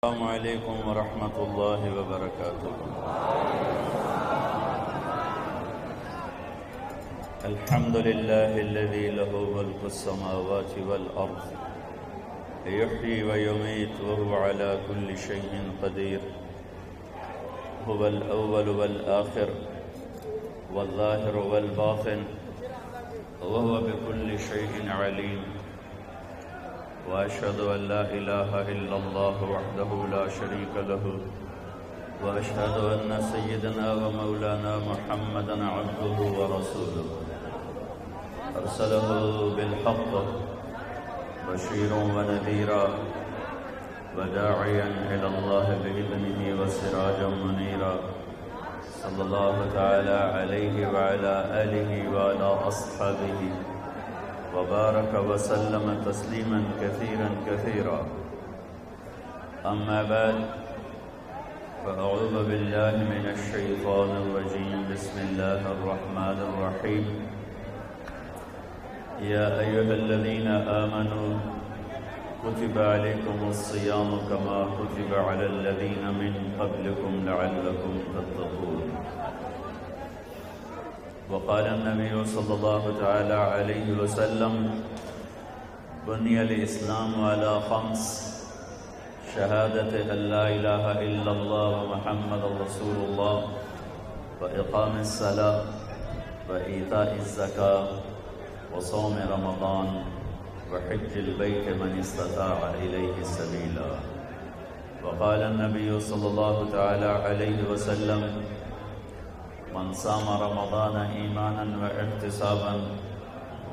السلام علیکم ورحمۃ اللہ وبرکاتہ۔ الحمد للہ الذی لہ ملک السماوات والارض یحیی ویمیت وهو علی کل شیء قدیر، هو الاول والآخر والظاہر والباطن وهو بكل شیء علیم، وأشهد أن لا إله إلا الله وحده لا شريك له، وأشهد أن سيدنا ومولانا محمدا عبده ورسوله أرسله بالحق بشيرا ونذيرا وداعيا إلى الله بإذنه وسراجا منيرا، صلى الله تعالى عليه وعلى آله وعلى أصحابه وبارك وسلم تسليما كثيرا كثيرا، أما بعد، فأعوذ بالله من الشيطان الرجيم، بسم الله الرحمن الرحيم، يا أيها الذين آمنوا كتب عليكم الصيام كما كتب على الذين من قبلكم لعلكم تتقون، وقال النبي صلى الله تعالى عليه وسلم بني الإسلام على خمس: شهادة أن لا إله إلا الله ومحمد رسول الله، وإقام الصلاة، وإيتاء الزكاة، وصوم رمضان، وحج البيت من استطاع إليه سبيلا، وقال النبي صلى الله تعالى عليه وسلم من صام رمضان ایمانا واحتسابا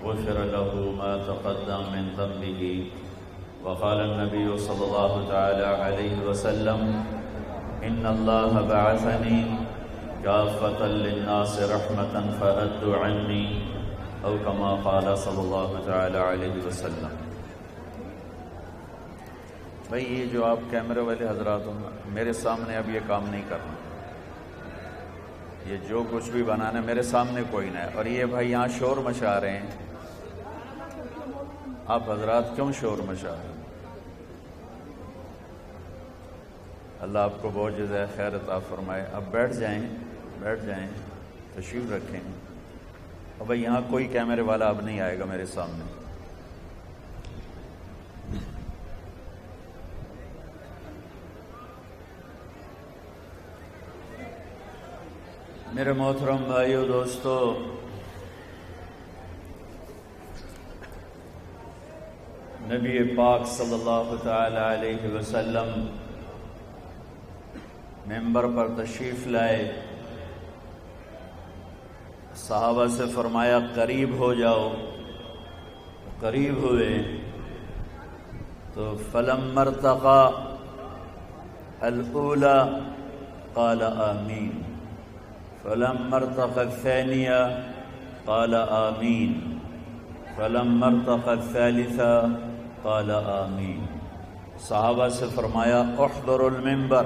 غفر له ما تقدم من ذنبه، وقال النبي صلى الله تعالى عليه وسلم ان الله بعثني كافة للناس رحمة فأدوا عني، او كما قال صلی اللہ تعالی علیہ وسلم۔ بھئی یہ جو آپ کیمرے والے حضرات ہوں، میرے سامنے اب یہ کام نہیں کرنا، یہ جو کچھ بھی بنانا ہے میرے سامنے کوئی نہ ہے۔ اور یہ بھائی یہاں شور مچا رہے ہیں، آپ حضرات کیوں شور مچا رہے ہیں؟ اللہ آپ کو بہت جزائے خیر عطا فرمائے۔ اب بیٹھ جائیں، تشریف رکھیں۔ اور بھائی یہاں کوئی کیمرے والا اب نہیں آئے گا میرے سامنے۔ میرے محترم بھائیو دوستو، نبی پاک صلی اللہ تعالی علیہ وسلم منبر پر تشریف لائے، صحابہ سے فرمایا قریب ہو جاؤ، قریب ہوئے تو فلما ارتقى الاولى قال آمین، فلما ارتقى الثانية قال آمین، فلما ارتقى الثالثة قال آمین۔ صحابہ سے فرمایا احضروا المنبر،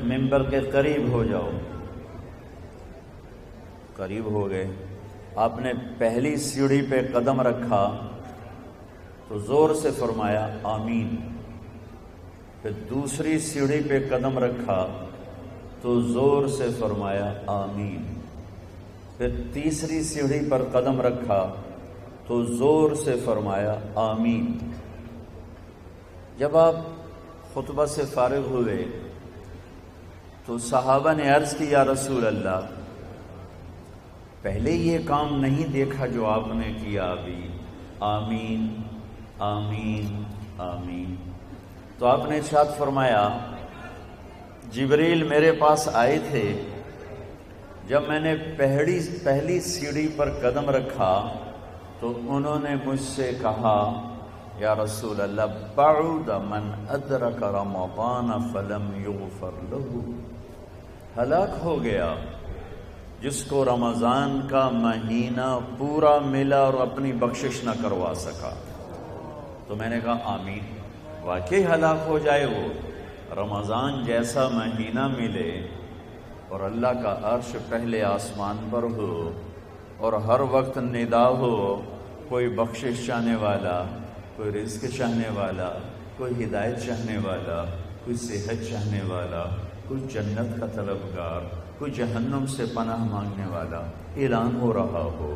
منبر کے قریب ہو جاؤ۔ قریب ہو گئے، آپ نے پہلی سیڑھی پہ قدم رکھا تو زور سے فرمایا آمین، پھر دوسری سیڑھی پہ قدم رکھا تو زور سے فرمایا آمین، پھر تیسری سیڑھی پر قدم رکھا تو زور سے فرمایا آمین۔ جب آپ خطبہ سے فارغ ہوئے تو صحابہ نے عرض کی یا رسول اللہ، پہلے یہ کام نہیں دیکھا جو آپ نے کیا ابھی، آمین آمین آمین۔ تو آپ نے ارشاد فرمایا جبریل میرے پاس آئے تھے، جب میں نے پہلی سیڑھی پر قدم رکھا تو انہوں نے مجھ سے کہا یا رسول اللہ بعد من ادرک رمضان فلم یغفر له، ہلاک ہو گیا جس کو رمضان کا مہینہ پورا ملا اور اپنی بخشش نہ کروا سکا۔ تو میں نے کہا آمین، واقعی ہلاک ہو جائے وہ، رمضان جیسا مہینہ ملے اور اللہ کا عرش پہلے آسمان پر ہو اور ہر وقت ندا ہو، کوئی بخشش چاہنے والا، کوئی رزق چاہنے والا، کوئی ہدایت چاہنے والا، کوئی صحت چاہنے والا، کوئی جنت کا طلبگار، کوئی جہنم سے پناہ مانگنے والا اعلان ہو رہا ہو،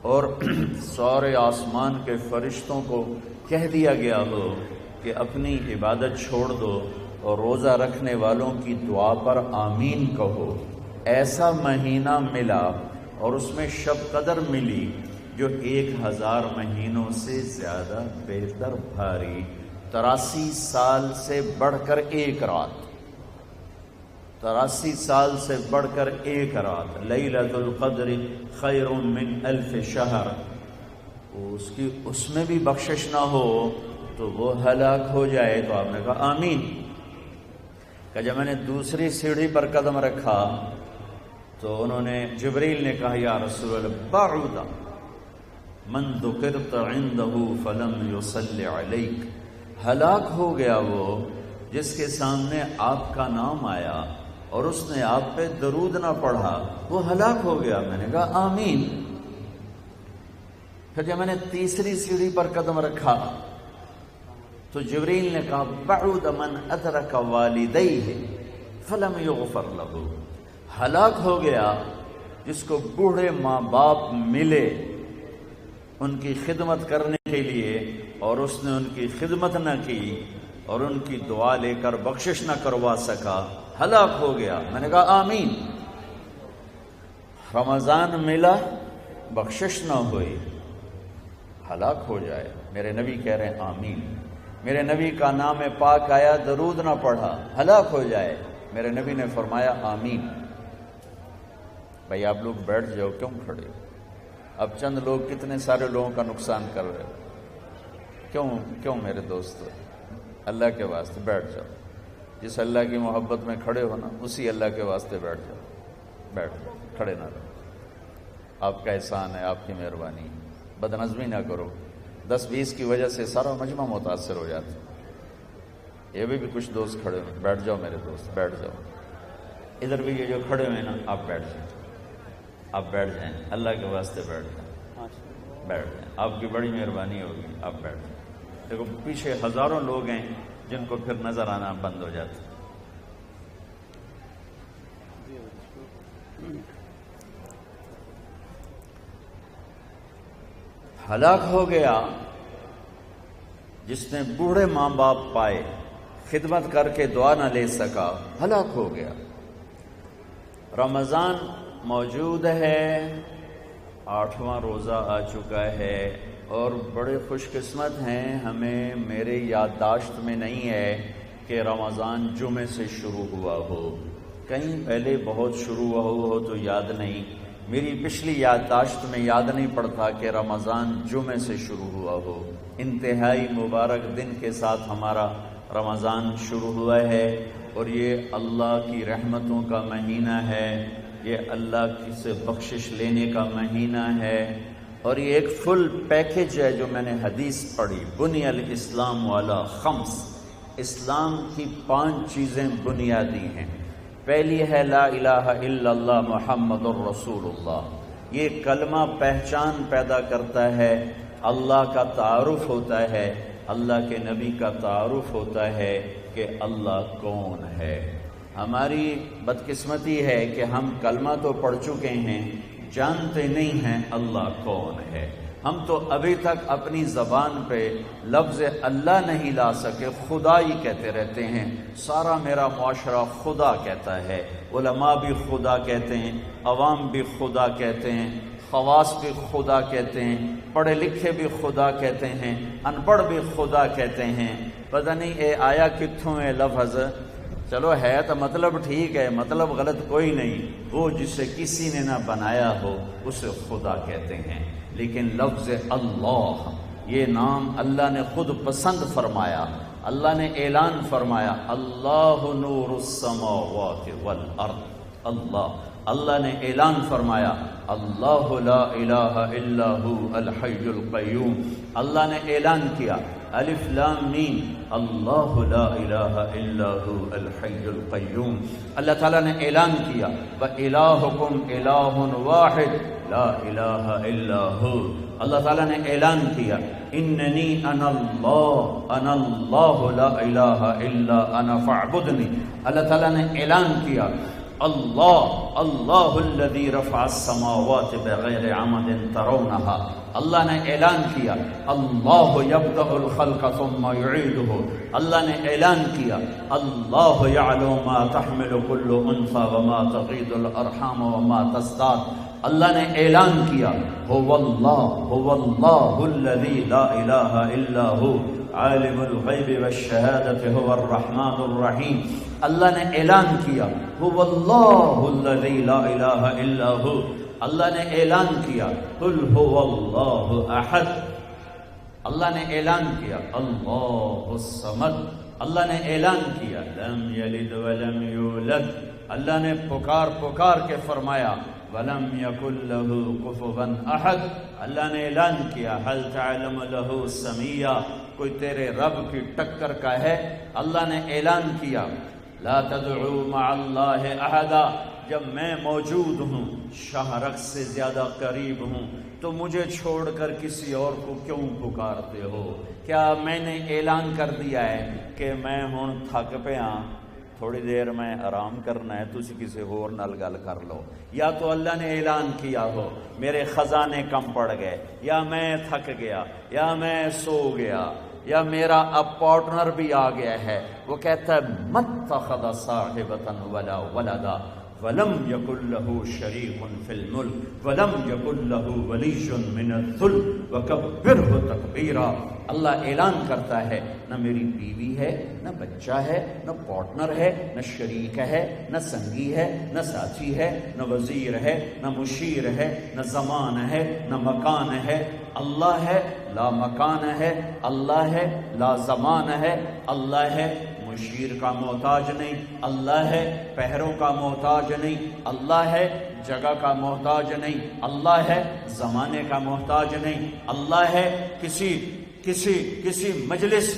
اور سارے آسمان کے فرشتوں کو کہہ دیا گیا ہو کہ اپنی عبادت چھوڑ دو اور روزہ رکھنے والوں کی دعا پر آمین کہو، ایسا مہینہ ملا اور اس میں شب قدر ملی جو 1000 مہینوں سے زیادہ بہتر بھاری، 83 سال سے بڑھ کر ایک رات، 83 سال سے بڑھ کر ایک رات، لیلۃ القدر خیر من 1000 شہر، اس میں بھی بخشش نہ ہو تو وہ ہلاک ہو جائے۔ تو آپ نے کہا آمین۔ کہ جب میں نے دوسری سیڑھی پر قدم رکھا تو انہوں نے، جبریل نے کہا یا رسول اللہ بعد من ذکرت عنده فلم يصلی علیک، ہلاک ہو گیا وہ جس کے سامنے آپ کا نام آیا اور اس نے آپ پہ درود نہ پڑھا، وہ ہلاک ہو گیا۔ میں نے کہا آمین۔ پھر جب میں نے تیسری سیڑھی پر قدم رکھا تو جبریل نے کہا بعد من ادرک والدیہ فلم یغفر لہ، ہلاک ہو گیا جس کو بوڑھے ماں باپ ملے ان کی خدمت کرنے کے لیے اور اس نے ان کی خدمت نہ کی اور ان کی دعا لے کر بخشش نہ کروا سکا، ہلاک ہو گیا۔ میں نے کہا آمین۔ رمضان ملا، بخشش نہ ہوئی، ہلاک ہو جائے، میرے نبی کہہ رہے ہیں آمین۔ میرے نبی کا نام پاک آیا، درود نہ پڑھا، ہلاک ہو جائے، میرے نبی نے فرمایا آمین۔ بھائی آپ لوگ بیٹھ جاؤ، کیوں کھڑے ہو؟ اب چند لوگ کتنے سارے لوگوں کا نقصان کر رہے ہو، کیوں میرے دوست؟ اللہ کے واسطے بیٹھ جاؤ، جس اللہ کی محبت میں کھڑے ہو نا اسی اللہ کے واسطے بیٹھ جاؤ، کھڑے نہ رہو۔ آپ کا احسان ہے، آپ کی مہربانی، بدنظمی نہ کرو۔ 10-20 کی وجہ سے سارا مجمع متاثر ہو جاتا ہے۔ یہ بھی کچھ دوست کھڑے ہوئے، بیٹھ جاؤ میرے دوست، بیٹھ جاؤ۔ ادھر بھی یہ جو کھڑے ہوئے نا، آپ بیٹھ جائیں، آپ بیٹھ جائیں، اللہ کے واسطے بیٹھ جائیں، بیٹھ جائیں، آپ کی بڑی مہربانی ہوگی، آپ بیٹھ جائیں۔ دیکھو پیچھے ہزاروں لوگ ہیں جن کو پھر نظر آنا بند ہو جاتا ہے۔ ہلاک ہو گیا جس نے بوڑھے ماں باپ پائے، خدمت کر کے دعا نہ لے سکا، ہلاک ہو گیا۔ رمضان موجود ہے، 8واں روزہ آ چکا ہے اور بڑے خوش قسمت ہیں ہمیں، میرے یادداشت میں نہیں ہے کہ رمضان جمعے سے شروع ہوا ہو، کہیں پہلے بہت شروع ہوا ہو تو یاد نہیں، میری پچھلی یادداشت میں یاد نہیں پڑتا کہ رمضان جمعے سے شروع ہوا ہو۔ انتہائی مبارک دن کے ساتھ ہمارا رمضان شروع ہوا ہے اور یہ اللہ کی رحمتوں کا مہینہ ہے، یہ اللہ کی سے بخشش لینے کا مہینہ ہے، اور یہ ایک فل پیکج ہے جو میں نے حدیث پڑھی، بنی الاسلام والا خمس، اسلام کی 5 چیزیں بنیادی ہیں۔ پہلی ہے لا الہ الا اللہ محمد الرسول اللہ، یہ کلمہ پہچان پیدا کرتا ہے، اللہ کا تعارف ہوتا ہے، اللہ کے نبی کا تعارف ہوتا ہے کہ اللہ کون ہے۔ ہماری بدقسمتی ہے کہ ہم کلمہ تو پڑھ چکے ہیں، جانتے نہیں ہیں اللہ کون ہے۔ ہم تو ابھی تک اپنی زبان پہ لفظ اللہ نہیں لا سکے، خدا ہی کہتے رہتے ہیں، سارا میرا معاشرہ خدا کہتا ہے، علماء بھی خدا کہتے ہیں، عوام بھی خدا کہتے ہیں، خواص بھی خدا کہتے ہیں، پڑھے لکھے بھی خدا کہتے ہیں، ان پڑھ بھی خدا کہتے ہیں۔ پتہ نہیں اے آیا کتھوں ہے لفظ، چلو ہے تو مطلب ٹھیک ہے، مطلب غلط کوئی نہیں، وہ جسے کسی نے نہ بنایا ہو اسے خدا کہتے ہیں۔ لیکن لفظ اللہ، یہ نام اللہ نے خود پسند فرمایا، اللہ نے اعلان فرمایا، اللہ نور السماوات والارض، اللہ نے اعلان فرمایا، اللہ لا الہ الا ہو الحی القیوم، اللہ نے اعلان کیا، الف لام میم، اللہ لا الہ الا ہو الحی القیوم، اللہ تعالیٰ نے اعلان کیا، وَإِلَٰهُكُمْ إِلَٰهٌ وَاحِدٌ لا الہ الا ہو، اللہ تعالیٰ نے اعلان کیا اننی انا اللہ لا الہ الا انا فاعبدنی. اللہ تعالیٰ نے اعلان کیا اللہ الذی رفع السماوات بغیر عمد ترونہا. اللہ نے اعلان کیا اللہ یبدأ الخلق ثم یعیدہ. اللہ نے اعلان کیا اللہ یعلم ما تحمل کل انثی وما تغیض الارحام وما تزداد. اللہ نے اعلان کیا هو اللہ الذی لا الہ الا هو عالم الغیب والشہادة هو الرحمن الرحیم. اللہ نے اعلان کیا هو اللہ الذی لا الہ الا هو. اللہ نے اعلان کیا قل هو اللہ احد. اللہ نے اعلان کیا اللہ الصمد. اللہ نے اعلان کیا لم یلد ولم یولد. اللہ نے پکار کے فرمایا وَلَمْ يَكُنْ لَهُ كُفُوًا أَحَدٌ. اللہ نے اعلان کیا هَلْ تَعْلَمُ لَهُ سَمِيًّا. کوئی تیرے رب کی ٹکر کا ہے؟ اللہ نے اعلان کیا لَا تَدْعُوا مَعَ اللَّهِ أَحَدًا. جب میں موجود ہوں، شاہ رخ سے زیادہ قریب ہوں، تو مجھے چھوڑ کر کسی اور کو کیوں پکارتے ہو؟ کیا میں نے اعلان کر دیا ہے کہ میں ہوں تھک پیا، تھوڑی دیر میں آرام کرنا ہے، تسی کسی اور نال گل کر لو؟ یا تو اللہ نے اعلان کیا ہو میرے خزانے کم پڑ گئے، یا میں تھک گیا، یا میں سو گیا، یا میرا اب پارٹنر بھی آ گیا ہے، وہ کہتا ہے مَتَّخَذَ صَاحِبَةً وَلَا وَلَدًا وَلَمْ يَكُنْ لَهُ شَرِيكٌ فِي الْمُلْكِ وَلَمْ يَكُنْ لَهُ وَلِيٌّ مِّنَ الذُّلِّ وَكَبِّرْهُ تَكْبِيرًا. اللہ اعلان کرتا ہے نہ میری بیوی ہے، نہ بچہ ہے، نہ پارٹنر ہے، نہ شریک ہے، نہ سنگی ہے، نہ ساتھی ہے، نہ وزیر ہے، نہ مشیر ہے، نہ زمان ہے، نہ مکان ہے. اللہ ہے، لا مکان ہے. اللہ ہے، لا زمان ہے. اللہ ہے، مشیر کا محتاج نہیں. اللہ ہے، پہروں کا محتاج نہیں. اللہ ہے، جگہ کا محتاج نہیں. اللہ ہے، زمانے کا محتاج نہیں. اللہ ہے، کسی مجلس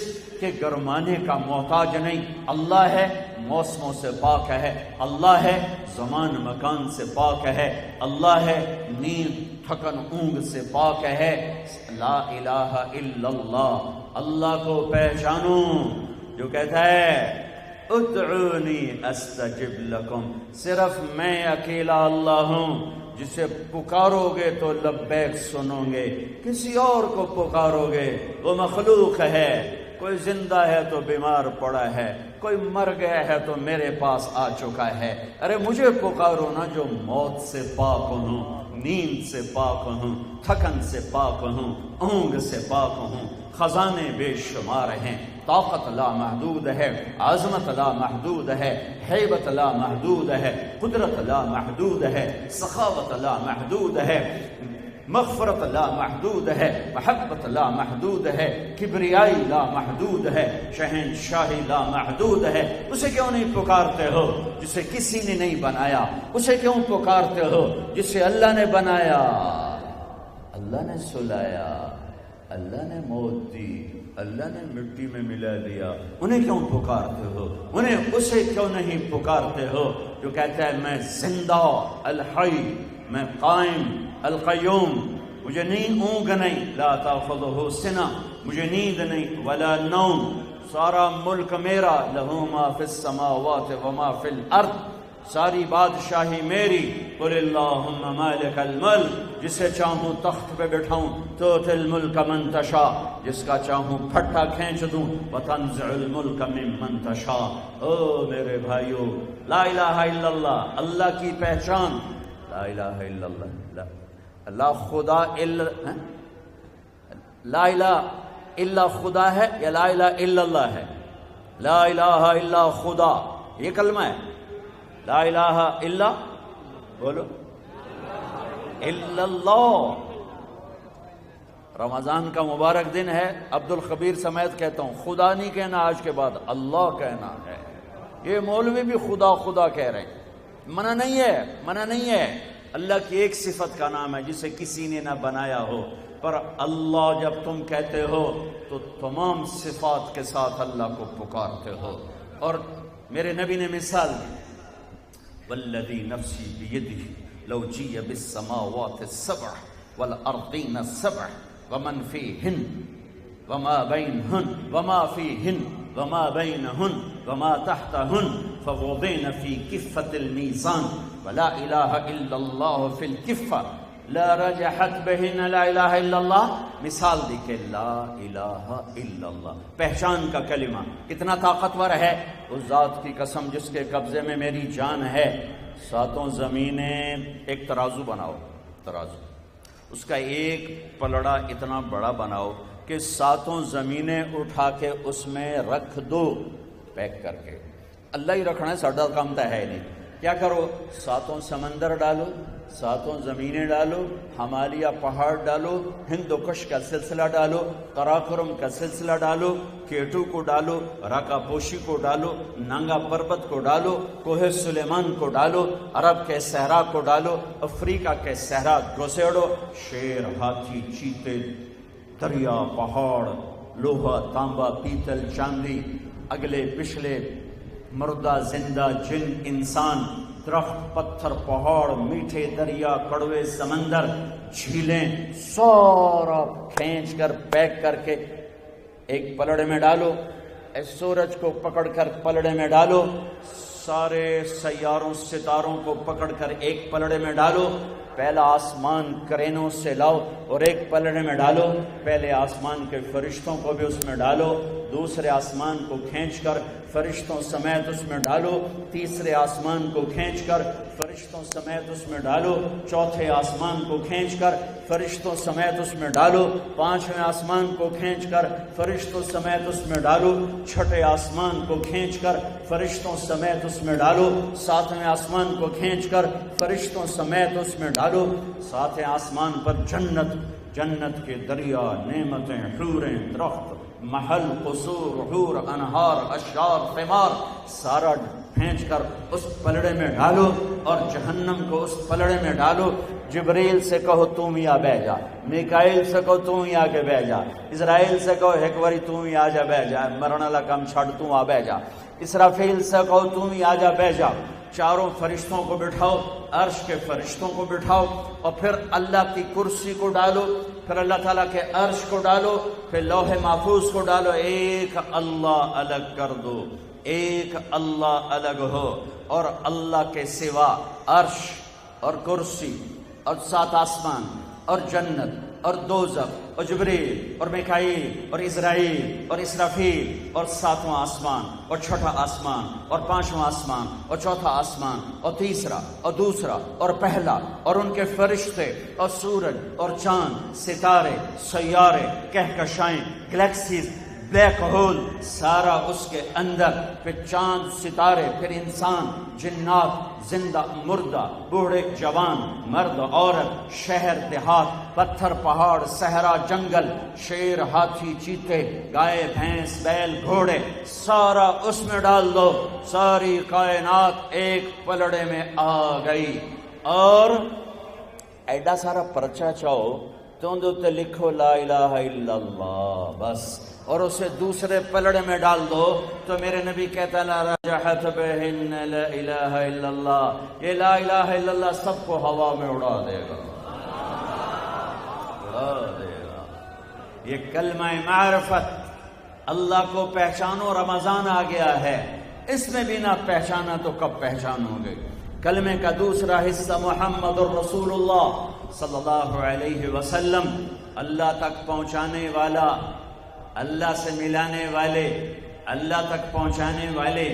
کے گرمانے کا محتاج نہیں. اللہ ہے، موسموں سے پاک ہے. اللہ ہے، زمان مکان سے پاک ہے. اللہ ہے، نیند تھکن اونگ سے پاک ہے. لا الہ الا اللہ. اللہ کو پہچانو جو کہتا ہے ادعونی استجب لکم. صرف میں اکیلا اللہ ہوں، جسے پکارو گے تو لبیک سنو گے. کسی اور کو پکارو گے وہ مخلوق ہے. کوئی زندہ ہے تو بیمار پڑا ہے، کوئی مر گیا ہے تو میرے پاس آ چکا ہے. ارے مجھے پکارو نا جو موت سے پاک ہوں، نیند سے پاک ہوں، تھکن سے پاک ہوں، اونگ سے پاک ہوں. خزانے بے شمار ہیں، طاقت لا محدود ہے، عظمت لا محدود ہے، ہیبت لا محدود ہے، قدرت لا محدود ہے، سخاوت لا محدود ہے، مغفرت لا محدود ہے، محبت لا محدود ہے، کبریائی لا محدود ہے، شہنشاہی لا محدود ہے. اسے کیوں نہیں پکارتے ہو جسے کسی نے نہیں بنایا؟ اسے کیوں پکارتے ہو جسے اللہ نے بنایا، اللہ نے سلایا، اللہ نے موت دی، اللہ نے مٹی میں ملا دیا؟ انہیں کیوں پکارتے ہو؟ انہیں اسے کیوں نہیں پکارتے ہو جو کہتا ہے میں زندہ الحی، میں قائم القیوم، مجھے نیند اونگ نہیں، لا تاخذہ سنہ، مجھے نیند نہیں، ولا نوم، سارا ملک میرا، لہ ما فی السماوات وما فی الارض، ساری بادشاہی میری. قل اللہم مالک الملک، جسے چاہوں تخت پہ بٹھاؤں تؤتی الملک من تشاء، جس کا چاہوں پھٹا کھینچ دوں، وتنزع الملک ممن تشاء. او میرے بھائیو، لا الہ الا اللہ، اللہ کی پہچان لا الہ الا اللہ. لا خدا الا، لا الہ الا خدا ہے یا لا الہ الا اللہ ہے؟ لا الہ الا خدا، یہ کلمہ ہے. لا الہ الا، بولو، الا اللہ. رمضان کا مبارک دن ہے، عبد الخبیر سمیت کہتا ہوں خدا نہیں کہنا، آج کے بعد اللہ کہنا ہے. یہ مولوی بھی خدا خدا کہہ رہے ہیں، منع نہیں ہے، منع نہیں ہے. اللہ کی ایک صفت کا نام ہے جسے کسی نے نہ بنایا ہو، پر اللہ جب تم کہتے ہو تو تمام صفات کے ساتھ اللہ کو پکارتے ہو. اور میرے نبی نے مثال دی، والذی نفسی بیدہ لو جی بالسماوات السبع والارضین السبع ومن فیہن وما بینہن وما فیہن وما بینہن وما تحتہن فوضعن فی کفۃ المیزان ولا الہ الا اللہ فی الکفہ لا رجحت بہن لا الہ الا اللہ. مثال دی کہ لا الہ الا اللہ پہچان کا کلمہ کتنا طاقتور ہے. اس ذات کی قسم جس کے قبضے میں میری جان ہے. ساتوں زمینیں ایک ترازو بناؤ، ترازو اس کا ایک پلڑا اتنا بڑا بناؤ کہ ساتوں زمینیں اٹھا کے اس میں رکھ دو پیک کر کے. اللہ ہی رکھنا ہے، ساڈا کام تو ہے نہیں. کیا کرو؟ ساتوں سمندر ڈالو، ساتوں زمینیں ڈالو، ہمالیہ پہاڑ ڈالو، ہند و کش کا سلسلہ ڈالو، قراقرم کا سلسلہ ڈالو، کیٹو کو ڈالو، راکا پوشی کو ڈالو، نانگا پربت کو ڈالو، کوہ سلیمان کو ڈالو، عرب کے صحرا کو ڈالو، افریقہ کے صحرا گھسیڑو، شیر، ہاتھی، چیتے، دریا، پہاڑ، لوہا، تانبا، پیتل، چاندی، اگلے پچھلے، مردہ، زندہ، جن، انسان، درخت، پتھر، پہاڑ، میٹھے دریا، کڑوے سمندر، جھیلیں، سارا کھینچ کر پیک کر کے ایک پلڑے میں ڈالو. سورج کو پکڑ کر پلڑے میں ڈالو، سارے سیاروں ستاروں کو پکڑ کر ایک پلڑے میں ڈالو. پہلا آسمان کرینوں سے لاؤ اور ایک پلڑے میں ڈالو. پہلے آسمان کے فرشتوں کو بھی اس میں ڈالو، دوسرے آسمان کو کھینچ کر فرشتوں سمیت اس میں ڈالو، تیسرے آسمان کو کھینچ کر فرشتوں سمیت اس میں ڈالو، چوتھے آسمان کو کھینچ کر فرشتوں سمیت اس میں ڈالو، پانچویں آسمان کو کھینچ کر فرشتوں سمیت اس میں ڈالو، چھٹے آسمان کو کھینچ کر فرشتوں سمیت اس میں ڈالو، ساتویں آسمان کو کھینچ کر فرشتوں سمیت اس میں ڈالو. ساتویں آسمان پر جنت، جنت کے دریا، نعمتیں، حوریں، درخت، محل، قصور، حور، انہار، اشجار، ثمار، سارا پھینچ کر اس پلڑے میں ڈالو اور جہنم کو اس پلڑے میں ڈالو. جبریل سے کہو تم ہی آ بہ جا، میکائیل سے کہو تم ہی آ کے بہ جا، اسرائیل سے کہو ایک باری تم ہی آ جا بہ جا، مرن والا کام چھڑ تم آ بہ جا، اسرافیل سے کہو تم ہی آ جا بہ جا. چاروں فرشتوں کو بٹھاؤ، عرش کے فرشتوں کو بٹھاؤ اور پھر اللہ کی کرسی کو ڈالو، پھر اللہ تعالیٰ کے عرش کو ڈالو، پھر لوح محفوظ کو ڈالو. ایک اللہ الگ کر دو، ایک اللہ الگ ہو اور اللہ کے سوا عرش اور کرسی اور سات آسمان اور جنت اور دوزخ اور جبریل اور میکائیل اور اسرائیل اور اسرافیل اور ساتواں آسمان اور چھٹا آسمان اور پانچواں آسمان اور چوتھا آسمان اور تیسرا اور دوسرا اور پہلا اور ان کے فرشتے اور سورج اور چاند، ستارے، سیارے، کہکشائیں، گلیکسیز، بلیک ہول، سارا اس کے اندر، پھر چاند، ستارے، پھر انسان، جنات، زندہ، مردہ، بوڑھے، جوان، مرد، عورت، شہر، دیہات، پتھر، پہاڑ، صحرا، جنگل، شیر، ہاتھی، چیتے، گائے، بھینس، بیل، گھوڑے، سارا اس میں ڈال دو. ساری کائنات ایک پلڑے میں آ گئی. اور ایڈا سارا پرچہ چاہو تو ان دے لکھو لا الہ الا اللہ بس، اور اسے دوسرے پلڑے میں ڈال دو تو میرے نبی کہتا ہے لا رجحت بہن لا الہ الا اللہ. یہ لا الہ الا اللہ سب کو ہوا میں اڑا دے گا، اڑا دے گا. یہ کلمہ معرفت، اللہ کو پہچانو. رمضان آ گیا ہے، اس میں بھی نہ پہچانا تو کب پہچانو گے؟ کلمے کا دوسرا حصہ محمد الرسول اللہ صلی اللہ علیہ وسلم، اللہ تک پہنچانے والا، اللہ سے ملانے والے، اللہ تک پہنچانے والے،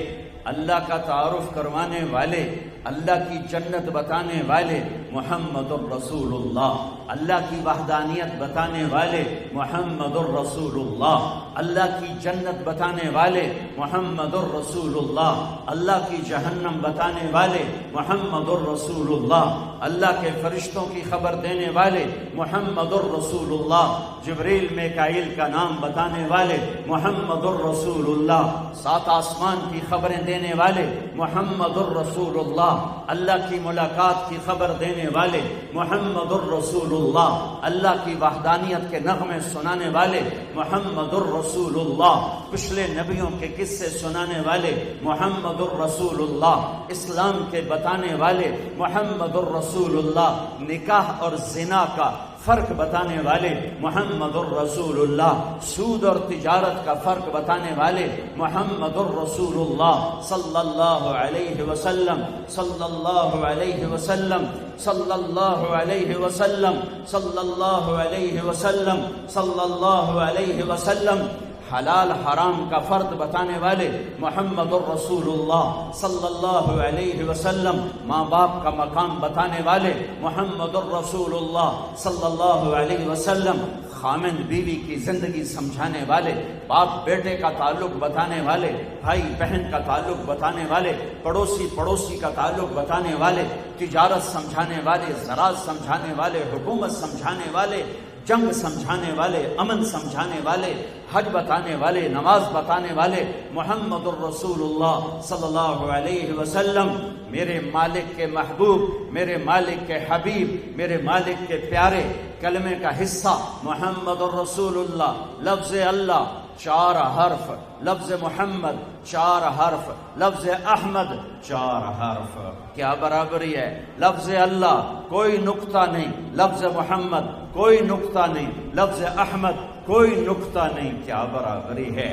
اللہ کا تعارف کروانے والے، اللہ کی جنت بتانے والے محمد الرسول اللہ، اللہ کی وحدانیت بتانے والے محمد الرسول اللہ، اللہ کی جنت بتانے والے محمد الرسول اللہ، اللہ کی جہنم بتانے والے محمد الرسول اللہ، اللہ کے فرشتوں کی خبر دینے والے محمد الرسول اللہ، جبریل میکائیل کا نام بتانے والے محمد الرسول اللہ، سات آسمان کی خبریں دینے والے محمد الرسول اللہ، اللہ کی ملاقات کی خبر دینے والے محمد الرسول اللہ، اللہ کی وحدانیت کے نغمے سنانے والے محمد الرسول اللہ، پچھلے نبیوں کے قصے سنانے والے محمد الرسول اللہ، اسلام کے بتانے والے محمد الرسول اللہ، نکاح اور زنا کا فرق بتانے والے محمد الرسول اللہ، سود اور تجارت کا فرق بتانے والے محمد الرسول اللہ صلی اللہ علیہ وسلم، صلی اللہ علیہ وسلم، صلی اللہ علیہ وسلم، صلی اللہ علیہ وسلم، صلی اللہ علیہ وسلم، حلال حرام کا فرق بتانے والے محمد الرسول اللہ صلی اللہ علیہ وسلم، ماں باپ کا مقام بتانے والے محمد الرسول اللہ صلی اللہ علیہ وسلم، خامند بیوی کی زندگی سمجھانے والے، باپ بیٹے کا تعلق بتانے والے، بھائی بہن کا تعلق بتانے والے، پڑوسی کا تعلق بتانے والے، تجارت سمجھانے والے، زراعت سمجھانے والے، حکومت سمجھانے والے، جنگ سمجھانے والے، امن سمجھانے والے، حج بتانے والے، نماز بتانے والے محمد الرسول اللہ صلی اللہ علیہ وسلم، میرے مالک کے محبوب، میرے مالک کے حبیب، میرے مالک کے پیارے کلمے کا حصہ محمد الرسول اللہ، لفظ اللہ 4 حرف، لفظ محمد 4 حرف، لفظ احمد 4 حرف، کیا برابری ہے؟ لفظ اللہ کوئی نقطہ نہیں، لفظ محمد کوئی نقطہ نہیں، لفظ احمد کوئی نقطہ نہیں، کیا برابری ہے؟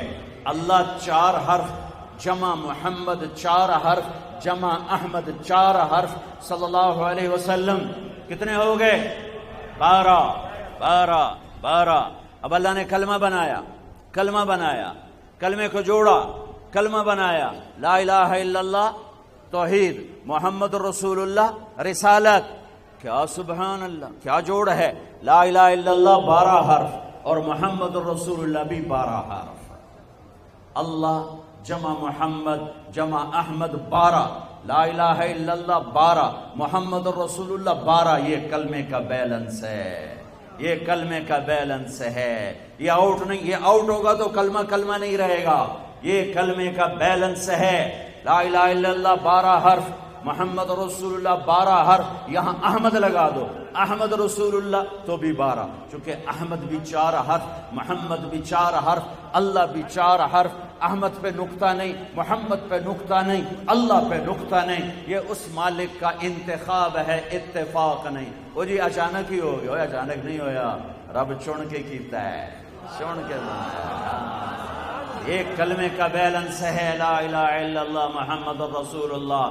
اللہ 4 حرف جمع محمد 4 حرف جمع احمد 4 حرف صلی اللہ علیہ وسلم، کتنے ہو گئے؟ 12۔ اب اللہ نے کلمہ بنایا، کلمے کو جوڑا، کلمہ بنایا، لا الہ الا اللہ توحید، محمد رسول اللہ رسالت، کیا سبحان اللہ، کیا جوڑ ہے؟ لا الہ الا اللہ 12 حرف اور محمد رسول اللہ بھی 12 حرف، اللہ جمع محمد جمع احمد 12، لا الہ الا اللہ 12، محمد رسول اللہ 12، یہ کلمے کا بیلنس ہے، یہ کلمے کا بیلنس ہے، یہ آؤٹ نہیں، یہ آؤٹ ہوگا تو کلمہ نہیں رہے گا، یہ کلمے کا بیلنس ہے، لا الہ الا اللہ 12 حرف، محمد رسول اللہ 12 حرف، یہاں احمد لگا دو، احمد رسول اللہ تو بھی 12، چونکہ احمد بھی 4 حرف، محمد بھی 4 حرف، اللہ بھی 4 حرف، احمد پہ نقطہ نہیں، محمد پہ نقطہ نہیں، اللہ پہ نقطہ نہیں، یہ اس مالک کا انتخاب ہے، اتفاق نہیں۔ وہ جی اچانک ہی ہو گیا، اچانک نہیں ہویا، رب چن کے کیتا ہے، چن کے بنایا، یہ کلمے کا بیلنس ہے، لا الہ الا اللہ محمد الرسول اللہ۔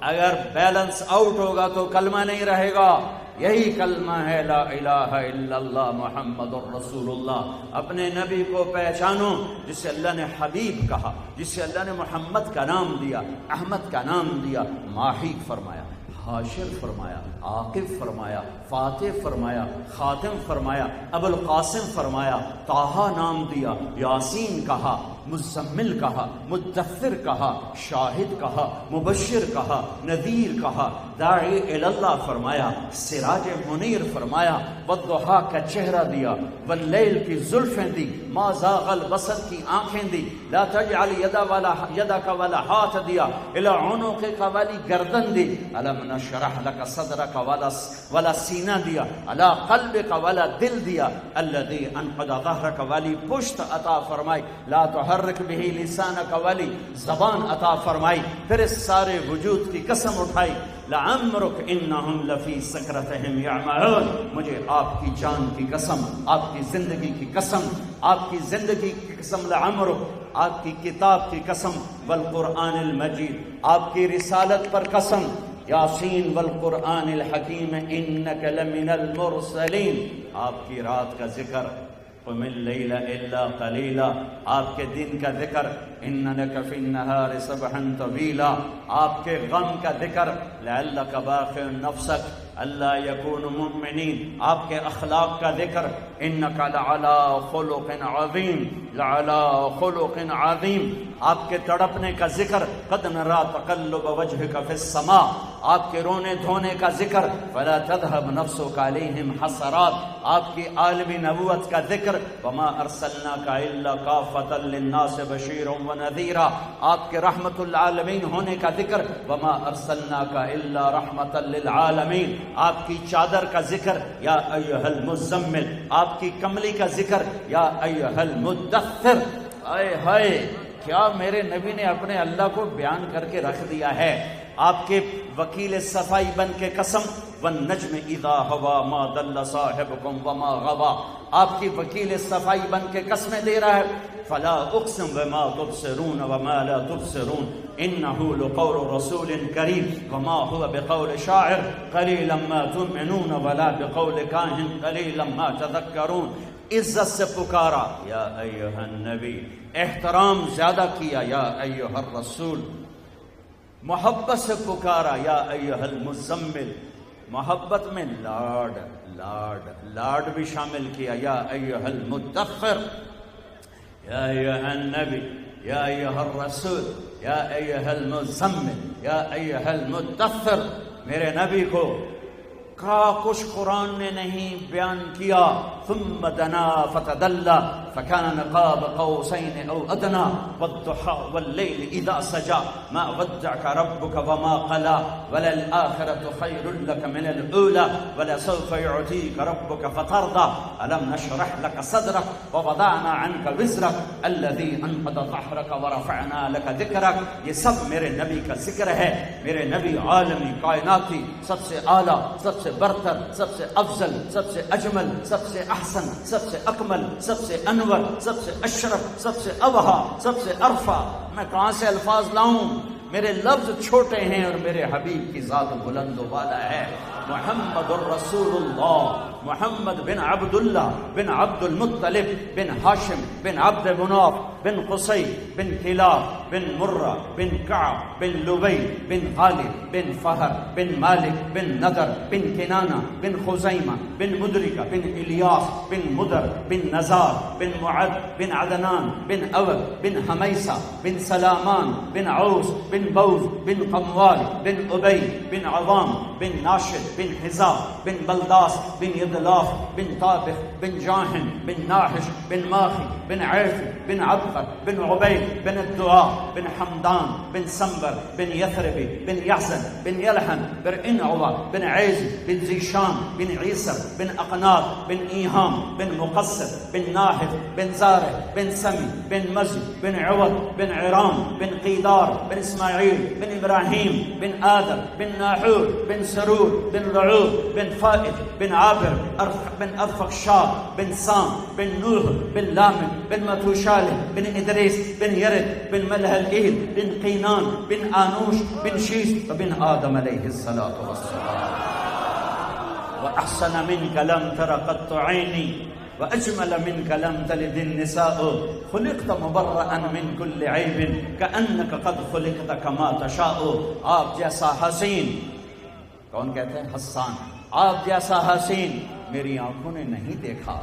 اگر بیلنس آؤٹ ہوگا تو کلمہ نہیں رہے گا، یہی کلمہ ہے لا الہ الا اللہ محمد الرسول اللہ۔ اپنے نبی کو پہچانو جسے اللہ نے حبیب کہا، جسے اللہ نے محمد کا نام دیا، احمد کا نام دیا، ماہی فرمایا، حاشر فرمایا، عاقب فرمایا، فاتح فرمایا، خاتم فرمایا، ابو القاسم فرمایا، طٰہٰ نام دیا، یاسین کہا، مزمل کہا، مدثر کہا، شاہد کہا، مبشر کہا، نذیر کہا، داعی اللہ فرمایا، سراج منیر فرمایا، والضحیٰ کا چہرہ دیا، واللیل کی زلفیں دی، ما زاغ البصر کی آنکھیں دی، لا تجعل یدک والا ہاتھ دیا، الی عنقک والی گردن دی، الم نشرح لک صدرک والا سینہ دیا، علی قلبک والا دل دیا، الذی انقض ظہرک والی پشت عطا فرمائی، لا تحرک بہ لسانک والی زبان عطا فرمائی، پھر اس سارے وجود کی قسم اٹھائی، لعمرک انہم لفی سکرتہم یعمہون، مجھے آپ کی جان کی قسم، آپ کی زندگی کی قسم، آپ کی زندگی کی قسم، لعمرک آپ کی کتاب کی قسم، والقرآن المجید آپ کی رسالت پر قسم، یاسین والقرآن الحکیم انک لمن المرسلین، آپ کی رات کا ذکر، قم اللیل الا قلیلا، آپ کے دن کا ذکر، ان لک فی النہار سبحا طویلا، آپ کے غم کا ذکر، لعلک باخع نفسک اللہ یکون مؤمنین، آپ کے اخلاق کا ذکر، انک لعلی خلق عظیم، لعلی خلق عظیم، آپ کے تڑپنے کا ذکر، قد نری تقلب وجہک فی السماء، آپ کے رونے دھونے کا ذکر، فلا تذهب نفسک علیہم حسرات، آپ کی عالمی نبوت کا ذکر، وما ارسلناک الا کافۃ للناس بشیرا ونذیرا، آپ کے رحمت العالمین ہونے کا ذکر، وما ارسلناک الا رحمۃ للعالمین، آپ کی چادر کا ذکر، یا ایھا المزمل، آپ کی کملی کا ذکر، یا ایھا المدثر، اے ہائے کیا میرے نبی نے اپنے اللہ کو بیان کر کے رکھ دیا ہے۔ آپ کے وکیل صفائی بن کے قسم، والنجم اذا ہوا ما ضل صاحبکم وما غوا. آپ کی وکیل صفائی بن کے قسمیں دے رہا ہے. فلا اقسم بما تبصرون وما لا تبصرون انه لقول رسول کریم وما هو بقول شاعر قلیلا ما تؤمنون ولا بقول کاہن قلیلا ما تذکرون. عزت سے پکارا یا ایھا النبی، احترام زیادہ کیا یا ایھا الرسول. محبت سے پکارا یا ایھا المزمل، محبت میں لاڈ بھی شامل کیا یا ایھا المدثر، یا ایھا النبی، یا ایھا الرسول، یا ایھا المزمل، یا ایھا المدثر. میرے نبی کو کچھ قرآن نے نہیں بیان کیا. ثم دنا فتدلى فكان قاب قوسين او ادنى والضحى والليل اذا سجى ما ودعك ربك وما قلى وللآخرة خير لك من الاولى ولسوف يعطيك ربك فترضى الم نشرح لك صدرك ووضعنا عنك وزرك الذي انقض ظهرك ورفعنا لك ذكرك. یہ سب میرے نبی کا ذکر ہے. میرے نبی عالمی کائناتی، سب سے اعلیٰ، سب سے برتر، سب سے افضل، سب سے اجمل، سب سے احسن، سب سے اکمل، سب سے انور، سب سے اشرف، سب سے ابہا، سب سے ارفع. میں کہاں سے الفاظ لاؤں؟ میرے لفظ چھوٹے ہیں اور میرے حبیب کی ذات بلند و بالا ہے. محمد الرسول اللہ، محمد بن عبداللہ بن عبد المطلب بن ہاشم بن عبد مناف بن قصی بن کلاب بن مرہ بن کعب بن لبی بن غالب بن فہر بن مالک بن نضر بن کنانہ بن خزیمہ بن مدرکہ بن الیاس بن مدر بن نزار بن معد بن عدنان بن اود بن حمیسہ بن سلامان بن عوس بن بوز بن قموال بن ابی بن عوام بن ناشد بن حزاب بن بلداس بن ادلاف بن طابخ بن جاہن بن ناحش بن ماخی بن عیف بن عبقر بن عبید بن الدعاء بن حمدان بن سنبر بن یثربی بن یحزن بن یلحن بن انعوى بن عیز بن زیشان بن عیسر بن اقناط بن ایہام بن مقصد بن ناحف بن زارع بن سمی بن مزی بن عوض بن عرام بن قیدار بن اسماعیل بن ابراہیم بن آدم بن ناحور بن سرور بن رعوب بن فائد بن عابر بن ارفخشاد بن سام بن نوح بن لامن بن متوشالح بن ادریس بن یرد بن ملهلئیل بن قینان بن آنوش بن شیس بن آدم علیہ الصلاة والسلام. وأحسن منك لم تر قط عيني وأجمل منك لم تلد النساء خلقت مبرأ من كل عيب كأنك قد خلقت كما تشاء. آپ جیسا حسین، کون کہتے ہیں؟ حسان. آپ جیسا حسین میری آنکھوں نے نہیں دیکھا.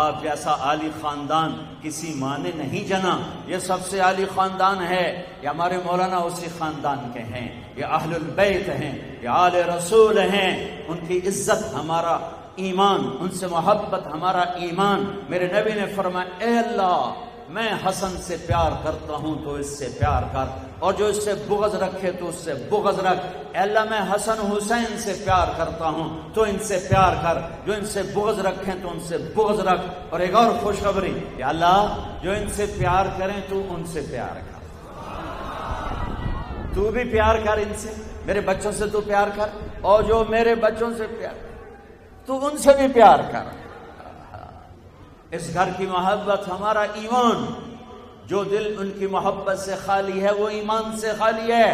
آپ جیسا عالی خاندان کسی ماں نے نہیں جنا. یہ سب سے عالی خاندان ہے. یہ ہمارے مولانا اسی خاندان کے ہیں. یہ اہل البیت ہیں، یہ آل رسول ہیں. ان کی عزت ہمارا ایمان، ان سے محبت ہمارا ایمان. میرے نبی نے فرمایا اے اللہ میں حسن سے پیار کرتا ہوں تو اس سے پیار کر، اور جو اس سے بغض رکھے تو اس سے بغض رکھ. اے اللہ میں حسن حسین سے پیار کرتا ہوں تو ان سے پیار کر، جو ان سے بغض رکھیں تو ان سے بغض رکھ. اور ایک اور خوشخبری، یا اللہ جو ان سے پیار کریں تو ان سے پیار کر. تو بھی پیار کر ان سے، میرے بچوں سے تو پیار کر، اور جو میرے بچوں سے پیار کر تو ان سے بھی پیار کر. اس گھر کی محبت ہمارا ایمان. جو دل ان کی محبت سے خالی ہے وہ ایمان سے خالی ہے.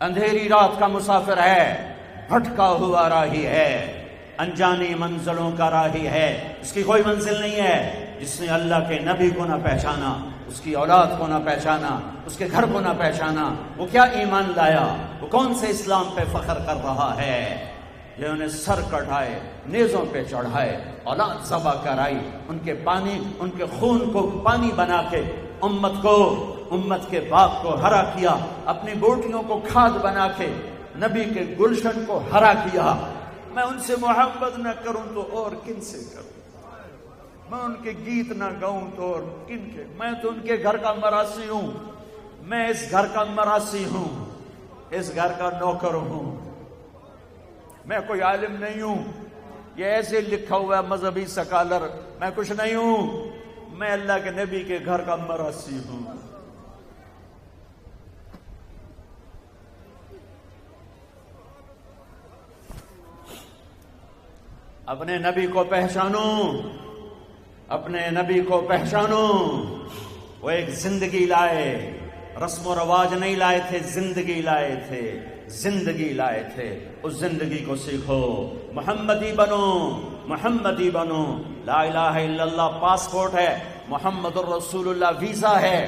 اندھیری رات کا مسافر ہے، بھٹکا ہوا راہی ہے، انجانی منزلوں کا راہی ہے. اس کی کوئی منزل نہیں ہے. جس نے اللہ کے نبی کو نہ پہچانا، اس کی اولاد کو نہ پہچانا، اس کے گھر کو نہ پہچانا، وہ کیا ایمان لایا؟ وہ کون سے اسلام پہ فخر کر رہا ہے؟ جنہوں نے سر کٹائے، نیزوں پہ چڑھائے، اولاد ذبح کرائی، ان کے خون کو پانی بنا کے امت کے باغ کو ہرا کیا، اپنی بوٹیوں کو کھاد بنا کے نبی کے گلشن کو ہرا کیا. میں ان سے محبت نہ کروں تو اور کن سے کروں؟ میں ان کے گیت نہ گاؤں تو اور کن کے؟ میں تو ان کے گھر کا مراسی ہوں. میں اس گھر کا مراسی ہوں، اس گھر کا نوکر ہوں. میں کوئی عالم نہیں ہوں. یہ ایسے لکھا ہوا ہے مذہبی سکالر، میں کچھ نہیں ہوں. میں اللہ کے نبی کے گھر کا مراسی ہوں. اپنے نبی کو پہچانو، اپنے نبی کو پہچانو۔ وہ ایک زندگی لائے، رسم و رواج نہیں لائے تھے، زندگی لائے تھے، زندگی لائے تھے۔ اس زندگی کو سیکھو، محمدی بنو، محمدی بنو۔ لا الہ الا اللہ پاسپورٹ ہے، محمد الرسول اللہ ویزا ہے۔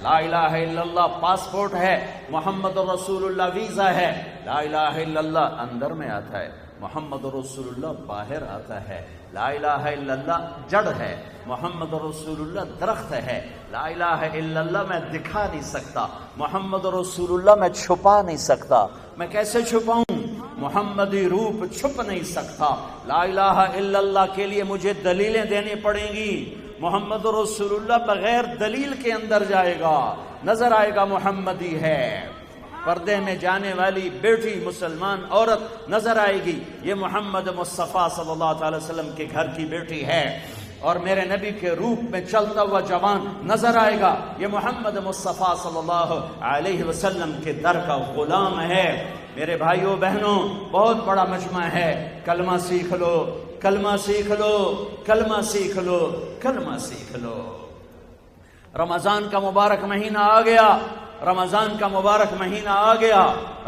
لا الہ الا اللہ پاسپورٹ ہے، محمد الرسول اللہ ویزا ہے۔ لا الہ الا اللہ اندر میں آتا ہے، محمد رسول اللہ باہر آتا ہے۔ لا الہ الا اللہ جڑ ہے، محمد رسول اللہ درخت ہے۔ لا الہ الا اللہ میں دکھا نہیں سکتا، محمد رسول اللہ میں چھپا نہیں سکتا۔ میں کیسے چھپاؤں؟ محمدی روپ چھپ نہیں سکتا۔ لا الہ الا اللہ کے لیے مجھے دلیلیں دینی پڑیں گی۔ محمد رسول اللہ بغیر دلیل کے اندر جائے گا، نظر آئے گا محمدی ہے۔ پردے میں جانے والی بیٹی مسلمان عورت نظر آئے گی، یہ محمد مصطفیٰ صلی اللہ تعالی وسلم کے گھر کی بیٹی ہے۔ اور میرے نبی کے روپ میں چلتا ہوا جوان نظر آئے گا، یہ محمد مصطفیٰ صلی اللہ علیہ وسلم کے در کا غلام ہے۔ میرے بھائیوں بہنوں، بہت بڑا مجمع ہے، کلمہ سیکھ لو، کلمہ سیکھ لو، کلمہ سیکھ لو، کلمہ سیکھ لو۔ رمضان کا مبارک مہینہ آ گیا، رمضان کا مبارک مہینہ آ گیا،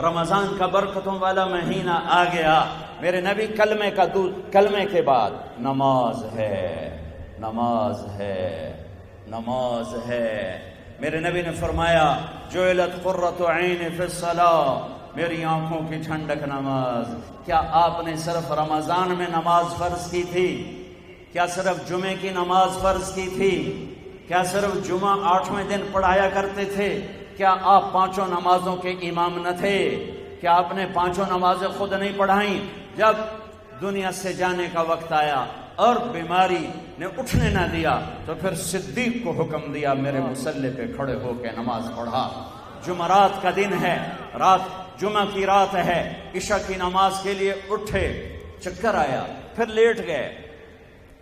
رمضان کا برکتوں والا مہینہ آ گیا۔ میرے نبی کلمے کے بعد نماز ہے، نماز ہے، نماز ہے۔ میرے نبی نے فرمایا جعلت قرۃ عین فی الصلاۃ، میری آنکھوں کی ٹھنڈک نماز۔ کیا آپ نے صرف رمضان میں نماز فرض کی تھی؟ کیا صرف جمعے کی نماز فرض کی تھی؟ کیا صرف جمعہ 8ویں دن پڑھایا کرتے تھے؟ کیا آپ 5 نمازوں کے امام نہ تھے؟ کیا آپ نے 5 نمازیں خود نہیں پڑھائیں؟ جب دنیا سے جانے کا وقت آیا اور بیماری نے اٹھنے نہ دیا تو پھر صدیق کو حکم دیا، میرے مصلی پہ کھڑے ہو کے نماز پڑھا۔ جمعرات کا دن ہے، رات جمعہ کی رات ہے، عشاء کی نماز کے لیے اٹھے، چکر آیا، پھر لیٹ گئے،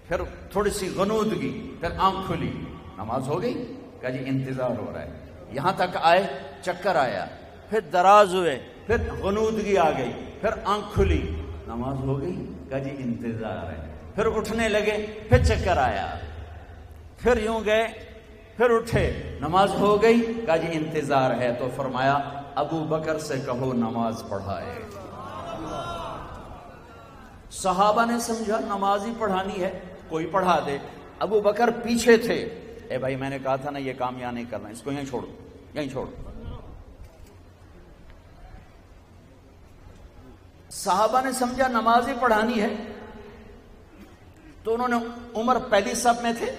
پھر تھوڑی سی غنودگی، پھر آنکھ کھلی، نماز ہو گئی؟ کہا جی انتظار ہو رہا ہے۔ یہاں تک آئے، چکر آیا، پھر دراز ہوئے، پھر غنودگی آ گئی، پھر آنکھ کھلی، نماز ہو گئی؟ کہا جی انتظار ہے۔ پھر اٹھنے لگے، پھر چکر آیا، پھر یوں گئے، پھر اٹھے، نماز ہو گئی؟ کہا جی انتظار ہے۔ تو فرمایا ابو بکر سے کہو نماز پڑھائے۔ صحابہ نے سمجھا نماز ہی پڑھانی ہے، کوئی پڑھا دے۔ ابو بکر پیچھے تھے، اے بھائی میں نے کہا تھا نا یہ کام یہاں نہیں کرنا، اس کو یہیں چھوڑو، یہیں چھوڑو۔ صحابہ نے سمجھا نماز ہی پڑھانی ہے، تو انہوں نے، عمر پہلی صف میں تھے،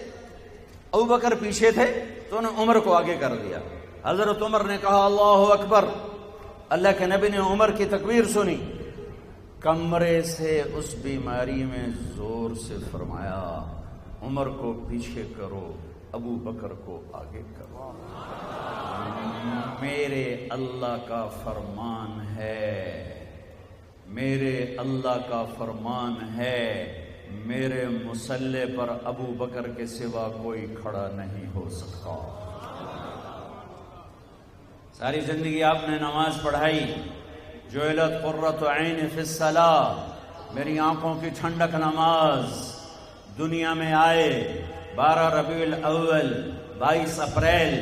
ابو بکر پیچھے تھے، تو انہوں نے عمر کو آگے کر دیا۔ حضرت عمر نے کہا اللہ اکبر، اللہ کے نبی نے عمر کی تکبیر سنی، کمرے سے اس بیماری میں زور سے فرمایا عمر کو پیچھے کرو، ابو بکر کو آگے کرو۔ میرے اللہ کا فرمان ہے، میرے اللہ کا فرمان ہے، میرے مصلی پر ابو بکر کے سوا کوئی کھڑا نہیں ہو سکتا۔ ساری زندگی آپ نے نماز پڑھائی، جعلت قرۃ عین فی الصلاۃ، میری آنکھوں کی ٹھنڈک نماز۔ دنیا میں آئے 12 ربیع الاول، 22 اپریل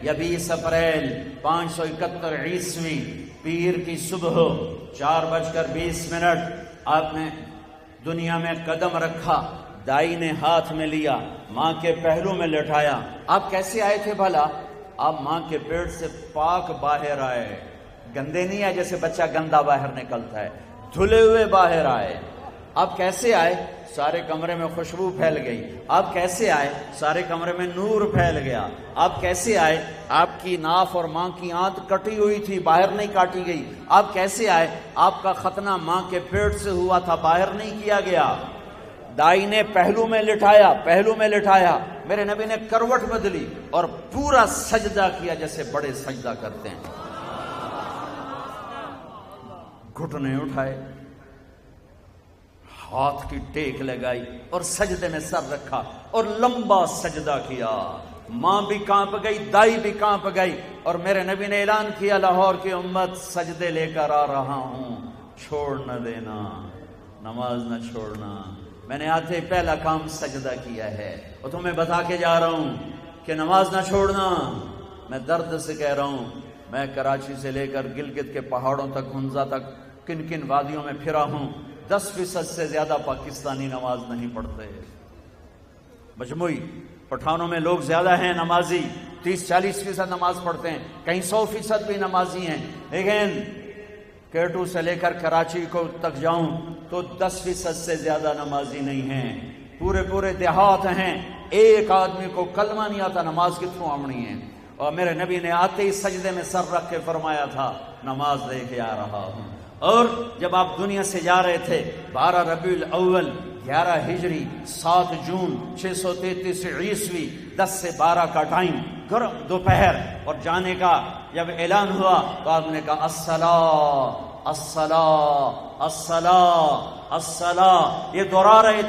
یا 20 اپریل 571 عیسوی، پیر کی صبح 4:20 آپ نے دنیا میں قدم رکھا، دائی نے ہاتھ میں لیا، ماں کے پہلو میں لٹایا۔ آپ کیسے آئے تھے بھلا؟ آپ ماں کے پیٹ سے پاک باہر آئے، گندے نہیں آئے جیسے بچہ گندا باہر نکلتا ہے، دھلے ہوئے باہر آئے۔ آپ کیسے آئے؟ سارے کمرے میں خوشبو پھیل گئی۔ آپ کیسے آئے؟ سارے کمرے میں نور پھیل گیا۔ آپ کیسے آئے؟ آپ کی ناف اور ماں کی آنت کٹی ہوئی تھی، باہر نہیں کاٹی گئی۔ آپ کیسے آئے؟ آپ کا ختنہ ماں کے پیٹ سے ہوا تھا، باہر نہیں کیا گیا۔ دائی نے پہلو میں لٹایا، پہلو میں لٹایا، میرے نبی نے کروٹ بدلی اور پورا سجدہ کیا جیسے بڑے سجدہ کرتے ہیں، گھٹنے اٹھائے، ہاتھ کی ٹیک لگائی اور سجدے میں سر رکھا اور لمبا سجدہ کیا۔ ماں بھی کانپ گئی، دائی بھی کانپ گئی، اور میرے نبی نے اعلان کیا لاہور کی امت سجدے لے کر آ رہا ہوں، چھوڑ نہ دینا، نماز نہ چھوڑنا، میں نے آتے پہلا کام سجدہ کیا ہے، اور تمہیں بتا کے جا رہا ہوں کہ نماز نہ چھوڑنا۔ میں درد سے کہہ رہا ہوں، میں کراچی سے لے کر گلگت کے پہاڑوں تک، ہنزا تک، کن کن وادیوں میں پھرا ہوں، 10% سے زیادہ پاکستانی نماز نہیں پڑھتے۔ مجموعی پٹھانوں میں لوگ زیادہ ہیں نمازی، 30-40% نماز پڑھتے ہیں، کہیں 100% بھی نمازی ہیں، لیکن کیٹو سے لے کر کراچی کو تک جاؤں تو 10% سے زیادہ نمازی نہیں ہیں۔ پورے دیہات ہیں، ایک آدمی کو کلمہ نہیں آتا، نماز کتوں آمنی ہے؟ اور میرے نبی نے آتے ہی سجدے میں سر رکھ کے فرمایا تھا نماز لے کے آ رہا ہوں۔ اور جب آپ دنیا سے جا رہے تھے 12 ربیع الاول 11 ہجری 7 جون 633 عیسوی 10 سے 12 کا ٹائم، گرم دوپہر، اور جانے کا جب اعلان ہوا تو آپ نے کہا الصلاۃ الصلاۃ الصلاۃ الصلاۃ۔ یہ دہرا رہے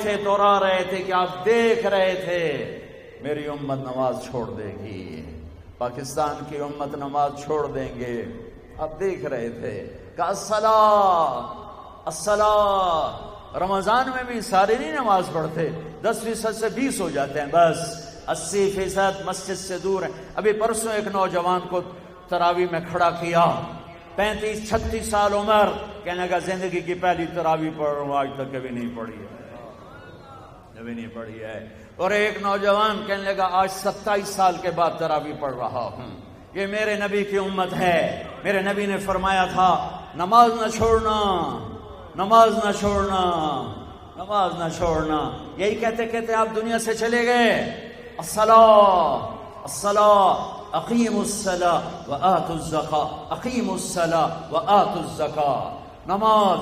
تھے کہ آپ دیکھ رہے تھے میری امت نماز چھوڑ دے گی، پاکستان کی امت نماز چھوڑ دیں گے، آپ دیکھ رہے تھے کہ الصلاۃ الصلاۃ۔ رمضان میں بھی سارے نہیں نماز پڑھتے، 10% سے 20 ہو جاتے ہیں، بس 80% مسجد سے دور ہیں۔ ابھی پرسوں ایک نوجوان کو تراویح میں کھڑا کیا، 35-36 سال عمر، کہنے کا زندگی کی پہلی تراویح پڑھ رہا ہوں، آج تک کبھی نہیں پڑھی ہے۔ اور ایک نوجوان کہنے لگا آج 27 سال کے بعد تراویح پڑھ رہا ہوں۔ یہ میرے نبی کی امت ہے۔ میرے نبی نے فرمایا تھا نماز نہ چھوڑنا، نماز نہ چھوڑنا، نماز نہ چھوڑنا۔ یہی کہتے کہتے آپ دنیا سے چلے گئے۔ الصلاۃ الصلاۃ، اقیموا الصلاۃ وآتوا الزکاۃ، اقیموا الصلاۃ وآتوا الزکاۃ۔ نماز،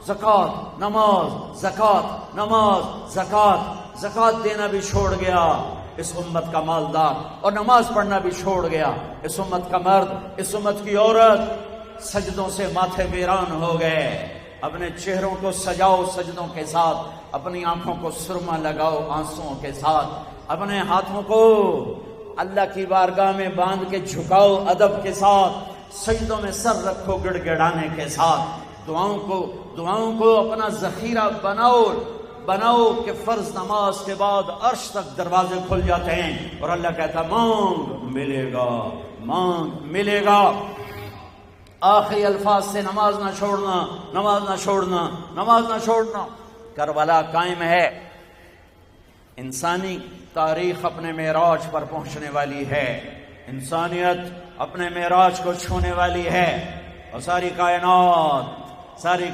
زکات، نماز، زکات، نماز، زکات۔ زکات دینا بھی چھوڑ گیا اس امت کا مالدار، اور نماز پڑھنا بھی چھوڑ گیا اس امت کا مرد، اس امت کی عورت۔ سجدوں سے ماتھے ویران ہو گئے۔ اپنے چہروں کو سجاؤ سجدوں کے ساتھ، اپنی آنکھوں کو سرما لگاؤ آنسوؤں کے ساتھ، اپنے ہاتھوں کو اللہ کی بارگاہ میں باندھ کے جھکاؤ ادب کے ساتھ، سجدوں میں سر رکھو گڑ گڑانے کے ساتھ۔ دعاؤں کو اپنا ذخیرہ بناؤ کہ فرض نماز کے بعد عرش تک دروازے کھل جاتے ہیں اور اللہ کہتا مانگ ملے گا، مانگ ملے گا۔ آخری الفاظ سے نماز نہ چھوڑنا، نماز نہ چھوڑنا، نماز نہ چھوڑنا۔ کربلا قائم ہے، انسانی تاریخ اپنے معراج پر پہنچنے والی ہے، انسانیت اپنے معراج کو چھونے والی ہے، اور ساری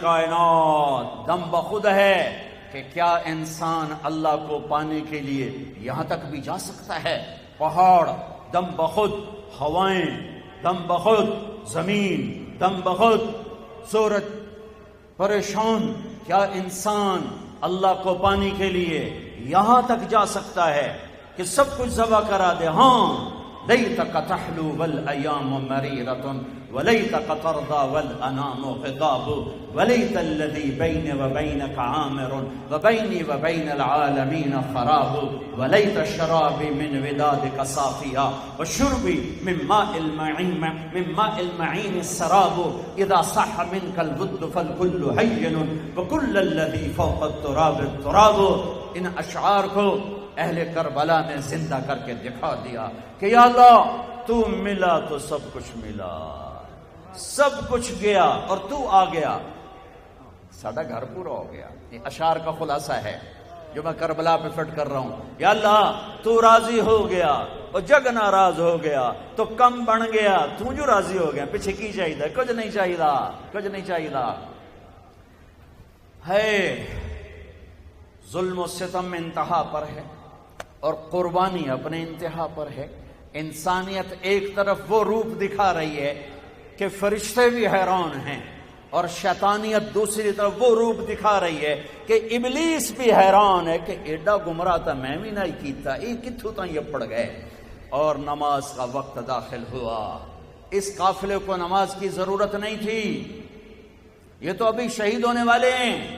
کائنات دم بخود ہے کہ کیا انسان اللہ کو پانے کے لیے یہاں تک بھی جا سکتا ہے؟ پہاڑ دم بخود، ہوائیں دم بخود، زمین دم بخود، سورج پریشان، کیا انسان اللہ کو پانے کے لیے یہاں تک جا سکتا ہے کہ سب کچھ ذبح کرا دے؟ ہاں، لیتک تحلو والایام مریرۃ ولیتک ترضى والانام خطاب ولیت الذی بینی وبینک عامر وبینی وبین العالمین خراب ولیت شرابی من ودادک صافیا وشربی من ماء المعین السراب اذا صح منک الود فالکل حین وکل الذی فوق التراب التراب۔ ان اشعار کو اہل کربلا نے زندہ کر کے دکھا دیا کہ یا اللہ تو ملا تو سب کچھ ملا، سب کچھ گیا اور تو آ گیا، ساڈا گھر پورا ہو گیا۔ یہ اشعار کا خلاصہ ہے جو میں کربلا پہ فٹ کر رہا ہوں۔ یا اللہ تو راضی ہو گیا اور جگ ناراض ہو گیا تو کم بن گیا، تو جو راضی ہو گیا پیچھے کی چاہیے؟ کچھ نہیں چاہیے، کچھ نہیں چاہیے۔ ہے ظلم و ستم انتہا پر ہے اور قربانی اپنے انتہا پر ہے۔ انسانیت ایک طرف وہ روپ دکھا رہی ہے کہ فرشتے بھی حیران ہیں، اور شیطانیت دوسری طرف وہ روپ دکھا رہی ہے کہ ابلیس بھی حیران ہے کہ ایڈا گمراہ تھا میں بھی نہیں کیتا، یہ کتھوں تھا یہ پڑ گئے۔ اور نماز کا وقت داخل ہوا۔ اس قافلے کو نماز کی ضرورت نہیں تھی، یہ تو ابھی شہید ہونے والے ہیں،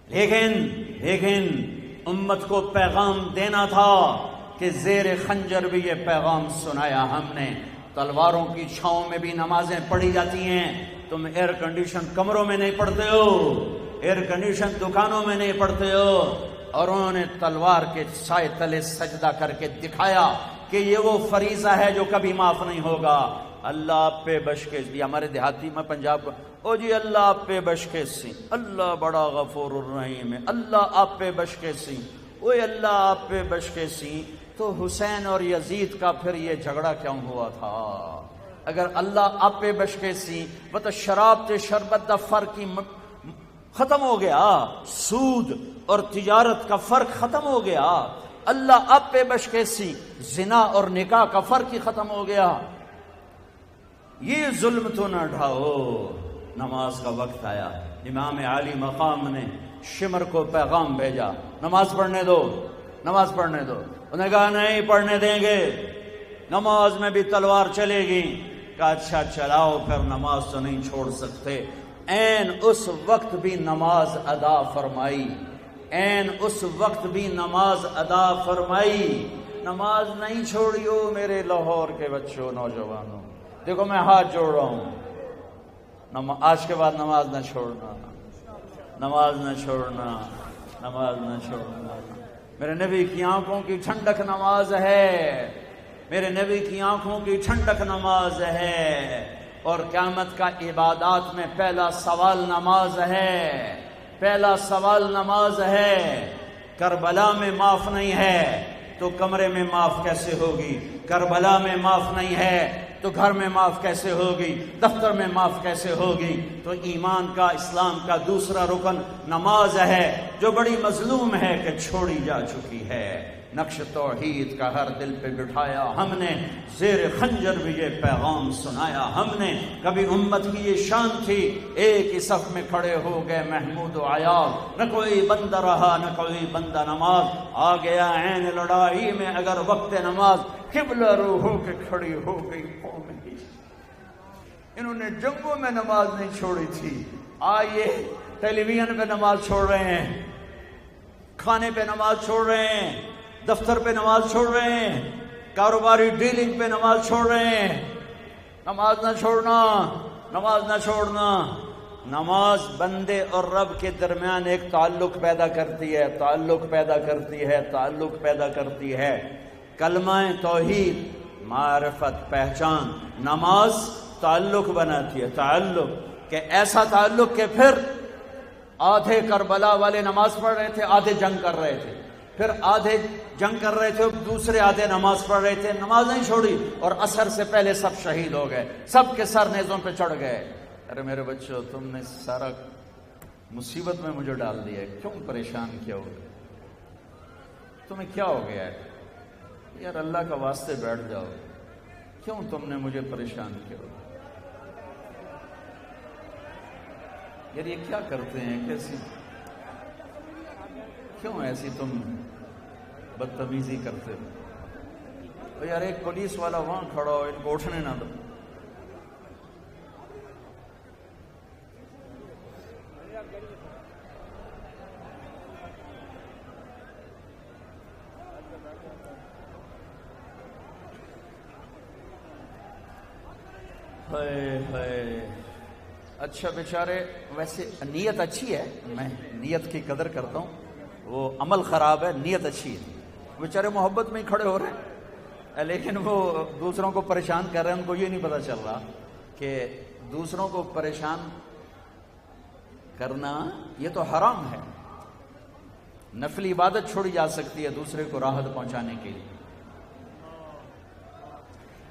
لیکن امت کو پیغام دینا تھا کہ زیر خنجر بھی یہ پیغام سنایا ہم نے۔ تلواروں کی چھاؤں میں بھی نمازیں پڑھی جاتی ہیں، تم ایئر کنڈیشن کمروں میں نہیں پڑھتے ہو، ایئر کنڈیشن دکانوں میں نہیں پڑھتے ہو، اور انہوں نے تلوار کے سائے تلے سجدہ کر کے دکھایا کہ یہ وہ فریضہ ہے جو کبھی معاف نہیں ہوگا۔ اللہ آپ پہ بش کے سی، ہمارے دیہاتی میں پنجاب کو، او جی اللہ آپ پہ بش کے سی، اللہ بڑا غفور الرحیم ہے، اللہ آپ پہ بش کے سی، اوے اللہ آپ پہ بش کے سی۔ تو حسین اور یزید کا پھر یہ جھگڑا کیوں ہوا تھا؟ اگر اللہ آپ پہ بش کے سی وہ تو شراب تے شربت دا فرق ہی ختم ہو گیا، سود اور تجارت کا فرق ختم ہو گیا۔ اللہ آپ پہ بش کے سی، زنا اور نکاح کا فرق ہی ختم ہو گیا۔ یہ ظلم تو نہ ڈھاؤ، نماز کا وقت آیا۔ امام عالی مقام نے شمر کو پیغام بھیجا، نماز پڑھنے دو، نماز پڑھنے دو۔ انہوں نے کہا نہیں پڑھنے دیں گے، نماز میں بھی تلوار چلے گی۔ کہا اچھا چلاؤ، پھر نماز تو نہیں چھوڑ سکتے۔ عین اس وقت بھی نماز ادا فرمائی، عین اس وقت بھی نماز ادا فرمائی۔ نماز نہیں چھوڑیو میرے لاہور کے بچوں، نوجوانوں، دیکھو میں ہاتھ جوڑ رہا ہوں، آج کے بعد نماز نہ چھوڑنا، نماز نہ چھوڑنا، نماز نہ چھوڑنا۔ میرے نبی کی آنکھوں کی ٹھنڈک نماز ہے، میرے نبی کی آنکھوں کی ٹھنڈک نماز ہے، اور قیامت کا عبادات میں پہلا سوال نماز ہے، پہلا سوال نماز ہے۔ کربلا میں معاف نہیں ہے تو کمرے میں معاف کیسے ہوگی؟ کربلا میں معاف نہیں ہے تو گھر میں معاف کیسے ہوگی؟ دفتر میں معاف کیسے ہوگی؟ تو ایمان کا، اسلام کا دوسرا رکن نماز ہے، جو بڑی مظلوم ہے کہ چھوڑی جا چکی ہے۔ نقش توحید کا ہر دل پہ بٹھایا ہم نے، زیر خنجر بھی یہ پیغام سنایا ہم نے۔ کبھی امت کی یہ شان تھی، ایک ہی صف میں کھڑے ہو گئے محمود و عیاض، نہ کوئی بندہ رہا نہ کوئی بندہ نماز۔ آ گیا عین لڑائی میں اگر وقت نماز، قبلہ رو ہو کے کھڑی ہو گئی قوم ہی۔ انہوں نے جنگوں میں نماز نہیں چھوڑی تھی، آئیے ٹیلی ویژن پہ نماز چھوڑ رہے ہیں، کھانے پہ نماز چھوڑ رہے ہیں، دفتر پہ نماز چھوڑ رہے ہیں، کاروباری ڈیلنگ پہ نماز چھوڑ رہے ہیں۔ نماز نہ چھوڑنا، نماز نہ چھوڑنا۔ نماز بندے اور رب کے درمیان ایک تعلق پیدا کرتی ہے، تعلق پیدا کرتی ہے، تعلق پیدا کرتی ہے۔ کلمہ توحید، معرفت، پہچان، نماز تعلق بناتی ہے، تعلق، کہ ایسا تعلق کہ پھر آدھے کربلا والے نماز پڑھ رہے تھے، آدھے جنگ کر رہے تھے، پھر آدھے جنگ کر رہے تھے، دوسرے آدھے نماز پڑھ رہے تھے، نماز نہیں چھوڑی، اور عصر سے پہلے سب شہید ہو گئے، سب کے سر نیزوں پہ چڑھ گئے۔ ارے میرے بچوں، تم نے سارا مصیبت میں مجھے ڈال دیا ہے، کیوں پریشان کیا ہو؟ تمہیں کیا ہو گیا ہے یار؟ اللہ کا واسطے بیٹھ جاؤ، کیوں تم نے مجھے پریشان کیا ہو یار؟ یہ کیا کرتے ہیں؟ کیسی، کیوں ایسی تم بدتمیزی کرتے ہو یار؟ ایک پولیس والا وہاں کھڑا ہو، ان کو اٹھنے نہ دو۔ اچھا بیچارے، ویسے نیت اچھی ہے، میں نیت کی قدر کرتا ہوں، وہ عمل خراب ہے، نیت اچھی ہے۔ بیچارے محبت میں ہی کھڑے ہو رہے ہیں، لیکن وہ دوسروں کو پریشان کر رہے ہیں، ان کو یہ نہیں پتا چل رہا کہ دوسروں کو پریشان کرنا یہ تو حرام ہے۔ نفلی عبادت چھوڑی جا سکتی ہے دوسرے کو راحت پہنچانے کے لیے۔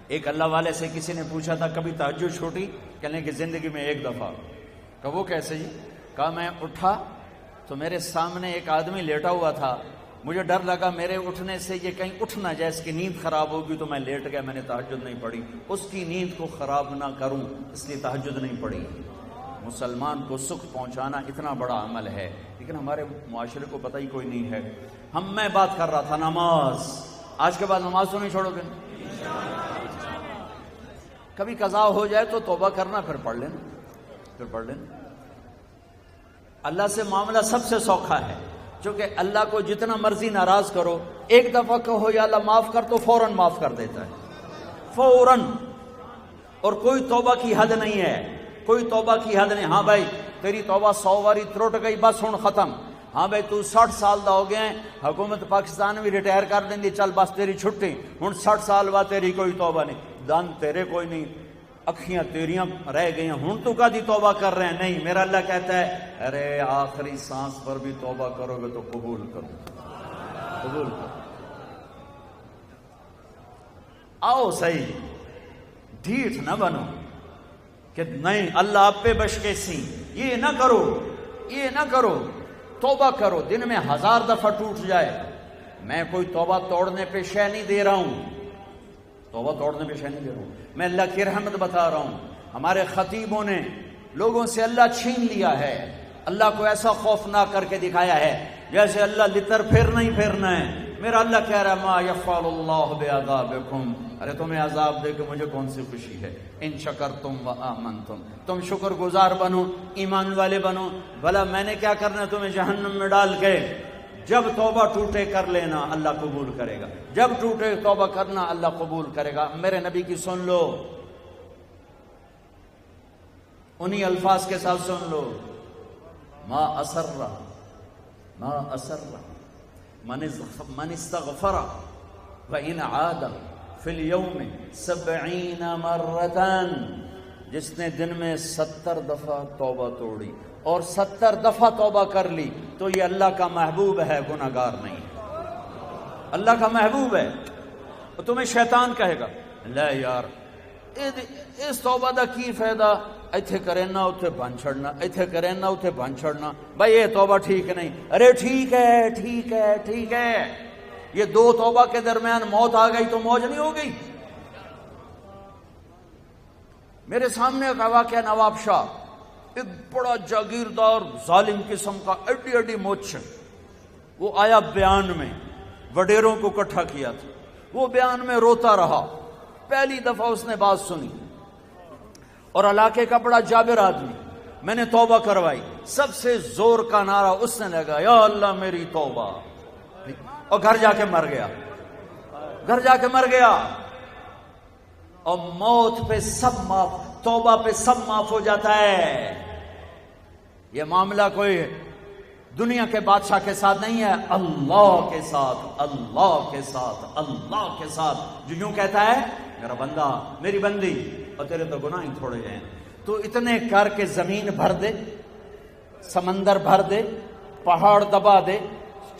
ایک اللہ والے سے کسی نے پوچھا تھا کبھی تہجد چھوٹی؟ کہنے کہ زندگی میں ایک دفعہ۔ کہا وہ کیسے جی؟ کہا میں اٹھا تو میرے سامنے ایک آدمی لیٹا ہوا تھا، مجھے ڈر لگا میرے اٹھنے سے یہ کہیں اٹھ نہ جائے، اس کی نیند خراب ہوگی، تو میں لیٹ گیا، میں نے تہجد نہیں پڑھی، اس کی نیند کو خراب نہ کروں اس لیے تہجد نہیں پڑھی۔ مسلمان کو سکھ پہنچانا اتنا بڑا عمل ہے، لیکن ہمارے معاشرے کو پتہ ہی کوئی نہیں ہے۔ میں بات کر رہا تھا نماز، آج کے بعد نماز تو نہیں چھوڑو گے؟ کبھی قضا ہو جائے تو توبہ کرنا، پھر پڑھ لینا، پھر پڑھ لینا۔ اللہ سے معاملہ سب سے سوکھا ہے، چونکہ اللہ کو جتنا مرضی ناراض کرو، ایک دفعہ کہو یا اللہ معاف کر تو فوراً معاف کر دیتا ہے، فوراً۔ اور کوئی توبہ کی حد نہیں ہے، کوئی توبہ کی حد نہیں۔ ہاں بھائی تیری توبہ 100 واری ترٹ گئی بس ہن ختم. ہاں بھائی تو 60 سال دا ہو گیا ہے, حکومت پاکستان بھی ریٹائر کر دیں دی, چل بس تیری چھٹی, ہن 60 سال بعد تیری کوئی توبہ نہیں, دن تیرے کوئی نہیں, اکھیاں تیریاں رہ گئی ہیں, ہن تو کدی توبہ کر رہے ہیں؟ نہیں, میرا اللہ کہتا ہے ارے آخری سانس پر بھی توبہ کرو گے تو قبول کرو, قبول کرو. آؤ صحیح, ڈھیٹ نہ بنو کہ نہیں اللہ آپ پہ بشکیسی, یہ نہ کرو, یہ نہ کرو. توبہ کرو, دن میں 1000 دفعہ ٹوٹ جائے. میں کوئی توبہ توڑنے پہ شے نہیں دے رہا ہوں, توبہ توڑنے پہ شے نہیں دے رہا ہوں, میں اللہ کی رحمت بتا رہا ہوں. ہمارے خطیبوں نے لوگوں سے اللہ چھین لیا ہے, اللہ کو ایسا خوفناک کر کے دکھایا ہے جیسے اللہ لتر پھرنا ہی پھرنا ہے. میرا اللہ کہہ رہا ہے ما یفعل اللہ بعذابکم, ارے تمہیں عذاب دے کے مجھے کون سی خوشی ہے. ان شکرتم و آمنتم, تم شکر گزار بنو, ایمان والے بنو. بھلا میں نے کیا کرنا تمہیں جہنم میں ڈال کے؟ جب توبہ ٹوٹے کر لینا, اللہ قبول کرے گا. جب ٹوٹے توبہ کرنا, اللہ قبول کرے گا. میرے نبی کی سن لو, انہی الفاظ کے ساتھ سن لو. ما اسر من استغفر وإن عاد فی اليوم 70 مرتان, جس نے دن میں 70 دفعہ توبہ توڑی اور 70 دفعہ توبہ کر لی تو یہ اللہ کا محبوب ہے, گناہگار نہیں ہے. اللہ کا محبوب ہے. اور تمہیں شیطان کہے گا لے یار اس توبہ دا کی فائدہ, ایتھے کرے نہ اتھے بن چھڑنا, ایتھے کرے نہ اتھے بن چھڑنا, بھائی یہ توبہ ٹھیک نہیں. ارے ٹھیک ہے, ٹھیک ہے, ٹھیک ہے. یہ 2 توبہ کے درمیان موت آ گئی تو موج نہیں ہو گئی. میرے سامنے ایک واقعہ, نواب شاہ ایک بڑا جاگیردار ظالم قسم کا, ایڈی ایڈی موچ, وہ آیا بیان میں, وڈیروں کو اکٹھا کیا تھا. وہ بیان میں روتا رہا. پہلی دفعہ اس نے بات سنی اور علاقے کا بڑا جابر آدمی, میں نے توبہ کروائی. سب سے زور کا نعرہ اس نے لگا, یا اللہ میری توبہ, اور گھر جا کے مر گیا. گھر جا کے مر گیا. اور موت پہ سب معاف, توبہ پہ سب معاف ہو جاتا ہے. یہ معاملہ کوئی دنیا کے بادشاہ کے ساتھ نہیں ہے, اللہ کے ساتھ, اللہ کے ساتھ, اللہ کے ساتھ. جو یوں کہتا ہے میرا بندہ, میری بندی, اور تیرے تو گناہ ہی تھوڑے ہیں, تو اتنے کر کے زمین بھر دے, سمندر بھر دے, پہاڑ دبا دے,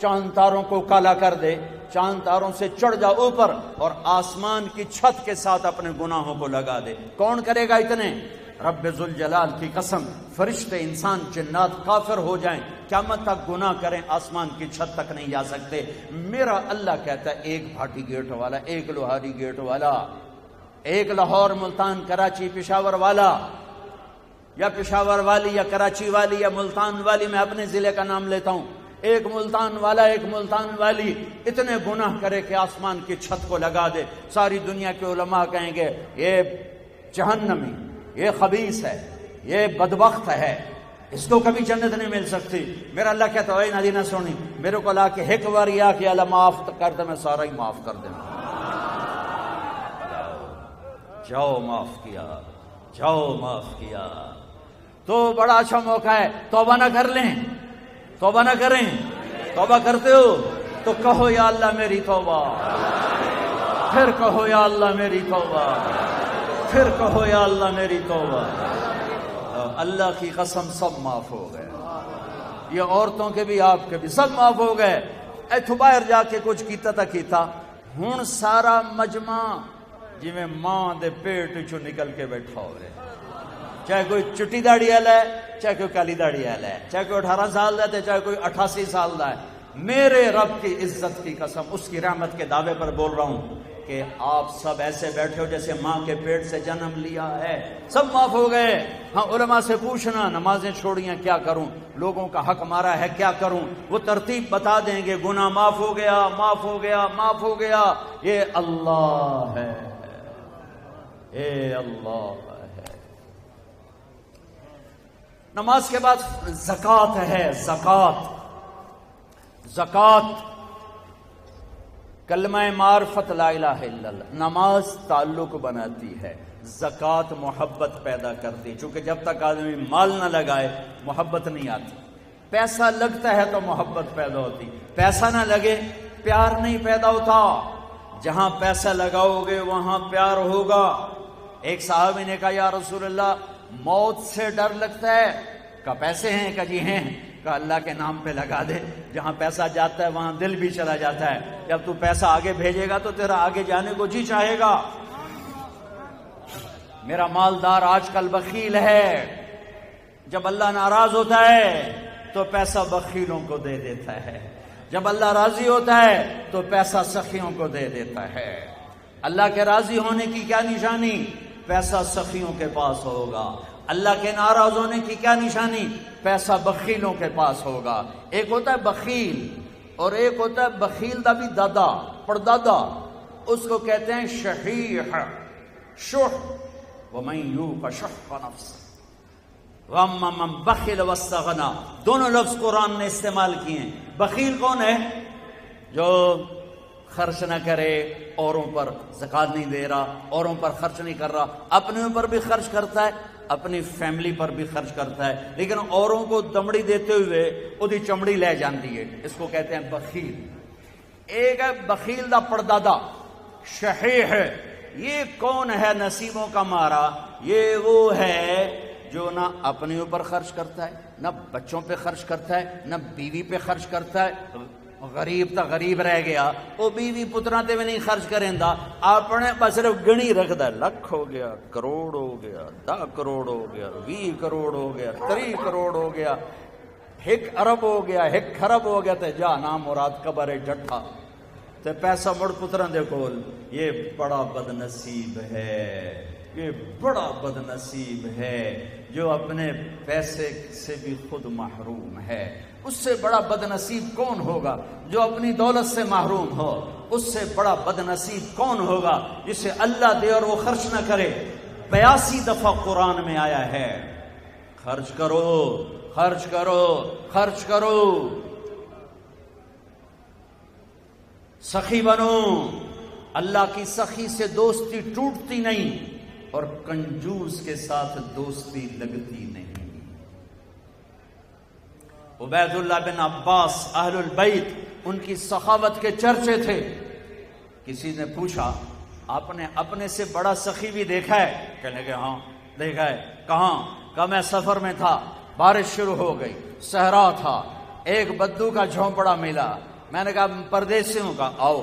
چاند تاروں کو کالا کر دے, چاند تاروں سے چڑھ جا اوپر اور آسمان کی چھت کے ساتھ اپنے گناہوں کو لگا دے. کون کرے گا اتنے؟ رب ذوالجلال کی قسم, فرشتے, انسان, جنات کافر ہو جائیں, قیامت تک گناہ کریں, آسمان کی چھت تک نہیں جا سکتے. میرا اللہ کہتا ہے ایک بھاٹی گیٹ والا, ایک لوہاری گیٹ والا, ایک لاہور, ملتان, کراچی, پشاور والا, یا پشاور والی, یا کراچی والی, یا ملتان والی, میں اپنے ضلع کا نام لیتا ہوں, ایک ملتان والا, ایک ملتان والی اتنے گناہ کرے کہ آسمان کی چھت کو لگا دے. ساری دنیا کے علماء کہیں گے یہ جہنمی, یہ خبیث ہے, یہ بدبخت ہے, اس کو کبھی جنت نہیں مل سکتی. میرا اللہ کہتا ہے ندی نہ سونی, میرے کو لا کے ایک بار یا کہ اللہ معاف کر دے, میں سارا ہی معاف کر دوں. جاؤ معاف کیا, جاؤ معاف کیا. تو بڑا اچھا موقع ہے, توبہ نہ کر لیں, توبہ نہ کریں. توبہ کرتے ہو تو کہو یا اللہ میری توبہ, پھر کہو یا اللہ میری توبہ, پھر کہو یا اللہ میری توبہ. اللہ کی قسم سب معاف ہو گئے, یہ عورتوں کے بھی, آپ کے بھی, سب معاف ہو گئے. ایتھو باہر جا کے کچھ کیتا تا کیتا, ہن سارا مجمع جی میں ماں دے پیٹ چو نکل کے بیٹھا ہو رہے, چاہے کوئی چٹی داڑھی والا ہے, چاہے کوئی کالی داڑھی والا ہے, چاہے کوئی 18 سال دا ہے, چاہے کوئی 88 سال دا ہے. میرے رب کی عزت کی قسم, اس کی رحمت کے دعوے پر بول رہا ہوں کہ آپ سب ایسے بیٹھے ہو جیسے ماں کے پیٹ سے جنم لیا ہے. سب معاف ہو گئے. ہاں علماء سے پوچھنا, نمازیں چھوڑیاں کیا کروں, لوگوں کا حق مارا ہے کیا کروں, وہ ترتیب بتا دیں گے. گناہ معاف ہو گیا, معاف ہو گیا, معاف ہو گیا. یہ اللہ ہے, اے اللہ ہے. نماز کے بعد زکوٰۃ ہے, زکوٰۃ. زکوٰۃ کلمہ معرفت لا الہ الا اللہ، نماز تعلق بناتی ہے، زکوٰۃ محبت پیدا کرتی، چونکہ جب تک آدمی مال نہ لگائے محبت نہیں آتی، پیسہ لگتا ہے تو محبت پیدا ہوتی، پیسہ نہ لگے پیار نہیں پیدا ہوتا، جہاں پیسہ لگاؤ گے وہاں پیار ہوگا۔ ایک صحابی نے کہا یا رسول اللہ موت سے ڈر لگتا ہے، کہا پیسے ہیں؟ کہا جی ہیں۔ کہا اللہ کے نام پہ لگا دے، جہاں پیسہ جاتا ہے وہاں دل بھی چلا جاتا ہے، جب تو پیسہ آگے بھیجے گا تو تیرا آگے جانے کو جی چاہے گا۔ میرا مالدار آج کل بخیل ہے، جب اللہ ناراض ہوتا ہے تو پیسہ بخیلوں کو دے دیتا ہے، جب اللہ راضی ہوتا ہے تو پیسہ سخیوں کو دے دیتا ہے۔ اللہ کے راضی ہونے کی کیا نشانی؟ پیسہ سخیوں کے پاس ہوگا۔ اللہ کے ناراض ہونے کی کیا نشانی؟ پیسہ بخیلوں کے پاس ہوگا۔ ایک ہوتا ہے بخیل اور ایک ہوتا ہے بخیل دا بھی دادا پردادا، اس کو کہتے ہیں شحیح، شح، وَمَن یوق شح نفسہ وَأَمَّا مَن بَخِلَ وَاسْتَغْنَىٰ، دونوں لفظ قرآن نے استعمال کیے ہیں۔ بخیل کون ہے؟ جو خرچ نہ کرے، اوروں پر زکوٰۃ نہیں دے رہا، اوروں پر خرچ نہیں کر رہا، اپنے اوپر بھی خرچ کرتا ہے، اپنی فیملی پر بھی خرچ کرتا ہے، لیکن اوروں کو دمڑی دیتے ہوئے اودی چمڑی لے جاندی ہے، اس کو کہتے ہیں بخیل۔ ایک ہے بخیل دا پردادا شحیح، یہ کون ہے نصیبوں کا مارا؟ یہ وہ ہے جو نہ اپنے اوپر خرچ کرتا ہے، نہ بچوں پہ خرچ کرتا ہے، نہ بیوی پہ خرچ کرتا ہے، غریب تا غریب رہ گیا، وہ بیوی پترا تے بھی نہیں خرچ کریں دا، اپنے بس صرف گنی رکھ دا، لکھ ہو گیا، کروڑ ہو گیا، 10 کروڑ ہو گیا، 20 کروڑ ہو گیا، 30 کروڑ ہو گیا، 1 ارب ہو گیا، 1 خرب ہو گیا، تے جا نام مراد قبر جٹھا تے پیسہ مڑ پتران دے کول۔ یہ بڑا بد نصیب ہے، یہ بڑا بد نصیب ہے جو اپنے پیسے سے بھی خود محروم ہے۔ اس سے بڑا بد نصیب کون ہوگا جو اپنی دولت سے محروم ہو؟ اس سے بڑا بد نصیب کون ہوگا جسے اللہ دے اور وہ خرچ نہ کرے؟ 82 دفعہ قرآن میں آیا ہے خرچ کرو، خرچ کرو، خرچ کرو، سخی بنو۔ اللہ کی سخی سے دوستی ٹوٹتی نہیں اور کنجوس کے ساتھ دوستی لگتی نہیں۔ عبید اللہ بن عباس اہل البیت، ان کی سخاوت کے چرچے تھے۔ کسی نے پوچھا آپ نے اپنے سے بڑا سخی بھی دیکھا ہے؟ کہنے لگے ہاں دیکھا ہے۔ کہاں؟ کہ میں سفر میں تھا، بارش شروع ہو گئی، صحرا تھا، ایک بدو کا جھونپڑا ملا، میں نے کہا پردیسیوں کا آؤ،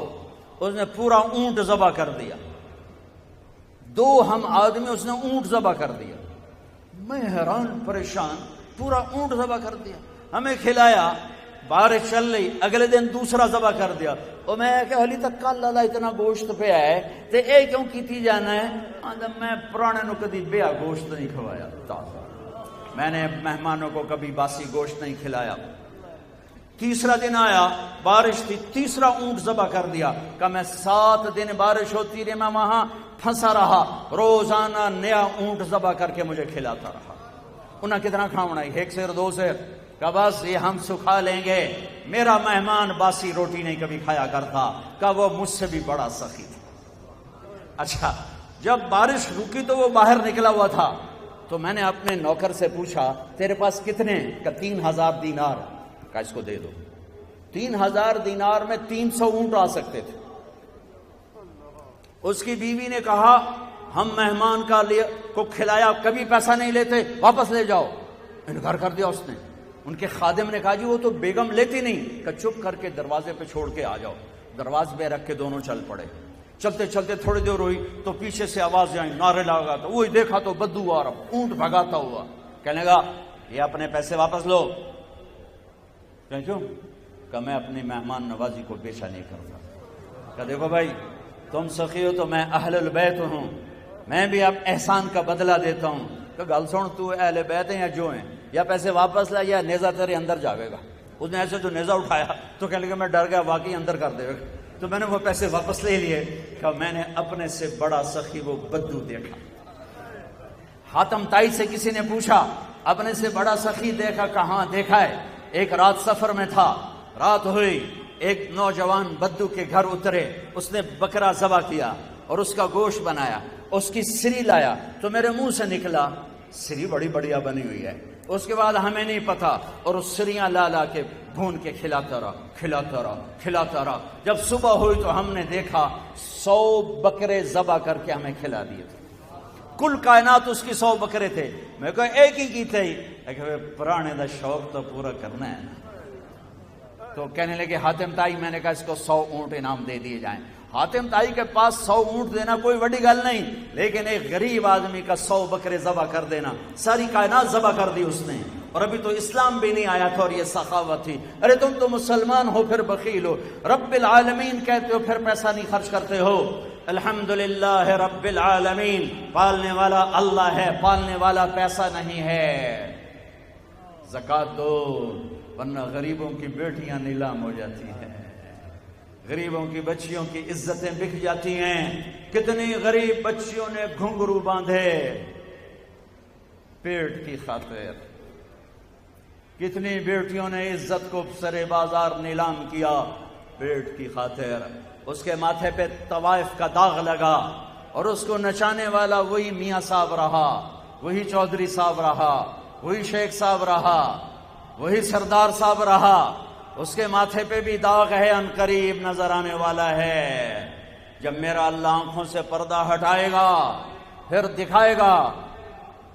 اس نے پورا اونٹ ذبح کر دیا، 2 ہم آدمی، اس نے اونٹ ذبح کر دیا۔ میں حیران پریشان، پورا اونٹ ذبح کر دیا، ہمیں کھلایا، بارش چل رہی، اگلے دن دوسرا ذبح کر دیا۔ اور میں کہ حالی تک کل اللہ اتنا گوشت پہ ہے تے اے کیوں کیتی جانا ہے؟ میں پرانے نو کدی بیا گوشت نہیں کھوایا تازہ، میں نے مہمانوں کو کبھی باسی گوشت نہیں کھلایا۔ تیسرا دن آیا، بارش تھی، تیسرا اونٹ ذبح کر دیا۔ کہ میں 7 دن بارش ہوتی رہی، میں وہاں پھنسا رہا، روزانہ نیا اونٹ ذبح کر کے مجھے کھلاتا رہا۔ انہیں کتنا کھاؤنا ہے؟ 1 سیر 2 سیر، کہ بس یہ ہم سکھا لیں گے۔ میرا مہمان باسی روٹی نہیں کبھی کھایا کرتا، کہ وہ مجھ سے بھی بڑا سخی تھا۔ اچھا، جب بارش رکی تو وہ باہر نکلا ہوا تھا، تو میں نے اپنے نوکر سے پوچھا تیرے پاس کتنے؟ کہ 3000 دینار۔ کہ اس کو دے دو۔ 3000 دینار میں 300 اونٹ آ سکتے تھے۔ اس کی بیوی نے کہا ہم مہمان کو کھلایا کبھی پیسہ نہیں لیتے، واپس لے جاؤ۔ انکار کر دیا اس نے۔ ان کے خادم نے کہا جی وہ تو بیگم لیتی نہیں، کہ چپ کر کے دروازے پہ چھوڑ کے آ جاؤ۔ دروازے پہ رکھ کے دونوں چل پڑے۔ چلتے چلتے تھوڑی دیر ہوئی تو پیچھے سے آواز آئی، نعرے لگا، تو وہی دیکھا تو بدو آ رہا، اونٹ بھگاتا ہوا۔ کہنے لگا یہ اپنے پیسے واپس لو۔ کیوں؟ کہ میں اپنی مہمان نوازی کو پیچھا نہیں کرتا۔ کہ دیکھو بھائی تم سخی ہو تو میں اہل البیت ہوں، میں بھی اب احسان کا بدلہ دیتا ہوں۔ کہ گل سن، تو اہل بیت ہیں یا جو ہیں، یا پیسے واپس لے یا نیزہ تیرے اندر جاوے گا۔ اس نے ایسے جو نیزہ اٹھایا تو کہنے لگا میں ڈر گیا، واقعی اندر کر دے گا۔ تو میں نے وہ پیسے واپس لے لیے۔ کہ میں نے اپنے سے بڑا سخی وہ بدو دیکھا۔ حاتم تائی سے کسی نے پوچھا اپنے سے بڑا سخی دیکھا؟ کہاں دیکھا ہے؟ ایک رات سفر میں تھا، رات ہوئی، ایک نوجوان بدو کے گھر اترے، اس نے بکرا ذبح کیا اور اس کا گوشت بنایا، اس کی سری لایا تو میرے منہ سے نکلا سری بڑی بڑھیا بنی ہوئی ہے۔ اس کے بعد ہمیں نہیں پتا، اور اس سریاں لا لا کے بھون کے کھلاتا رہا۔ جب صبح ہوئی تو ہم نے دیکھا 100 بکرے ذبح کر کے ہمیں کھلا دیے تھے۔ کل کائنات اس کی 100 بکرے تھے، میں کہا ایک ہی کی تھے، پرانے دا شوق تو پورا کرنا ہے نا۔ تو کہنے لگے حاتم تائی، میں نے کہا اس کو 100 اونٹ انعام دے دیے جائیں۔ حاتم تائی کے پاس 100 اونٹ دینا کوئی بڑی گل نہیں، لیکن ایک غریب آدمی کا 100 بکرے ذبح کر دینا، ساری کائنات ذبح کر دی اس نے، اور ابھی تو اسلام بھی نہیں آیا تھا اور یہ سخاوت تھی۔ ارے تم تو مسلمان ہو پھر بخیل ہو، رب العالمین کہتے ہو پھر پیسہ نہیں خرچ کرتے ہو۔ الحمدللہ رب العالمین، پالنے والا اللہ ہے، پالنے والا پیسہ نہیں ہے۔ زکوٰۃ دو، ورنہ غریبوں کی بیٹیاں نیلام ہو جاتی ہیں، غریبوں کی بچیوں کی عزتیں بک جاتی ہیں۔ کتنی غریب بچیوں نے گھنگرو باندھے پیٹ کی خاطر، کتنی بیٹیوں نے عزت کو سرے بازار نیلام کیا پیٹ کی خاطر۔ اس کے ماتھے پہ طوائف کا داغ لگا اور اس کو نچانے والا وہی میاں صاحب رہا، وہی چودھری صاحب رہا، وہی شیخ صاحب رہا، وہی سردار صاحب رہا۔ اس کے ماتھے پہ بھی داغ ہے، ان قریب نظر آنے والا ہے۔ جب میرا اللہ آنکھوں سے پردہ ہٹائے گا پھر دکھائے گا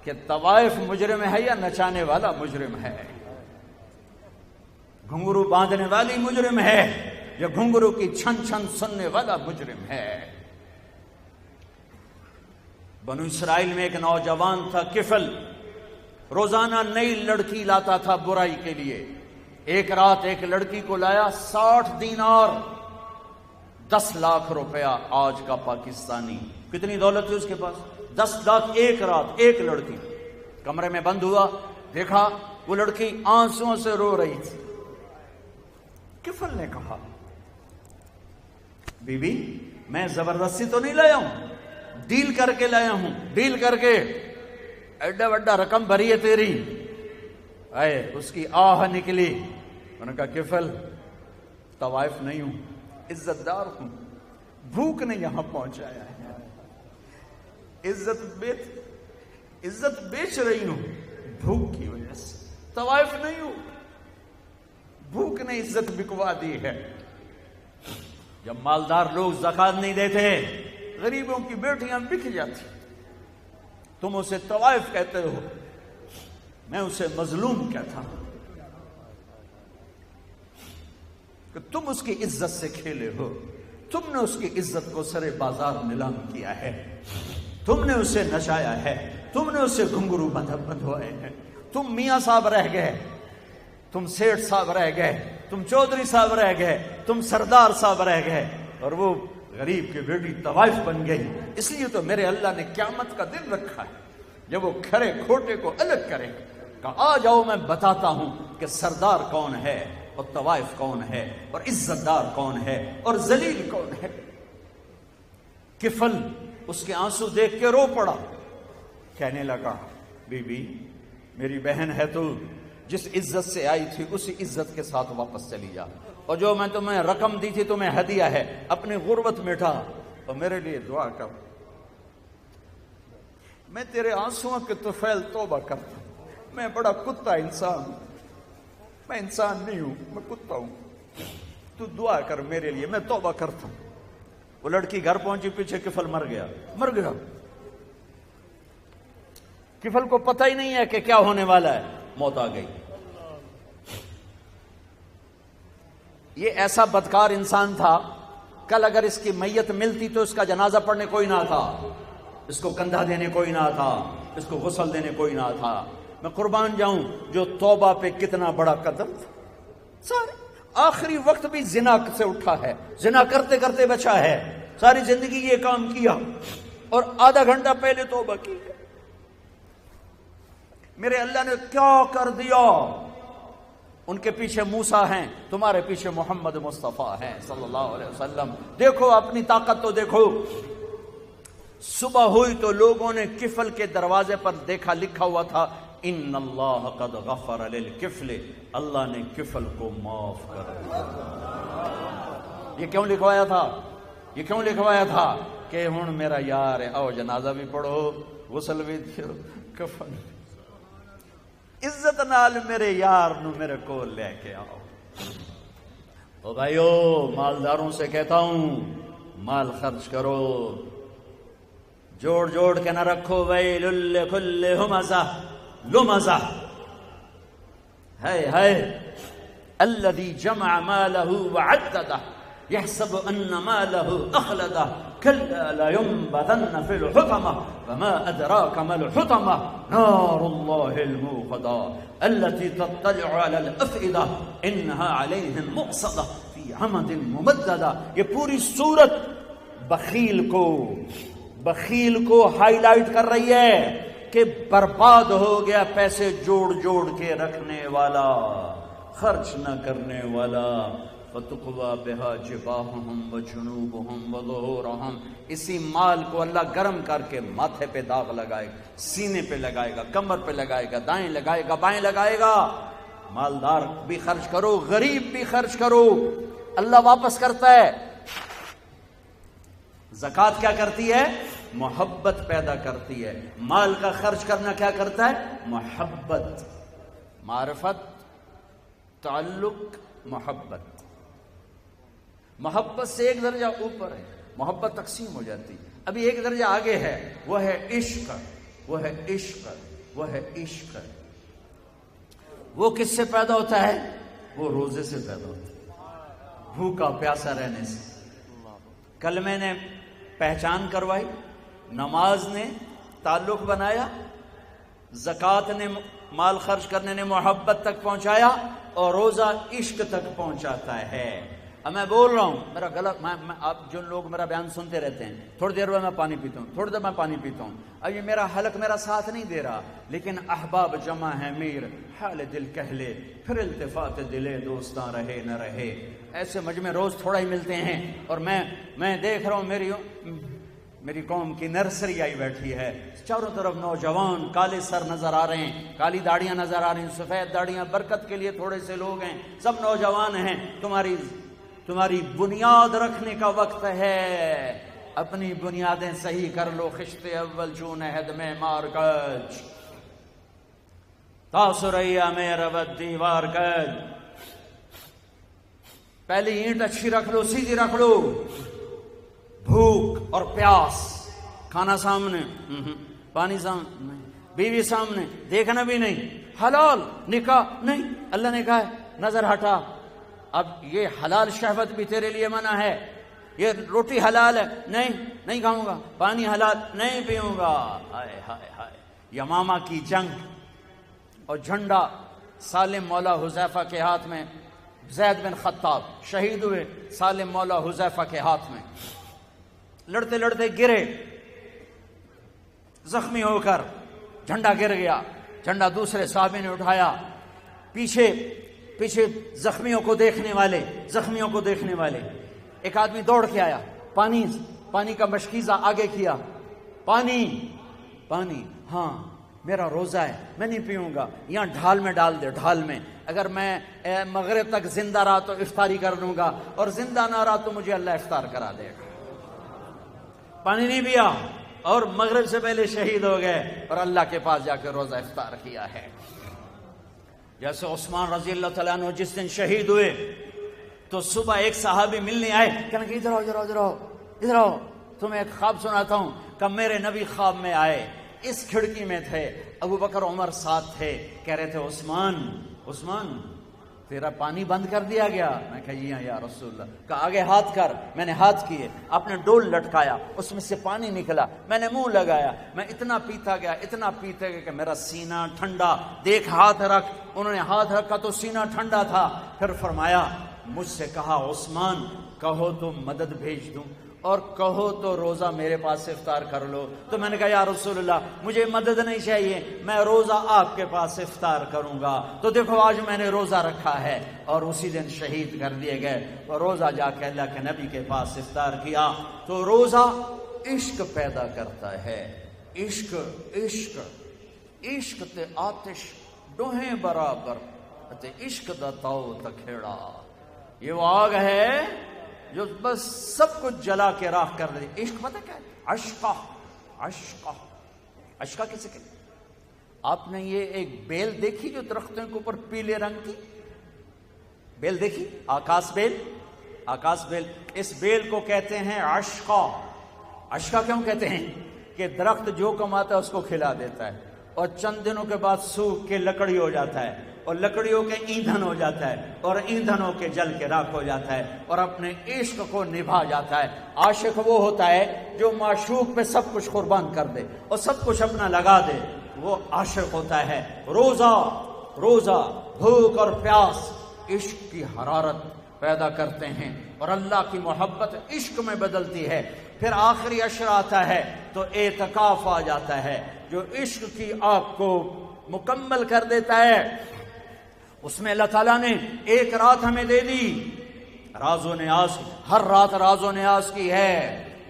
کہ طوائف مجرم ہے یا نچانے والا مجرم ہے، گھنگرو باندھنے والی مجرم ہے یا گھنگرو کی چھن چھن سننے والا مجرم ہے۔ بنو اسرائیل میں ایک نوجوان تھا کفل، روزانہ نئی لڑکی لاتا تھا برائی کے لیے۔ ایک رات ایک لڑکی کو لایا 60 دینار، 10 لاکھ روپیہ آج کا پاکستانی۔ کتنی دولت ہے اس کے پاس؟ 10 لاکھ ایک رات، ایک لڑکی۔ کمرے میں بند ہوا، دیکھا وہ لڑکی آنسوں سے رو رہی تھی۔ کفل نے کہا بی بی میں زبردستی تو نہیں لایا ہوں، ڈیل کر کے لایا ہوں، ڈیل کر کے، ایڈا وڈا رقم بھری ہے تیری۔ آئے اس کی آہ نکلی، انہوں نے کہا کفل طوائف نہیں ہوں، عزت دار ہوں، بھوک نے یہاں پہنچایا ہے، عزت بیچ رہی ہوں بھوک کی وجہ سے، طوائف نہیں ہوں، بھوک نے عزت بکوا دی ہے۔ جب مالدار لوگ زکوٰۃ نہیں دیتے غریبوں کی بیٹیاں بک جاتی، تم اسے طوائف کہتے ہو، میں اسے مظلوم کہتا ہوں کہ تم اس کی عزت سے کھیلے ہو، تم نے اس کی عزت کو سرے بازار نیلام کیا ہے، تم نے اسے نچایا ہے، تم نے اسے گھنگرو بندھوائے ہیں، تم میاں صاحب رہ گئے، تم سیٹھ صاحب رہ گئے، تم چودھری صاحب رہ گئے، تم سردار صاحب رہ گئے، اور وہ غریب کی بیٹی طوائف بن گئی۔ اس لیے تو میرے اللہ نے قیامت کا دن رکھا ہے جب وہ کھرے کھوٹے کو الگ کرے کہ آ جاؤ میں بتاتا ہوں کہ سردار کون ہے اور طوائف کون ہے اور عزت دار کون ہے اور ذلیل کون ہے۔ کفل اس کے آنسو دیکھ کے رو پڑا، کہنے لگا بی بی میری بہن ہے تو، جس عزت سے آئی تھی اسی عزت کے ساتھ واپس چلی جا، اور جو میں تمہیں رقم دی تھی تمہیں ہدیہ ہے، اپنی غربت مٹا اور میرے لیے دعا کر۔ میں تیرے آنسوؤں کے طفیل توبہ کرتا ہوں، میں بڑا کتا انسان ہوں، میں انسان نہیں ہوں، میں کتا ہوں، تو دعا کر میرے لیے، میں توبہ کرتا ہوں۔ وہ لڑکی گھر پہنچی، پیچھے کفل مر گیا۔ کفل کو پتہ ہی نہیں ہے کہ کیا ہونے والا ہے، موت آ گئی۔ یہ ایسا بدکار انسان تھا، کل اگر اس کی میت ملتی تو اس کا جنازہ پڑھنے کوئی نہ تھا، اس کو کندھا دینے کوئی نہ تھا، اس کو غسل دینے کوئی نہ تھا۔ میں قربان جاؤں جو توبہ پہ کتنا بڑا قدم تھا، سارے آخری وقت بھی زنا سے اٹھا ہے، زنا کرتے کرتے بچا ہے، ساری زندگی یہ کام کیا اور آدھا گھنٹہ پہلے توبہ کی۔ میرے اللہ نے کیا کر دیا؟ ان کے پیچھے موسیٰ ہیں، تمہارے پیچھے محمد مصطفیٰ ہیں صلی اللہ علیہ وسلم۔ دیکھو اپنی طاقت تو دیکھو۔ صبح ہوئی تو لوگوں نے کفل کے دروازے پر دیکھا، لکھا ہوا تھا ان اللہ قد غفر للکفل، اللہ نے کفل کو معاف کر دیا۔ یہ کیوں لکھوایا تھا؟ یہ کیوں لکھوایا تھا کہ ہن میرا یار ہے، آؤ جنازہ بھی پڑھو، غسل بھی دیو، کفن عزت نال میرے یار نو میرے کو لے کے آؤ۔ او بھائیو، مالداروں سے کہتا ہوں مال خرچ کرو، جوڑ جوڑ کے نہ رکھو۔ ویل لکل ہمزہ لمزہ، ہے الذی جمع مالہ وعددہ يحسب أن ماله أخلده كلا لينبذن في الحطمة وما أدراك ما الحطمة نار الله الموقدة التي تطلع على الأفئدة إنها عليهم مؤصدة في عمد ممددة۔ یہ پوری صورت بخیل کو ہائی لائٹ کر رہی ہے کہ برباد ہو گیا پیسے جوڑ جوڑ کے رکھنے والا، خرچ نہ کرنے والا۔ فَتُقْوَى بِهَا جِبَاهُهُمْ وَجُنُوبُهُمْ وَظُهُورُهُمْ، اسی مال کو اللہ گرم کر کے ماتھے پہ داغ لگائے گا، سینے پہ لگائے گا، کمر پہ لگائے گا، دائیں لگائے گا، بائیں لگائے گا۔ مالدار بھی خرچ کرو، غریب بھی خرچ کرو، اللہ واپس کرتا ہے۔ زکوٰۃ کیا کرتی ہے؟ محبت پیدا کرتی ہے۔ مال کا خرچ کرنا کیا کرتا ہے؟ محبت، معرفت، تعلق، محبت۔ محبت سے ایک درجہ اوپر ہے، محبت تقسیم ہو جاتی، ابھی ایک درجہ آگے ہے، وہ ہے عشق، وہ ہے عشق، وہ ہے عشق۔ وہ کس سے پیدا ہوتا ہے؟ وہ روزے سے پیدا ہوتا ہے، بھوکا پیاسا رہنے سے۔ کلمے نے پہچان کروائی، نماز نے تعلق بنایا، زکوٰۃ نے مال خرچ کرنے نے محبت تک پہنچایا، اور روزہ عشق تک پہنچاتا ہے۔ اب میں بول رہا ہوں، میرا غلط، آپ جو لوگ میرا بیان سنتے رہتے ہیں، تھوڑی دیر بعد میں پانی پیتا ہوں، تھوڑی دیر میں پانی پیتا ہوں، اب یہ میرا حلق میرا ساتھ نہیں دے رہا، لیکن احباب جمع ہے میر، حال دل کہہ لے، پھر التفات دلے دوستاں رہے نہ رہے۔ ایسے مجمع روز تھوڑا ہی ملتے ہیں، اور میں دیکھ رہا ہوں میری قوم کی نرسری آئی بیٹھی ہے، چاروں طرف نوجوان کالے سر نظر آ رہے ہیں، کالی داڑیاں نظر آ رہی ہیں، سفید داڑیاں، برکت کے لیے تھوڑے سے لوگ ہیں، سب نوجوان ہیں۔ تمہاری بنیاد رکھنے کا وقت ہے، اپنی بنیادیں صحیح کر لو۔ خشت اول چون عہد میں مار گج، تاثریا میں ربت دیوار گج، پہلی اینٹ اچھی رکھ لو، سیدھی رکھ لو۔ بھوک اور پیاس، کھانا سامنے، پانی سامنے، بیوی سامنے، دیکھنا بھی نہیں، حلال نکاح نہیں، اللہ نے کہا ہے نظر ہٹا۔ اب یہ حلال شہوت بھی تیرے لیے منع ہے، یہ روٹی حلال ہے، نہیں کھاؤں گا، پانی حلال نہیں پیوں گا۔ ہائے ہائے ہائے، یمامہ کی جنگ، اور جھنڈا سالم مولا حذیفہ کے ہاتھ میں، زید بن خطاب شہید ہوئے سالم مولا حذیفہ کے ہاتھ میں، لڑتے لڑتے گرے زخمی ہو کر، جھنڈا گر گیا، جھنڈا دوسرے صحابی نے اٹھایا، پیچھے زخمیوں کو دیکھنے والے ایک آدمی دوڑ کے آیا، پانی کا مشکیزہ آگے کیا، پانی، ہاں میرا روزہ ہے، میں نہیں پیوں گا، یہاں ڈھال میں ڈال دے، ڈھال میں، اگر میں مغرب تک زندہ رہا تو افطاری کر لوں گا، اور زندہ نہ رہا تو مجھے اللہ افطار کرا دے گا۔ پانی نہیں پیا اور مغرب سے پہلے شہید ہو گئے، اور اللہ کے پاس جا کے روزہ افطار کیا ہے۔ جیسے عثمان رضی اللہ تعالیٰ عنہ جس دن شہید ہوئے تو صبح ایک صحابی ملنے آئے، کہنے کہ ادھر آؤ، تمہیں ایک خواب سناتا ہوں کہ میرے نبی خواب میں آئے، اس کھڑکی میں تھے، ابو بکر عمر ساتھ تھے، کہہ رہے تھے عثمان تیرا پانی بند کر دیا گیا؟ میں کہا جی ہاں یا رسول اللہ۔ کہا آگے ہاتھ کر، میں نے ہاتھ کیے، آپ نے ڈول لٹکایا، اس میں سے پانی نکلا، میں نے منہ لگایا، میں اتنا پیتا گیا کہ میرا سینہ ٹھنڈا، دیکھ ہاتھ رکھ، انہوں نے ہاتھ رکھا تو سینہ ٹھنڈا تھا۔ پھر فرمایا، مجھ سے کہا عثمان کہو تو مدد بھیج دوں، اور کہو تو روزہ میرے پاس سے افطار کر لو۔ تو میں نے کہا یا رسول اللہ مجھے مدد نہیں چاہیے، میں روزہ آپ کے پاس سے افطار کروں گا۔ تو دیکھو آج میں نے روزہ رکھا ہے، اور اسی دن شہید کر دیے گئے، اور روزہ جا کے اللہ کے نبی کے پاس سے افطار کیا۔ تو روزہ عشق پیدا کرتا ہے، عشق تے آتش دوہیں برابر تے عشق دا تاؤ تکھیڑا۔ یہ وہ آگ ہے جو بس سب کچھ جلا کے راکھ کر دے. عشق پتہ کیا ہے؟ عشقہ. عشقہ عشقہ کسے کہتے ہیں؟ آپ نے یہ ایک بیل دیکھی جو درختوں کے اوپر پیلے رنگ کی بیل دیکھی؟ آکاش بیل. آکاش بیل. اس بیل کو کہتے ہیں عشقہ. عشقہ کیوں کہتے ہیں؟ کہ درخت جو کماتا ہے اس کو کھلا دیتا ہے اور چند دنوں کے بعد سوکھ کے لکڑی ہو جاتا ہے اور لکڑیوں کے ایندھن ہو جاتا ہے اور ایندھنوں کے جل کے راکھ ہو جاتا ہے اور اپنے عشق کو نبھا جاتا ہے. عاشق وہ ہوتا ہے جو معشوق پہ سب کچھ قربان کر دے اور سب کچھ اپنا لگا دے. وہ عاشق ہوتا ہے. روزہ روزہ بھوک اور پیاس عشق کی حرارت پیدا کرتے ہیں اور اللہ کی محبت عشق میں بدلتی ہے. پھر آخری عشر آتا ہے تو اعتکاف آ جاتا ہے جو عشق کی آگ کو مکمل کر دیتا ہے. اس میں اللہ تعالیٰ نے ایک رات ہمیں دے دی. راز و نیاز ہر رات راز و نیاز کی ہے.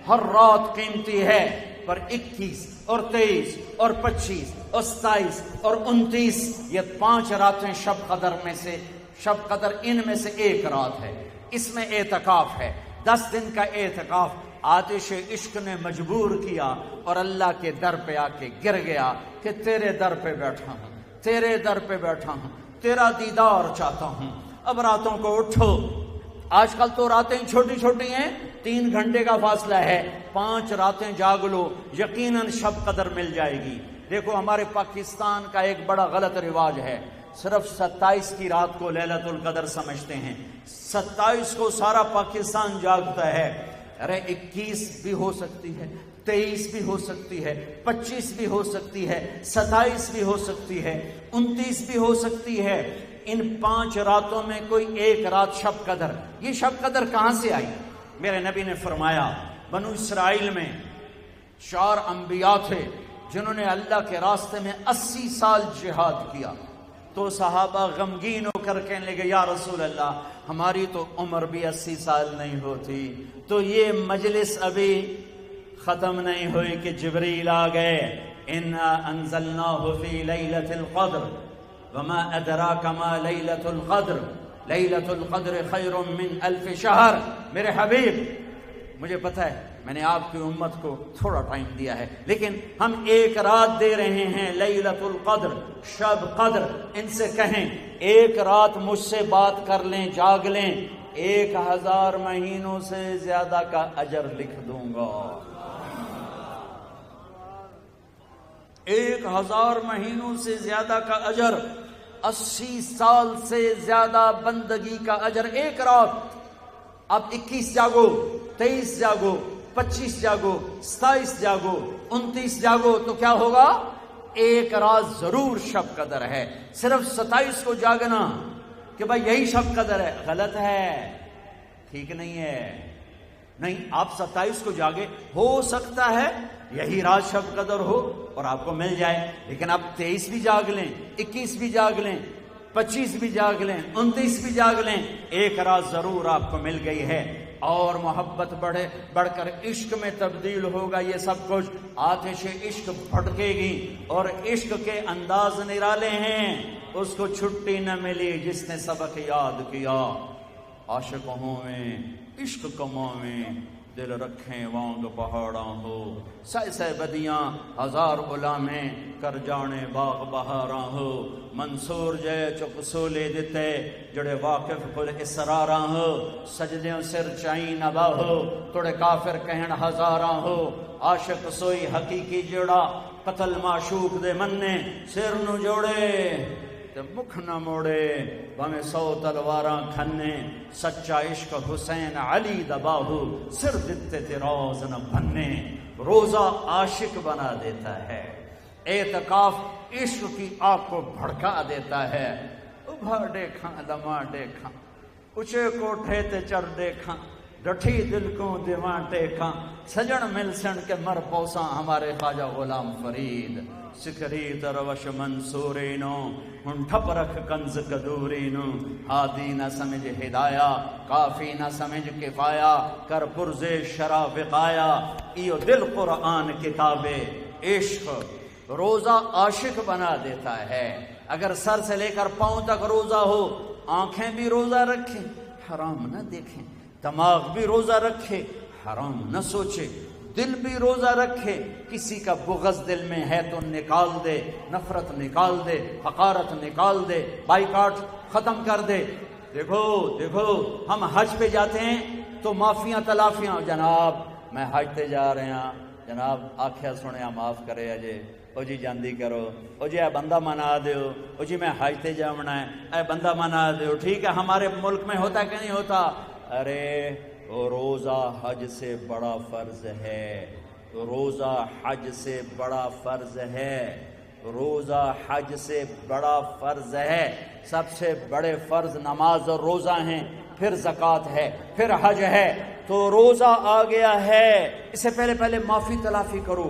ہر رات قیمتی ہے. پر 21 اور 23 اور 25 اور 27 اور 29 یہ 5 راتیں شب قدر میں سے شب قدر ان میں سے ایک رات ہے. اس میں اعتکاف ہے. 10 دن کا اعتکاف. آتش عشق نے مجبور کیا اور اللہ کے در پہ آ کے گر گیا کہ تیرے در پہ بیٹھا ہوں, تیرے در پہ بیٹھا ہوں, تیرا دیدار چاہتا ہوں. اب راتوں کو اٹھو. آج کل تو راتیں چھوٹی چھوٹی ہیں, 3 گھنٹے کا فاصلہ ہے. 5 راتیں جاگ لو, یقیناً شب قدر مل جائے گی. دیکھو ہمارے پاکستان کا ایک بڑا غلط رواج ہے. صرف 27 کی رات کو لیلۃ القدر سمجھتے ہیں. 27 کو سارا پاکستان جاگتا ہے. ارے 21 بھی ہو سکتی ہے, 23 بھی ہو سکتی ہے, 25 بھی ہو سکتی ہے, 27 بھی ہو سکتی ہے, 29 بھی ہو سکتی ہے. ان 5 راتوں میں کوئی ایک رات شب قدر. یہ شب قدر کہاں سے آئی؟ میرے نبی نے فرمایا بنو اسرائیل میں 4 انبیاء تھے جنہوں نے اللہ کے راستے میں 80 سال جہاد کیا. تو صحابہ غمگین ہو کر کہنے لگے یا رسول اللہ ہماری تو عمر بھی 80 سال نہیں ہوتی, تو یہ مجلس ابھی ختم نہیں ہوئی کہ جبریل آ گئے. انا انزلناہ فی لیلۃ القدر وما ادراک ما لیلۃ القدر لیلۃ القدر خیر من 1000 شہر. میرے حبیب مجھے پتہ ہے میں نے آپ کی امت کو تھوڑا ٹائم دیا ہے, لیکن ہم ایک رات دے رہے ہیں لیلۃ القدر, شب قدر. ان سے کہیں ایک رات مجھ سے بات کر لیں, جاگ لیں, 1000 مہینوں سے زیادہ کا اجر لکھ دوں گا. 1000 مہینوں سے زیادہ کا اجر, 80 سال سے زیادہ بندگی کا اجر ایک رات. اب 21 جاگو, 23 جاگو, 25 جاگو, 27 جاگو, 29 جاگو, تو کیا ہوگا؟ ایک رات ضرور شب قدر ہے. صرف 27 کو جاگنا کہ بھائی یہی شب قدر ہے, غلط ہے, ٹھیک نہیں ہے. نہیں, آپ 27 کو جاگے, ہو سکتا ہے یہی رات شب قدر ہو اور آپ کو مل جائے, لیکن آپ 23 بھی جاگ لیں, 21 بھی جاگ لیں, 25 بھی جاگ لیں, 29 بھی جاگ لیں, ایک رات ضرور آپ کو مل گئی ہے. اور محبت بڑھ کر عشق میں تبدیل ہوگا یہ سب کچھ. آتش عشق بھڑکے گی اور عشق کے انداز نرالے ہیں. اس کو چھٹی نہ ملی جس نے سبق یاد کیا. عاشق ہوں میں عشق کموں میں دل رکھیں وانگ پہاڑاں ہو. سہ بدیاں 1000 غلامیں کر جانے باغ بہاراں ہو. منصور جے چک سولے دیتے جڑے واقف کل اسراراں ہو. سجدیوں سر چائیں نبا ہو توڑے کافر کہن ہزاراں ہو. عاشق سوئی حقیقی جڑا قتل معشوق دے مننے سر نو جوڑے تے مکھ نہ موڑے بھویں 100 تلواراں کھنے. سچا عشق حسین علی دباہو سر دتے تے روز نہ بھنے. روزہ عاشق بنا دیتا ہے, اعتکاف عشق کی آگ کو بھڑکا دیتا ہے. ابھا دیکھاں دما دیکھاں اچھے کوٹھے تے چڑھ دیکھاں ڈٹھی دل کو دیواں ٹیکھاں. سجن مل سن کے مر پوساں ہمارے خواجہ غلام فرید. سکری تروش منصورینو ہن ٹھپ رکھ کنز کدورینو. ہادی نہ سمجھ ہدایا کافی نہ سمجھ کفایا کر پرزے شرع وقایا. ایو دل قرآن کتابے عشق. روزہ عاشق بنا دیتا ہے. اگر سر سے لے کر پاؤں تک روزہ ہو, آنکھیں بھی روزہ رکھیں, حرام نہ دیکھیں, دماغ بھی روزہ رکھے، حرام نہ سوچے، دل بھی روزہ رکھے، کسی کا بغض دل میں ہے تو نکال دے، نفرت نکال دے، حقارت نکال دے، بائیکاٹ ختم کر دے۔ دیکھو ہم حج پہ جاتے ہیں تو معافیاں تلافیاں، جناب میں حج تے جا رہے ہیں، جناب آکھیا سنیا معاف کرے اجے، او جی جاندی کرو، او جی اے بندہ منا دیو، او جی میں حج تے جاونا ہے، اے بندہ منا دیو۔ ٹھیک ہے، ہمارے ملک میں ہوتا ہے کہ نہیں ہوتا؟ ارے روزہ حج سے بڑا فرض ہے، روزہ حج سے بڑا فرض ہے، روزہ حج سے بڑا فرض ہے۔ سب سے بڑے فرض نماز اور روزہ ہیں، پھر زکوٰۃ ہے، پھر حج ہے، تو روزہ آ گیا ہے۔ اس سے پہلے معافی تلافی کرو،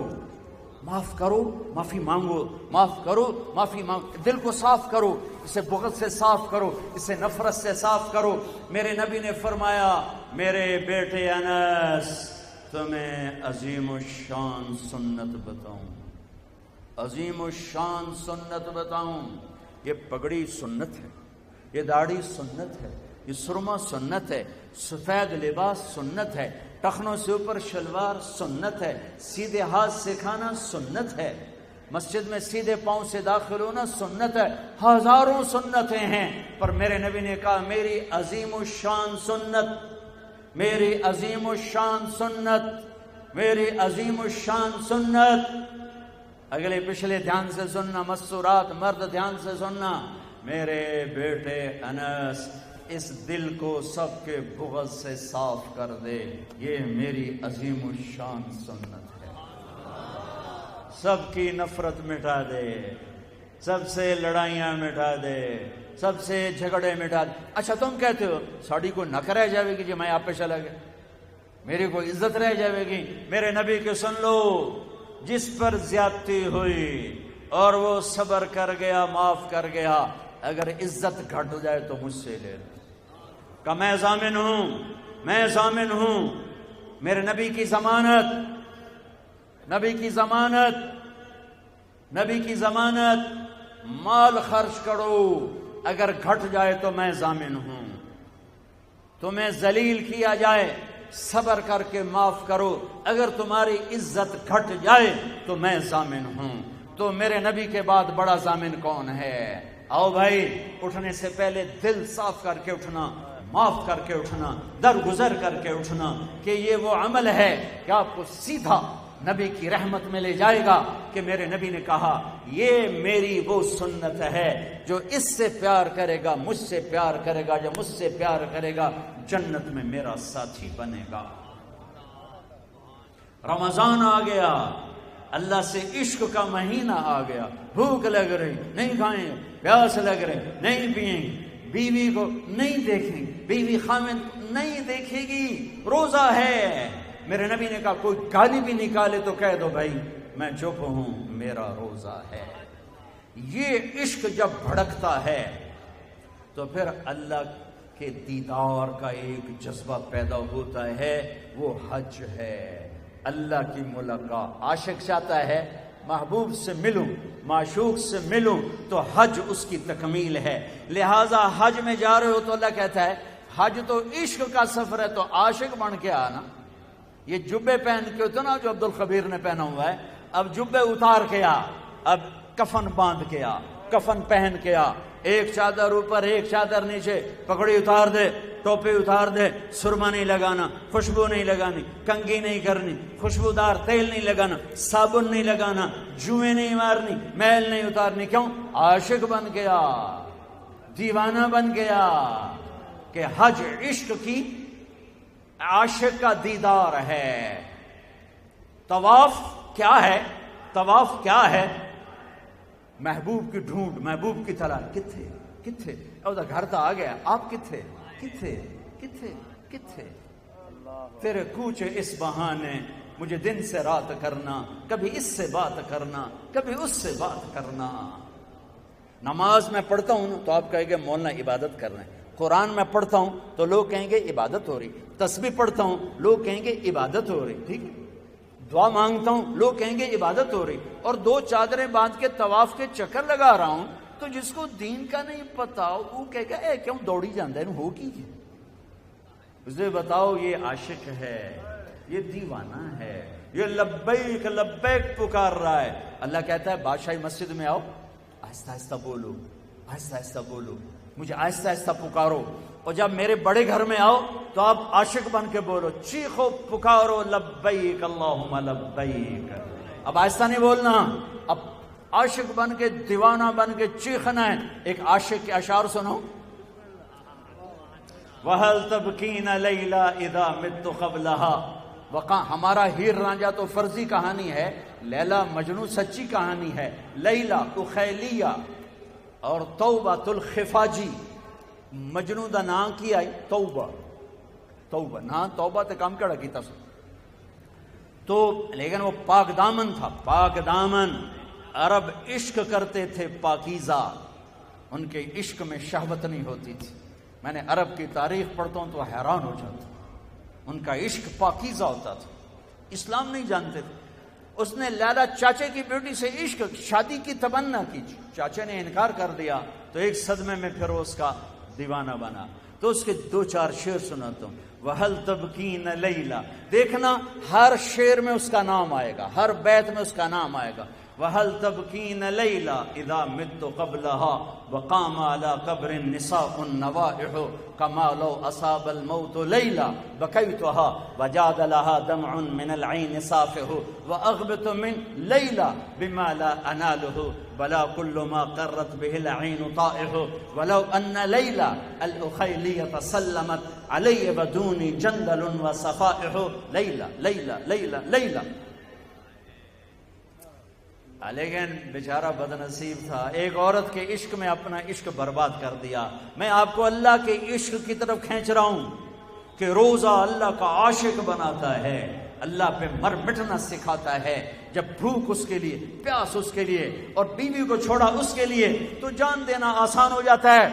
معاف کرو، معافی مانگو، معاف کرو، معافی مانگو، دل کو صاف کرو، اسے بغض سے صاف کرو، اسے نفرت سے صاف کرو۔ میرے نبی نے فرمایا، میرے بیٹے انس تمہیں عظیم الشان سنت بتاؤں، عظیم الشان سنت بتاؤں۔ یہ پگڑی سنت ہے، یہ داڑھی سنت ہے، یہ سرما سنت ہے، سفید لباس سنت ہے، ٹخنوں سے اوپر شلوار سنت ہے، سیدھے ہاتھ سے کھانا سنت ہے، مسجد میں سیدھے پاؤں سے داخل ہونا سنت ہے، ہزاروں سنتیں ہیں، پر میرے نبی نے کہا میری عظیم الشان سنت، میری عظیم الشان سنت، میری عظیم الشان سنت۔ اگلے پچھلے دھیان سے سننا، مستورات مرد دھیان سے سننا۔ میرے بیٹے انس اس دل کو سب کے بغض سے صاف کر دے، یہ میری عظیم الشان سنت ہے۔ سب کی نفرت مٹا دے، سب سے لڑائیاں مٹا دے، سب سے جھگڑے مٹا دے۔ اچھا تم کہتے ہو ساڑی کو نک رہ جاوے گی جی میں آپ پہ چلا گیا، میری کوئی عزت رہ جاوے گی؟ میرے نبی کے سن لو، جس پر زیادتی ہوئی اور وہ صبر کر گیا، معاف کر گیا، اگر عزت گھٹ جائے تو مجھ سے لے لو کہ میں ضامن ہوں، میں ضامن ہوں۔ میرے نبی کی ضمانت، نبی کی ضمانت، نبی کی ضمانت، مال خرچ کرو، اگر گھٹ جائے تو میں ضامن ہوں۔ تمہیں ذلیل کیا جائے، صبر کر کے معاف کرو، اگر تمہاری عزت گھٹ جائے تو میں ضامن ہوں۔ تو میرے نبی کے بعد بڑا ضامن کون ہے؟ آؤ بھائی، اٹھنے سے پہلے دل صاف کر کے اٹھنا، معاف کر کے اٹھنا، درگزر کر کے اٹھنا، کہ یہ وہ عمل ہے کہ آپ کو سیدھا نبی کی رحمت میں لے جائے گا، کہ میرے نبی نے کہا یہ میری وہ سنت ہے، جو اس سے پیار کرے گا مجھ سے پیار کرے گا، جو مجھ سے پیار کرے گا جنت میں میرا ساتھی بنے گا۔ رمضان آ گیا، اللہ سے عشق کا مہینہ آ گیا، بھوک لگ رہی نہیں کھائیں، پیاس لگ رہی نہیں پئیں، بیوی کو نہیں دیکھیں، بیوی خامد نہیں دیکھے گی، روزہ ہے۔ میرے نبی نے کہا کوئی گالی بھی نکالے تو کہہ دو بھائی میں چپ ہوں، میرا روزہ ہے۔ یہ عشق جب بھڑکتا ہے تو پھر اللہ کے دیدار کا ایک جذبہ پیدا ہوتا ہے، وہ حج ہے، اللہ کی ملاقات۔ عاشق چاہتا ہے محبوب سے ملوں، معشوق سے ملوں، تو حج اس کی تکمیل ہے۔ لہٰذا حج میں جا رہے ہو تو اللہ کہتا ہے حج تو عشق کا سفر ہے، تو عاشق بن کے آنا۔ یہ جبے پہن کے ہوتا نا جو عبدالخبیر نے پہنا ہوا ہے، اب جبے اتار کے آ، اب کفن باندھ کے آ، کفن پہن کے آ، ایک چادر اوپر ایک چادر نیچے، پگڑی اتار دے، ٹوپی اتار دے، سرما نہیں لگانا، خوشبو نہیں لگانی، کنگھی نہیں کرنی، خوشبودار تیل نہیں لگانا، صابن نہیں لگانا، جوئیں نہیں مارنی، میل نہیں اتارنی۔ کیوں؟ عاشق بن گیا، دیوانہ بن گیا، کہ حج عشق کی، عاشق کا دیدار ہے۔ طواف کیا ہے؟ طواف کیا ہے؟ محبوب کی ڈھونڈ، محبوب کی تلاش، کتھے کتھے، گھر تو آ گیا، آپ کتھے کتھے کتھے کتھے، تیرے کوچے اس بہانے، مجھے دن سے رات کرنا، کبھی اس سے بات کرنا، کبھی اس سے بات کرنا۔ نماز میں پڑھتا ہوں تو آپ کہیں گے مولانا عبادت کر رہے ہیں، قرآن میں پڑھتا ہوں تو لوگ کہیں گے عبادت ہو رہی، تسبیح پڑھتا ہوں لوگ کہیں گے عبادت ہو رہی، ٹھیک ہے، دعا مانگتا ہوں لوگ کہیں گے عبادت ہو رہی، اور دو چادریں باندھ کے طواف کے چکر لگا رہا ہوں، تو جس کو دین کا نہیں پتا وہ کہے گا اے کیوں دوڑی جاندہ ہے ہو کی، اسے بتاؤ یہ عاشق ہے، یہ دیوانہ ہے، یہ لبیک لبیک پکار رہا ہے۔ اللہ کہتا ہے بادشاہی مسجد میں آؤ، آہستہ آہستہ بولو، آہستہ آہستہ بولو، مجھے آہستہ آہستہ پکارو، اور جب میرے بڑے گھر میں آؤ تو آپ عاشق بن کے بولو، چیخو پکارو، لبیک اللہم لبیک۔ اب آہستہ نہیں بولنا، اب عاشق بن کے دیوانہ بن کے چیخنا ہے۔ ایک عاشق کے اشعار سنو، وَهَلْ تَبْكِينَ لَيْلَا إِذَا مِتُّ قَبْلَهَا۔ وقع ہمارا ہیر رانجھا تو فرضی کہانی ہے، لیلا مجنون سچی کہانی ہے۔ لیلا اخیلیہ اور توبۃ الخفاجی، مجنون دا نام کی آئی توبہ، توبہ نا توبہ تے کام کڑا کی تصور تو، لیکن وہ پاک دامن تھا، پاک دامن۔ عرب عشق کرتے تھے پاکیزہ، ان کے عشق میں شہوت نہیں ہوتی تھی۔ میں نے عرب کی تاریخ پڑھتا ہوں تو حیران ہو جاتا ہوں، ان کا عشق پاکیزہ ہوتا تھا، اسلام نہیں جانتے تھے۔ اس نے لیلا چاچے کی بیٹی سے عشق شادی کی تمنا کی، چاچے نے انکار کر دیا تو ایک صدمے میں پھر اس کا دیوانہ بنا۔ تو اس کے دو چار شعر سناتا ہوں۔ وَهَلْ تَبْكِينَ لَيْلَا، دیکھنا ہر شعر میں اس کا نام آئے گا، ہر بیت میں اس کا نام آئے گا۔ وَهَلْ تَبْكِينَ لَيْلَا إِذَا مِتُّ قَبْلَهَا وَقَامَ عَلَى قَبْرٍ نِسَاءٌ النَّوَائِحُ كَمَا لَوْ أَصَابَ الْمَوْتُ لَيْلًا بَكَيْتُهَا وَجَادَ لَهَا دَمْعٌ مِنَ الْعَيْنِ صَافِحُ وَأَغْبِطُ مِنْ لَيْلًا بِمَا لَا أَنَالُهُ بَلَا كُلُّ مَا قَرَّتْ بِهِ الْعَيْنُ طَائِحُ وَلَوْ أَنَّ لَيْلًا الْأُخَيْلِيَّةَ سَلَّمَتْ عَلَيَّ بَدُونِ جَنْدَلٌ وَصَفَائِحُ لَيْلًا لَيْلًا لَيْلًا لَيْلًا۔ لیکن بیچارہ بد نصیب تھا، ایک عورت کے عشق میں اپنا عشق برباد کر دیا۔ میں آپ کو اللہ کے عشق کی طرف کھینچ رہا ہوں کہ روزہ اللہ کا عاشق بناتا ہے، اللہ پہ مر مٹنا سکھاتا ہے۔ جب بھوک اس کے لیے، پیاس اس کے لیے، اور بیوی کو چھوڑا اس کے لیے، تو جان دینا آسان ہو جاتا ہے۔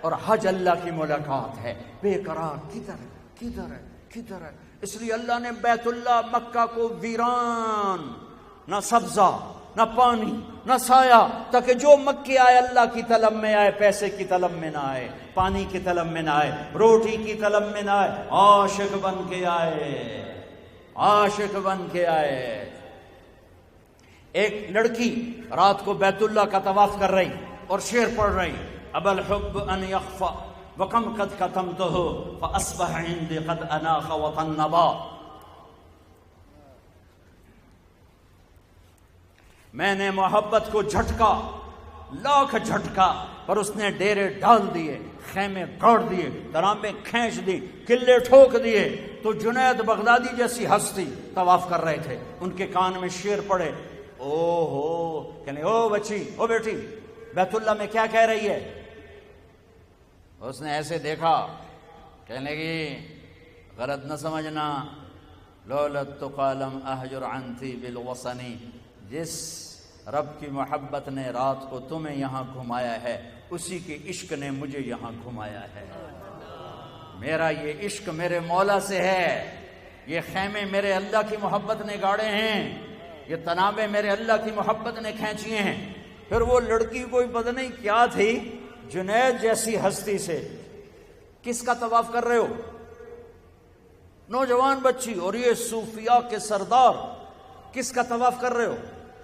اور حج اللہ کی ملاقات ہے، بے قرار کدھر ہے کدھر ہے کدھر ہے۔ اس لیے اللہ نے بیت اللہ مکہ کو ویران، نہ سبزہ نہ پانی نہ سایہ، تاکہ جو مکے آئے اللہ کی طلب میں آئے، پیسے کی طلب میں نہ آئے، پانی کی طلب میں نہ آئے، روٹی کی طلب میں نہ آئے، عاشق بن کے آئے، عاشق بن کے آئے۔ ایک لڑکی رات کو بیت اللہ کا طواف کر رہی اور شعر پڑھ رہی، ابا الحب ان یخفى وکم قد کتمتہ فاصبح عندی قد اناخ وطنبا۔ میں نے محبت کو جھٹکا، لاکھ جھٹکا، پر اس نے ڈیرے ڈال دیے، خیمے گاڑ دیے، ترامیں کھینچ دی، قلعے ٹھوک دیے۔ تو جنید بغدادی جیسی ہستی طواف کر رہے تھے، ان کے کان میں شعر پڑے، او ہو، کہنے او بچی، او بیٹی، بیت اللہ میں کیا کہہ رہی ہے؟ اس نے ایسے دیکھا، کہنے لگی غلط نہ سمجھنا، لولت تقالم احجر عنتی بالوصنی، جس رب کی محبت نے رات کو تمہیں یہاں گھمایا ہے، اسی کے عشق نے مجھے یہاں گھمایا ہے۔ میرا یہ عشق میرے مولا سے ہے، یہ خیمے میرے اللہ کی محبت نے گاڑے ہیں، یہ تنابیں میرے اللہ کی محبت نے کھینچیے ہیں۔ پھر وہ لڑکی کوئی پتہ نہیں کیا تھی، جنید جیسی ہستی سے کس کا طواف کر رہے ہو؟ نوجوان بچی، اور یہ صوفیاء کے سردار کس کا طواف کر رہے ہو؟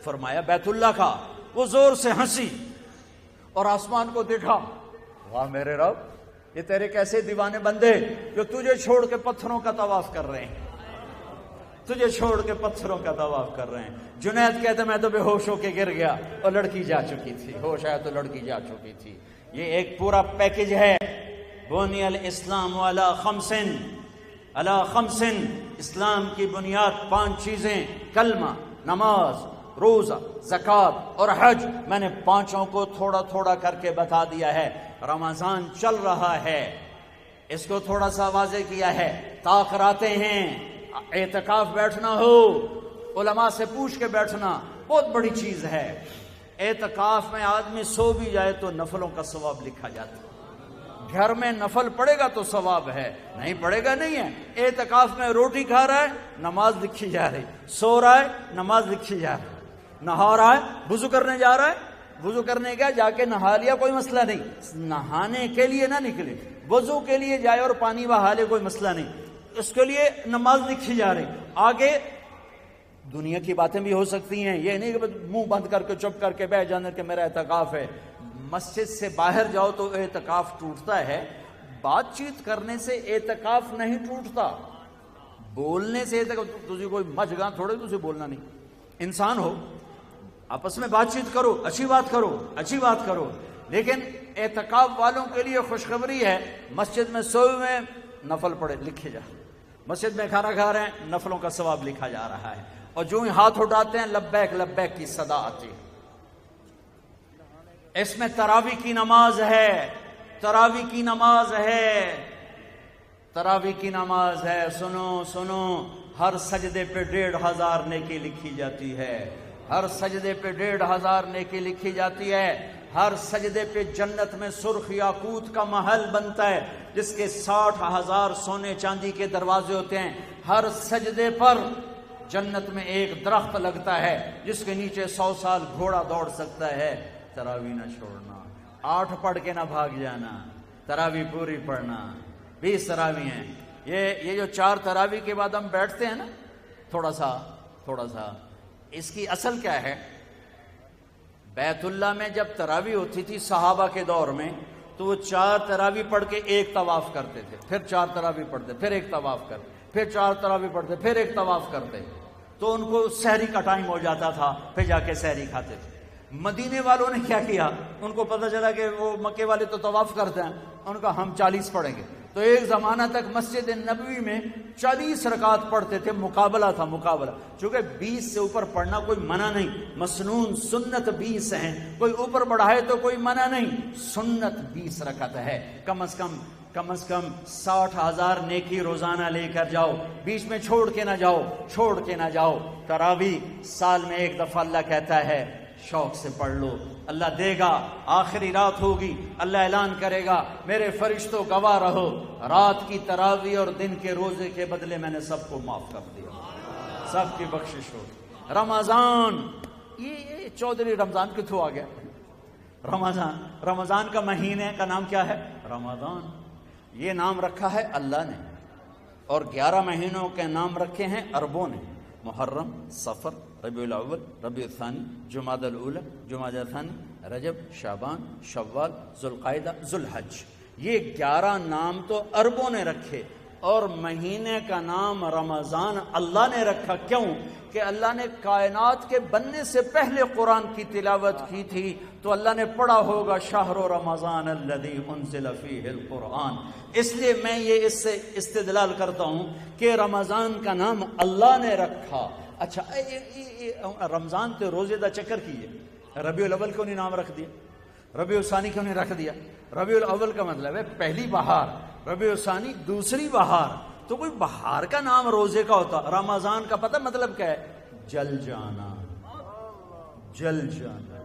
فرمایا بیت اللہ کا۔ وہ زور سے ہنسی اور آسمان کو دیکھا، واہ میرے رب، یہ تیرے کیسے دیوانے بندے جو تجھے چھوڑ کے پتھروں کا طواف کر رہے ہیں، تجھے چھوڑ کے پتھروں کا طواف کر رہے ہیں۔ جنید کہتے میں تو بے ہوش ہو کے گر گیا، اور لڑکی جا چکی تھی، ہوش آیا تو لڑکی جا چکی تھی۔ یہ ایک پورا پیکج ہے۔ بنی الاسلام علی خمسن، علی خمسن، اسلام کی بنیاد 5 چیزیں، کلمہ، نماز، روزہ، زکوٰۃ اور حج۔ میں نے 5 کو تھوڑا تھوڑا کر کے بتا دیا ہے۔ رمضان چل رہا ہے، اس کو تھوڑا سا واضح کیا ہے۔ طاق راتیں ہیں، اعتکاف بیٹھنا ہو، علماء سے پوچھ کے بیٹھنا بہت بڑی چیز ہے۔ اعتکاف میں آدمی سو بھی جائے تو نفلوں کا ثواب لکھا جاتا ہے۔ گھر میں نفل پڑے گا تو ثواب ہے، نہیں پڑے گا نہیں ہے۔ اعتکاف میں روٹی کھا رہا ہے، نماز لکھی جا رہی، سو رہا ہے، نماز لکھی جا رہی، نہا رہا ہے، وضو کرنے جا رہا ہے، وضو کرنے گیا، جا کے نہا لیا، کوئی مسئلہ نہیں، نہانے کے لیے نہ نکلے، وضو کے لیے جائے اور پانی بہا لے کوئی مسئلہ نہیں، اس کے لیے نماز لکھی جا رہی. آگے دنیا کی باتیں بھی ہو سکتی ہیں، یہ نہیں کہ منہ بند کر کے چپ کر کے بیٹھ جانے کہ میرا اعتکاف ہے. مسجد سے باہر جاؤ تو اعتکاف ٹوٹتا ہے، بات چیت کرنے سے اعتکاف نہیں ٹوٹتا، بولنے سے اعتکاف. تجھے کوئی مجھ گاں تھوڑے تجھے بولنا نہیں، انسان ہو آپس میں بات چیت کرو، اچھی بات کرو، اچھی بات کرو. لیکن اعتکاف والوں کے لیے خوشخبری ہے، مسجد میں سوئے ہوئے نفل پڑھے لکھے جا، مسجد میں کھانا کھا رہے ہیں نفلوں کا ثواب لکھا جا رہا ہے، اور جو ہی ہاتھ اٹھاتے ہیں لبیک لبیک کی صدا آتی ہے. اس میں تراویح کی نماز ہے، تراویح کی نماز ہے، تراویح کی نماز ہے. سنو سنو، ہر سجدے پہ 1500 نیکی لکھی جاتی ہے، ہر سجدے پہ 1500 نیکی لکھی جاتی ہے. ہر سجدے پہ جنت میں سرخ یاقوت کا محل بنتا ہے جس کے 60,000 سونے چاندی کے دروازے ہوتے ہیں. ہر سجدے پر جنت میں ایک درخت لگتا ہے جس کے نیچے 100 سال گھوڑا دوڑ سکتا ہے. تراویح نہ چھوڑنا، 8 پڑھ کے نہ بھاگ جانا، تراویح پوری پڑھنا. 20 تراویح ہیں. یہ جو 4 تراویح کے بعد ہم بیٹھتے ہیں نا تھوڑا سا اس کی اصل کیا ہے؟ بیت اللہ میں جب تراویح ہوتی تھی صحابہ کے دور میں تو وہ 4 تراویح پڑھ کے ایک طواف کرتے تھے، پھر 4 تراویح پڑھتے، پھر ایک طواف کرتے، پھر 4 تراویح پڑھتے، پھر ایک طواف کرتے. تو ان کو سحری کا ٹائم ہو جاتا تھا، پھر جا کے سحری کھاتے تھے. مدینے والوں نے کیا کیا؟ ان کو پتہ چلا کہ وہ مکے والے تو طواف کرتے ہیں، ان کا ہم 40 پڑھیں گے. تو ایک زمانہ تک مسجد نبوی میں 40 رکعت پڑھتے تھے. مقابلہ تھا، مقابلہ. چونکہ 20 سے اوپر پڑھنا کوئی منع نہیں، مسنون سنت 20 ہیں، کوئی اوپر بڑھائے تو کوئی منع نہیں. سنت 20 رکعت ہے. کم از کم 60,000 نیکی روزانہ لے کر جاؤ، بیچ میں چھوڑ کے نہ جاؤ. تراویح سال میں ایک دفعہ اللہ کہتا ہے شوق سے پڑھ لو، اللہ دے گا. آخری رات ہوگی، اللہ اعلان کرے گا میرے فرشتوں گواہ رہو، رات کی تراویح اور دن کے روزے کے بدلے میں نے سب کو معاف کر دیا، سب کی بخشش ہو. رمضان، یہ چودھری رمضان کتوں آ گیا؟ رمضان کا مہینے کا نام کیا ہے؟ رمضان. یہ نام رکھا ہے اللہ نے، اور 11 مہینوں کے نام رکھے ہیں عربوں نے: محرم، صفر، ربیع الاول، ربیع الثانی، جمادی الاولی، جمادی الثانی، رجب، شعبان، شوال، ذوالقعدہ، ذوالحج. یہ 11 نام تو عربوں نے رکھے، اور مہینے کا نام رمضان اللہ نے رکھا. کیوں؟ کہ اللہ نے کائنات کے بننے سے پہلے قرآن کی تلاوت کی تھی تو اللہ نے پڑھا ہوگا شہر رمضان الذی انزل فیہ القرآن. اس لیے میں یہ اس سے استدلال کرتا ہوں کہ رمضان کا نام اللہ نے رکھا. اچھا، رمضان تے روزے دا چکر کیے، ربیع الاول کیوں نہیں نام رکھ دیا؟ ربیع الثانی کیوں نہیں رکھ دیا؟ ربیع الاول کا مطلب ہے پہلی بہار، ربیع الثانی دوسری بہار. تو کوئی بہار کا نام روزے کا ہوتا؟ رمضان کا پتہ مطلب کیا ہے؟ جل جانا، جل جانا.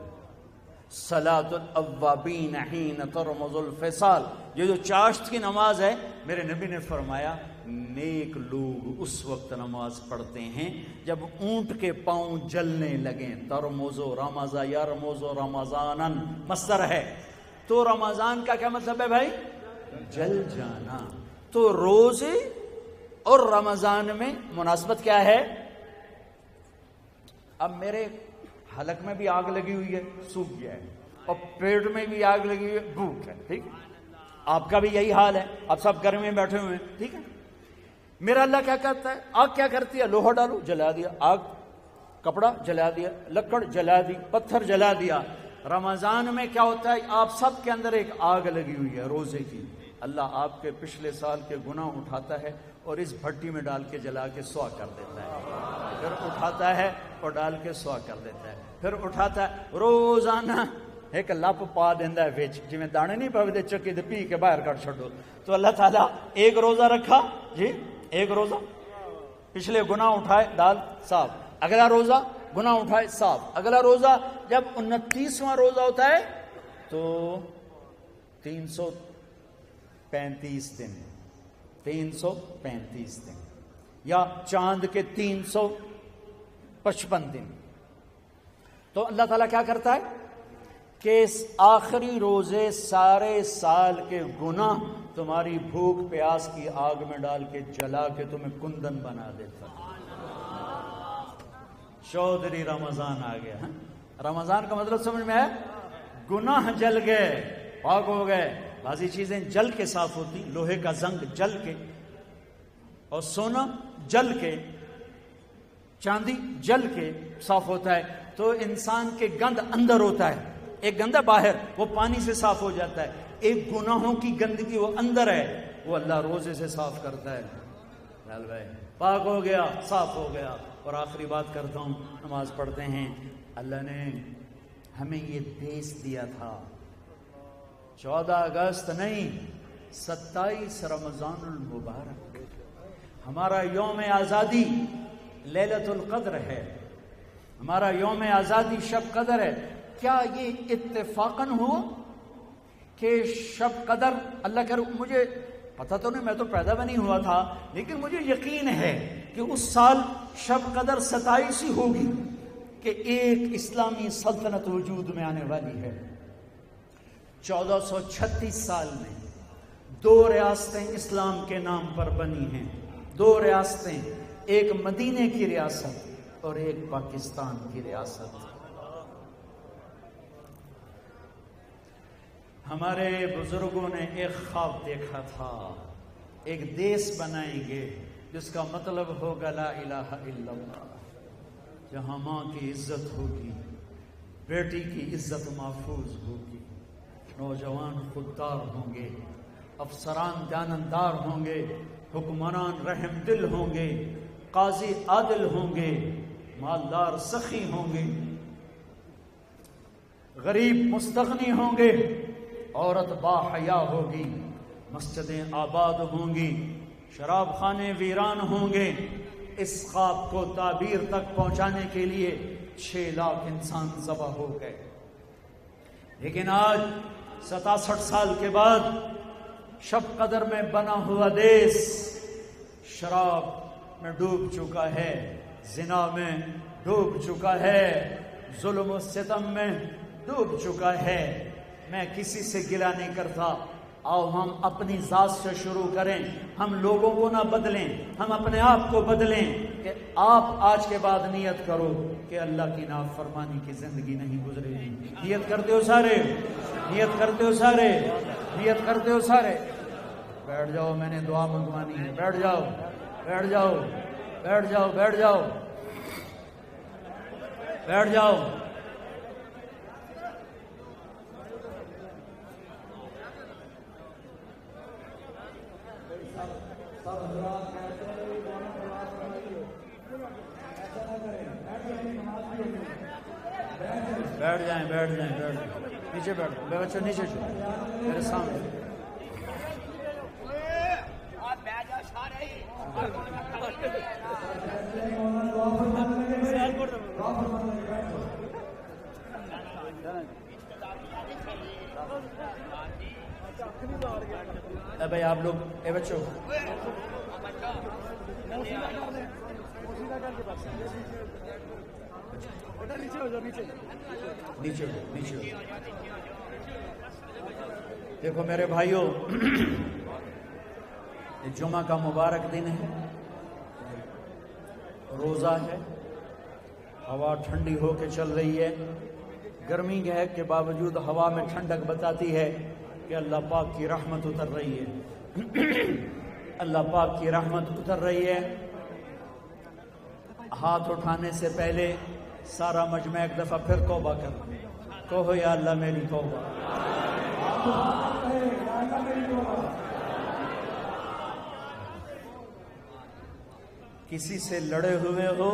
صلاۃ الاوابین حین ترمض الفصال، یہ جو چاشت کی نماز ہے، میرے نبی نے فرمایا نیک لوگ اس وقت نماز پڑھتے ہیں جب اونٹ کے پاؤں جلنے لگیں. ترمض رمض یرمض رمضانا مصدر ہے. تو رمضان کا کیا مطلب ہے بھائی؟ جل جانا. تو روزے اور رمضان میں مناسبت کیا ہے؟ اب میرے حلق میں بھی آگ لگی ہوئی ہے، سوکھ گیا ہے، اور پیٹ میں بھی آگ لگی ہوئی ہے، بھوک ہے. ٹھیک، آپ کا بھی یہی حال ہے، آپ سب گھر میں بیٹھے ہوئے ہیں. ٹھیک ہے، میرا اللہ کیا کہتا ہے؟ آگ کیا کرتی ہے؟ لوہا ڈالو، جلا دیا. آگ، کپڑا جلا دیا، لکڑ جلا دی، پتھر جلا دیا. رمضان میں کیا ہوتا ہے؟ آپ سب کے اندر ایک آگ لگی ہوئی ہے روزے کی. اللہ آپ کے پچھلے سال کے گناہ اٹھاتا ہے اور اس بھٹی میں ڈال کے جلا کے سوا کر دیتا ہے، پھر اٹھاتا ہے اور ڈال کے سوا کر دیتا ہے، پھر اٹھاتا ہے. روزانہ ایک لپ پا دینا ہے وچ، جی میں دانے نہیں پاوے چکی دے پی کے باہر کر چھوڑو. تو اللہ تعالیٰ ایک روزہ رکھا، جی ایک روزہ، پچھلے گناہ اٹھائے ڈال صاف، اگلا روزہ گناہ اٹھائے صاف. اگلا روزہ جب 29واں روزہ ہوتا ہے تو 335 دن، 335 دن، یا چاند کے 355 دن. تو اللہ تعالیٰ کیا کرتا ہے کہ اس آخری روزے سارے سال کے گناہ تمہاری بھوک پیاس کی آگ میں ڈال کے جلا کے تمہیں کندن بنا دیتا. چودھری رمضان آ گیا. رمضان کا مطلب سمجھ میں ہے؟ گناہ جل گئے، پاک ہو گئے. بعضی چیزیں جل کے صاف ہوتی، لوہے کا زنگ جل کے، اور سونا جل کے، چاندی جل کے صاف ہوتا ہے. تو انسان کے گند اندر ہوتا ہے، ایک گند ہے باہر، وہ پانی سے صاف ہو جاتا ہے. ایک گناہوں کی گندگی وہ اندر ہے، وہ اللہ روزے سے صاف کرتا ہے. بھائی پاک ہو گیا، صاف ہو گیا. اور آخری بات کرتا ہوں، نماز پڑھتے ہیں. اللہ نے ہمیں یہ دیس دیا تھا 14 اگست نہیں، 27 رمضان المبارک. ہمارا یوم آزادی لیلۃ القدر ہے، ہمارا یوم آزادی شب قدر ہے. کیا یہ اتفاقاً ہوا کہ شب قدر، اللہ کر، مجھے پتہ تو نہیں، میں تو پیدا بھی نہیں ہوا تھا، لیکن مجھے یقین ہے کہ اس سال شب قدر 27 ہی ہوگی کہ ایک اسلامی سلطنت وجود میں آنے والی ہے. 1436 سال میں 2 ریاستیں اسلام کے نام پر بنی ہیں. 2 ریاستیں، ایک مدینے کی ریاست اور ایک پاکستان کی ریاست. ہمارے بزرگوں نے ایک خواب دیکھا تھا، ایک دیس بنائیں گے جس کا مطلب ہوگا لا الہ الا اللہ، جہاں ماں کی عزت ہوگی، بیٹی کی عزت محفوظ ہوگی، نوجوان خوددار ہوں گے، افسران دیانتدار ہوں گے، حکمران رحم دل ہوں گے، قاضی عادل ہوں گے، مالدار سخی ہوں گے، غریب مستغنی ہوں گے، عورت با حیا ہوگی، مسجدیں آباد ہوں گی، شراب خانے ویران ہوں گے. اس خواب کو تعبیر تک پہنچانے کے لیے 6 لاکھ انسان ذبح ہو گئے. لیکن آج 67 سال کے بعد شب قدر میں بنا ہوا دیس شراب میں ڈوب چکا ہے، زنا میں ڈوب چکا ہے، ظلم و ستم میں ڈوب چکا ہے. میں کسی سے گلہ نہیں کرتا. آؤ ہم اپنی ذات سے شروع کریں. ہم لوگوں کو نہ بدلیں، ہم اپنے آپ کو بدلیں کہ آپ آج کے بعد نیت کرو کہ اللہ کی نافرمانی کی زندگی نہیں گزرے گی. نیت کرتے ہو سارے؟ نیت کرتے ہو سارے؟ نیت کرتے ہو سارے؟ بیٹھ جاؤ، میں نے دعا منگوانی ہے. بیٹھ جاؤ، بیٹھ جاؤ، بیٹھ جاؤ، بیٹھ جاؤ، بیٹھ جاؤ. بیٹھ جائیں، بیٹھ جائیں، بیٹھ جائیں. نیچے بیٹھو بے بچوں، نیچے چھو میرے سامنے. بھائی آپ لوگ، اے بچوں، نیچے نیچے. دیکھو میرے بھائیوں، یہ جمعہ کا مبارک دن ہے، روزہ ہے، ہوا ٹھنڈی ہو کے چل رہی ہے. گرمی کے باوجود ہوا میں ٹھنڈک بتاتی ہے کہ اللہ پاک کی رحمت اتر رہی ہے. اللہ پاک کی رحمت اتر رہی ہے. ہاتھ اٹھانے سے پہلے سارا مجمع ایک دفعہ پھر توبہ کر، کہو یا اللہ میری توبہ. کسی سے لڑے ہوئے ہو،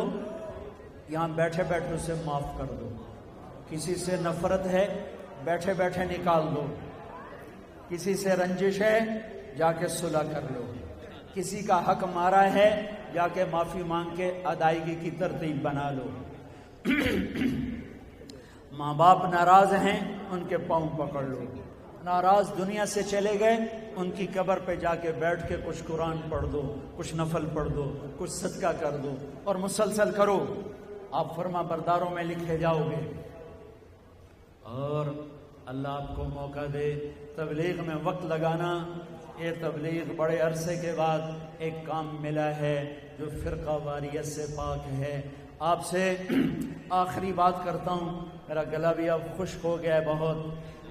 یہاں بیٹھے بیٹھے اسے معاف کر دو. کسی سے نفرت ہے، بیٹھے بیٹھے نکال دو. کسی سے رنجش ہے، جا کے صلح کر لو. کسی کا حق مارا ہے، جا کے معافی مانگ کے ادائیگی کی ترتیب بنا لو. ماں باپ ناراض ہیں، ان کے پاؤں پکڑ لو. ناراض دنیا سے چلے گئے، ان کی قبر پہ جا کے بیٹھ کے کچھ قرآن پڑھ دو، کچھ نفل پڑھ دو، کچھ صدقہ کر دو، اور مسلسل کرو. آپ فرما برداروں میں لکھے جاؤ گے. اور اللہ آپ کو موقع دے تبلیغ میں وقت لگانا یہ تبلیغ بڑے عرصے کے بعد ایک کام ملا ہے جو فرقہ واریت سے پاک ہے. آپ سے آخری بات کرتا ہوں، میرا گلا بھی اب خشک ہو گیا ہے بہت،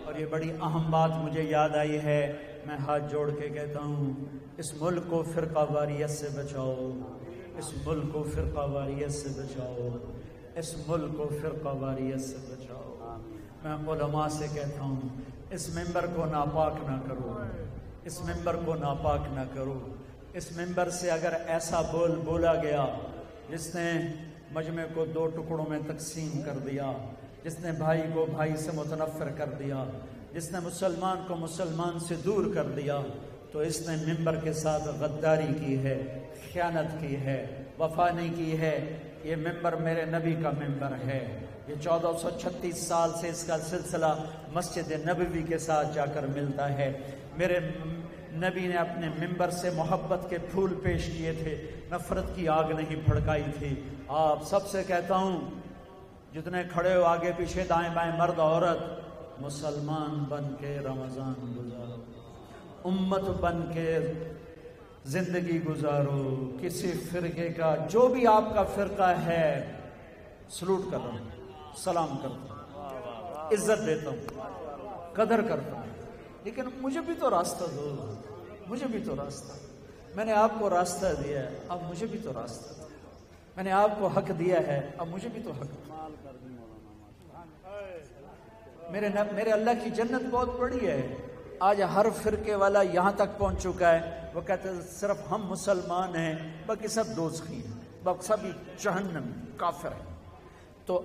اور یہ بڑی اہم بات مجھے یاد آئی ہے. میں ہاتھ جوڑ کے کہتا ہوں، اس ملک کو فرقہ واریت سے بچاؤ، اس ملک کو فرقہ واریت سے بچاؤ، اس ملک کو فرقہ واریت سے بچاؤ. میں علماء سے کہتا ہوں، اس ممبر کو ناپاک نہ کرو، اس ممبر کو ناپاک نہ کرو. اس ممبر سے اگر ایسا بولا گیا جس نے مجمع کو 2 ٹکڑوں میں تقسیم کر دیا، جس نے بھائی کو بھائی سے متنفر کر دیا، جس نے مسلمان کو مسلمان سے دور کر دیا، تو اس نے ممبر کے ساتھ غداری کی ہے، خیانت کی ہے، وفا نہیں کی ہے. یہ ممبر میرے نبی کا ممبر ہے. یہ 1436 سال سے اس کا سلسلہ مسجد نبوی کے ساتھ جا کر ملتا ہے. میرے نبی نے اپنے ممبر سے محبت کے پھول پیش کیے تھے، نفرت کی آگ نہیں بھڑکائی تھی. آپ سب سے کہتا ہوں، جتنے کھڑے ہو آگے پیچھے دائیں بائیں مرد عورت، مسلمان بن کے رمضان گزارو، امت بن کے زندگی گزارو. کسی فرقے کا، جو بھی آپ کا فرقہ ہے، سلوٹ کر رہا ہوں، سلام کرتا ہوں، عزت دیتا ہوں، قدر کرتا ہوں، لیکن مجھے بھی تو راستہ دو، مجھے بھی تو راستہ. میں نے آپ کو راستہ دیا ہے، اب مجھے بھی تو راستہ دو. میں نے آپ کو حق دیا ہے، اب مجھے بھی تو حق دو. میرے اللہ کی جنت بہت بڑی ہے. آج ہر فرقے والا یہاں تک پہنچ چکا ہے، وہ کہتے ہیں صرف ہم مسلمان ہیں، باقی سب دوزخی ہیں، باقی سب جہنم کافر ہیں. تو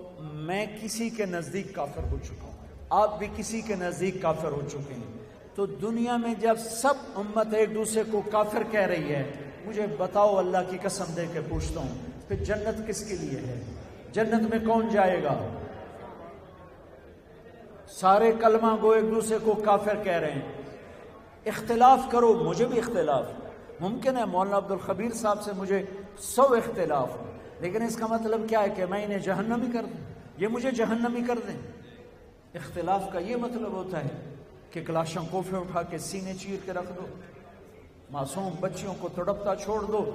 میں کسی کے نزدیک کافر ہو چکا ہوں، آپ بھی کسی کے نزدیک کافر ہو چکے ہیں. تو دنیا میں جب سب امت ایک دوسرے کو کافر کہہ رہی ہے، مجھے بتاؤ، اللہ کی قسم دے کے پوچھتا ہوں، پھر جنت کس کے لیے ہے؟ جنت میں کون جائے گا؟ سارے کلمہ گو ایک دوسرے کو کافر کہہ رہے ہیں. اختلاف کرو، مجھے بھی اختلاف ممکن ہے. مولانا عبدالخبیر صاحب سے مجھے 100 اختلاف ہو، لیکن اس کا مطلب کیا ہے کہ میں انہیں جہنمی کر دوں، یہ مجھے جہنمی کر دیں؟ اختلاف کا یہ مطلب ہوتا ہے کہ کلاشن کوفے اٹھا کے سینے چیر کے رکھ دو، معصوم بچیوں کو تڑپتا چھوڑ دو،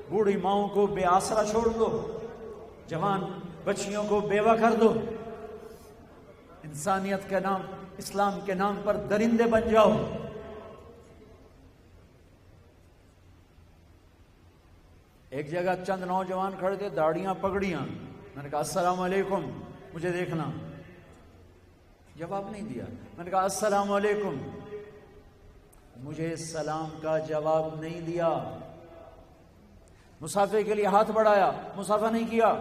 بوڑھی ماؤں کو بے آسرا چھوڑ دو، جوان بچیوں کو بیوہ کر دو، انسانیت کے نام، اسلام کے نام پر درندے بن جاؤ. ایک جگہ چند نوجوان کھڑے تھے، داڑیاں پگڑیاں. میں نے کہا السلام علیکم، مجھے دیکھنا. جواب نہیں دیا. میں نے کہا السلام علیکم، مجھے سلام کا جواب نہیں دیا. مسافے کے لیے ہاتھ بڑھایا، مسافہ نہیں کیا.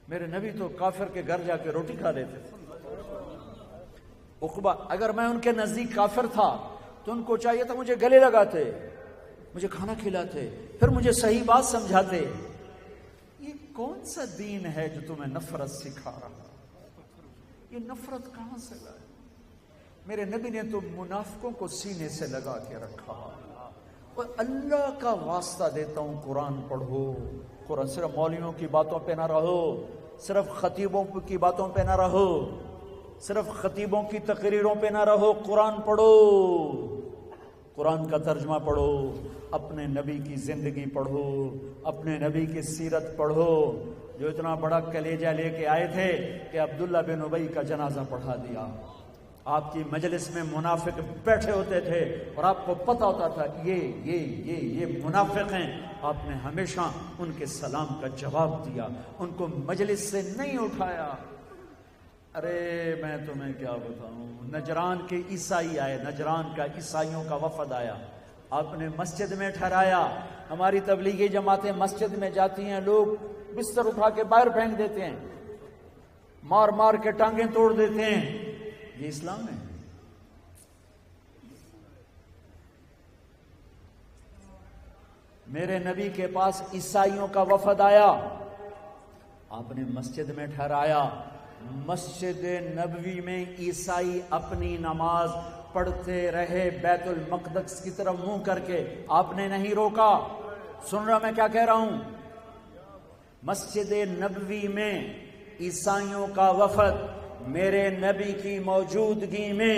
میرے نبی تو کافر کے گھر جا کے روٹی کھا لیتے تھے. عقبہ، اگر میں ان کے نزدیک کافر تھا تو ان کو چاہیے تھا مجھے گلے لگاتے، مجھے کھانا کھلاتے، پھر مجھے صحیح بات سمجھاتے. یہ کون سا دین ہے جو تمہیں نفرت سکھا رہا؟ یہ نفرت کہاں سے لائے؟ میرے نبی نے تو منافقوں کو سینے سے لگا کے رکھا. اور اللہ کا واسطہ دیتا ہوں، قرآن پڑھو. قرآن صرف مولویوں کی باتوں پہ نہ رہو، صرف خطیبوں کی باتوں پہ نہ رہو، صرف خطیبوں کی تقریروں پہ نہ رہو. قرآن پڑھو، قرآن کا ترجمہ پڑھو، اپنے نبی کی زندگی پڑھو، اپنے نبی کی سیرت پڑھو، جو اتنا بڑا کلیجہ لے کے آئے تھے کہ عبداللہ بن ابی کا جنازہ پڑھا دیا. آپ کی مجلس میں منافق بیٹھے ہوتے تھے اور آپ کو پتہ ہوتا تھا یہ منافق ہیں. آپ نے ہمیشہ ان کے سلام کا جواب دیا، ان کو مجلس سے نہیں اٹھایا. ارے میں تمہیں کیا بتاؤں، نجران کے عیسائی آئے، نجران کا عیسائیوں کا وفد آیا، آپ نے مسجد میں ٹھہرایا. ہماری تبلیغی جماعتیں مسجد میں جاتی ہیں، لوگ بستر اٹھا کے باہر پھینک دیتے ہیں، مار مار کے ٹانگیں توڑ دیتے ہیں. یہ اسلام ہے؟ میرے نبی کے پاس عیسائیوں کا وفد آیا، آپ نے مسجد میں ٹھہرایا. مسجد نبوی میں عیسائی اپنی نماز پڑھتے رہے بیت المقدس کی طرف منہ کر کے، آپ نے نہیں روکا. سن رہا میں کیا کہہ رہا ہوں؟ مسجد نبوی میں عیسائیوں کا وفد میرے نبی کی موجودگی میں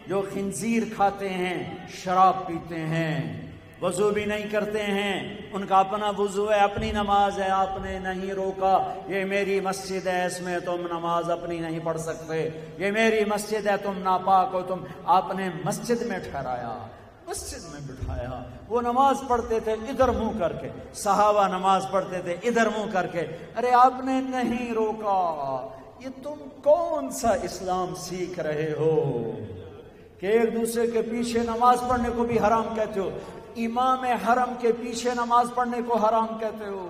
جو خنزیر کھاتے ہیں، شراب پیتے ہیں، وضو بھی نہیں کرتے ہیں، ان کا اپنا وضو ہے، اپنی نماز ہے، آپ نے نہیں روکا، یہ میری مسجد ہے، اس میں تم نماز اپنی نہیں پڑھ سکتے، یہ میری مسجد ہے، تم ناپاک ہو، آپ نے مسجد میں ٹھہرایا، مسجد میں بٹھایا۔ وہ نماز پڑھتے تھے ادھر منہ کر کے، صحابہ نماز پڑھتے تھے ادھر منہ کر کے، ارے آپ نے نہیں روکا۔ یہ تم کون سا اسلام سیکھ رہے ہو کہ ایک دوسرے کے پیچھے نماز پڑھنے کو بھی حرام کہتے ہو، امام حرم کے پیچھے نماز پڑھنے کو حرام کہتے ہو؟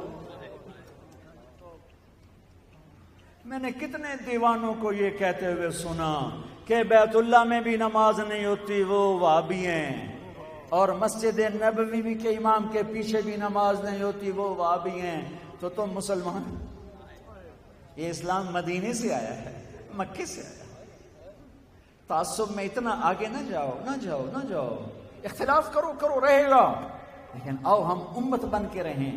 میں نے کتنے دیوانوں کو یہ کہتے ہوئے سنا کہ بیت اللہ میں بھی نماز نہیں ہوتی، وہ وہابی ہیں، اور مسجد نبوی کے امام کے پیچھے بھی نماز نہیں ہوتی، وہ وہابی ہیں۔ تو تم مسلمان، یہ اسلام مدینے سے آیا ہے، مکے سے آیا ہے۔ تعصب میں اتنا آگے نہ جاؤ، نہ جاؤ، نہ جاؤ، اختلاف کرو رہے گا، لیکن آؤ ہم امت بن کے رہیں،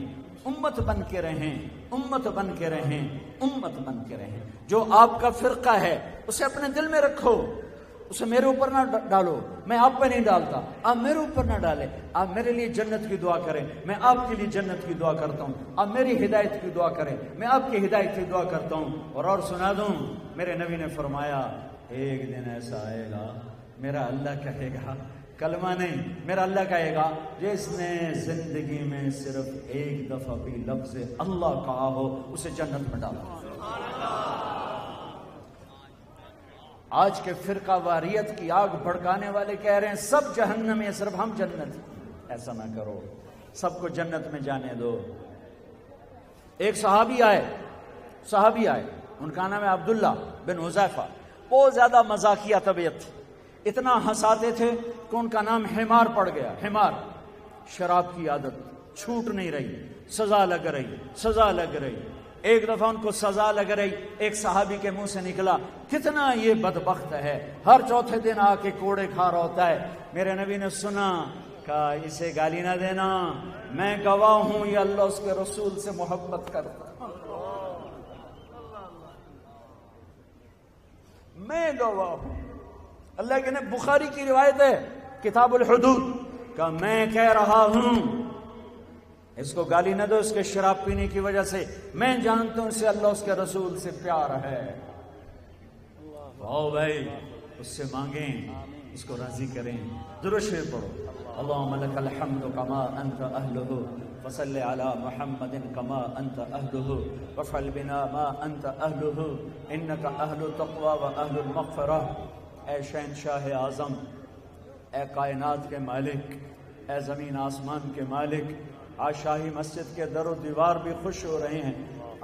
امت بن کے رہیں، امت بن کے رہیں، امت بن کے رہیں۔ جو آپ کا فرقہ ہے اسے اپنے دل میں رکھو، اسے میرے اوپر نہ ڈالو، میں آپ پہ نہیں ڈالتا، آپ میرے اوپر نہ ڈالیں، آپ میرے لیے جنت کی دعا کریں، میں آپ کے لیے جنت کی دعا کرتا ہوں، آپ میری ہدایت کی دعا کریں، میں آپ کی ہدایت کی دعا کرتا ہوں۔ اور سنا دوں، میرے نبی نے فرمایا ایک دن ایسا آئے گا میرا اللہ کہے گا، کلمہ نہیں، میرا اللہ کہے گا جس نے زندگی میں صرف ایک دفعہ بھی لفظ اللہ کہا ہو اسے جنت میں ڈالو۔ آج کے فرقہ واریت کی آگ بھڑکانے والے کہہ رہے ہیں سب جہنم میں، صرف ہم جنت۔ ایسا نہ کرو، سب کو جنت میں جانے دو۔ ایک صحابی آئے، ان کا نام ہے عبداللہ بن حذیفہ، بہت زیادہ مزاحیہ طبیعت تھی، اتنا ہنساتے تھے کہ ان کا نام حمار پڑ گیا۔ حمار، شراب کی عادت چھوٹ نہیں رہی، سزا لگ رہی۔ ایک دفعہ ان کو سزا لگ رہی، ایک صحابی کے منہ سے نکلا، کتنا یہ بدبخت ہے، ہر چوتھے دن آ کے کوڑے کھا رہا ہوتا ہے۔ میرے نبی نے سنا، کہا اسے گالی نہ دینا، میں گواہ ہوں یہ اللہ اس کے رسول سے محبت کرتا، میں گواہ ہوں۔ اللہ کے نے بخاری کی روایت ہے کتاب الحدود کہ میں کہہ رہا ہوں اس کو گالی نہ دو، اس کے شراب پینے کی وجہ سے، میں جانتا ہوں اسے اللہ اس کے رسول سے پیار ہے۔ آؤ بھائی اس سے مانگیں، اس کو راضی کریں، درود شریف پڑھو۔ اللہم لک الحمد کما انت اہلہ وصلی علی محمد کما انت اہلہ وافعل بنا ما انت اہلہ انک اہل التقوی و اہل المغفرہ۔ اے شہنشاہ اعظم، اے کائنات کے مالک، اے زمین آسمان کے مالک، آج شاہی مسجد کے در و دیوار بھی خوش ہو رہے ہیں،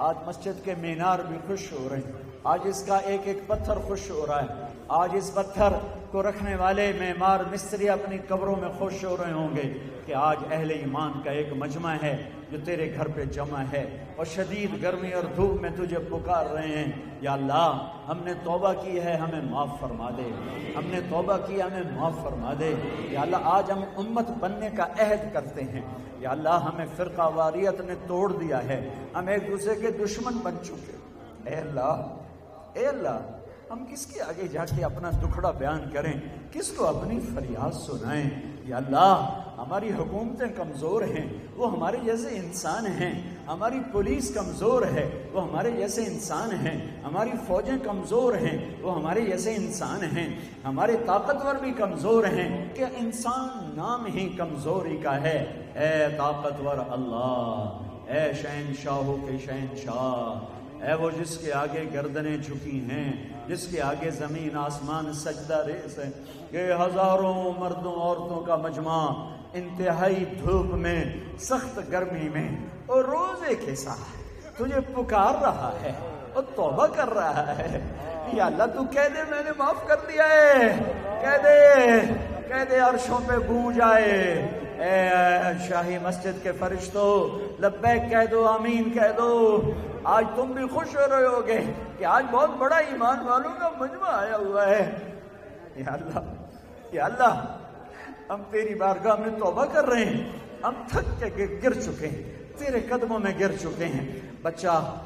آج مسجد کے مینار بھی خوش ہو رہے ہیں، آج اس کا ایک ایک پتھر خوش ہو رہا ہے، آج اس پتھر کو رکھنے والے معمار مستری اپنی قبروں میں خوش ہو رہے ہوں گے کہ آج اہل ایمان کا ایک مجمع ہے جو تیرے گھر پہ جمع ہے اور شدید گرمی اور دھوپ میں تجھے پکار رہے ہیں۔ یا اللہ ہم نے توبہ کی ہے، ہمیں معاف فرما دے، ہم نے توبہ کی، ہمیں معاف فرما دے۔ یا اللہ آج ہم امت بننے کا عہد کرتے ہیں، یا اللہ ہمیں فرقہ واریت نے توڑ دیا ہے، ہم ایک دوسرے کے دشمن بن چکے۔ اے اللہ ہم کس کے آگے جا کے اپنا دکھڑا بیان کریں، کس کو اپنی فریاد سنائیں؟ یا اللہ ہماری حکومتیں کمزور ہیں، وہ ہمارے جیسے انسان ہیں، ہماری پولیس کمزور ہے، وہ ہمارے جیسے انسان ہیں، ہماری فوجیں کمزور ہیں، وہ ہمارے جیسے انسان ہیں، ہمارے طاقتور بھی کمزور ہیں کہ انسان نام ہی کمزوری کا ہے۔ اے طاقتور اللہ، اے شہنشاہوں کے شہنشاہ، اے وہ جس کے آگے گردنیں جھکی ہیں، جس کے آگے زمین آسمان سجدہ ریز ہے، یہ ہزاروں مردوں عورتوں کا مجمع انتہائی دھوپ میں، سخت گرمی میں اور روزے کے ساتھ تجھے پکار رہا ہے اور توبہ کر رہا ہے۔ یا اللہ تو کہہ دے میں نے معاف کر دیا ہے، کہہ دے عرشوں پہ گونج آئے۔ اے شاہی مسجد کے فرشتوں لبیک کہہ دو، آمین کہہ دو۔ آج تم بھی خوش ہو رہے ہوگے کہ آج بہت بڑا ایمان والوں کا مجمع آیا ہوا ہے۔ یا اللہ ہم تیری بارگاہ میں توبہ کر رہے ہیں، ہم تھک کے گر چکے ہیں، تیرے قدموں میں گر چکے ہیں۔ بچہ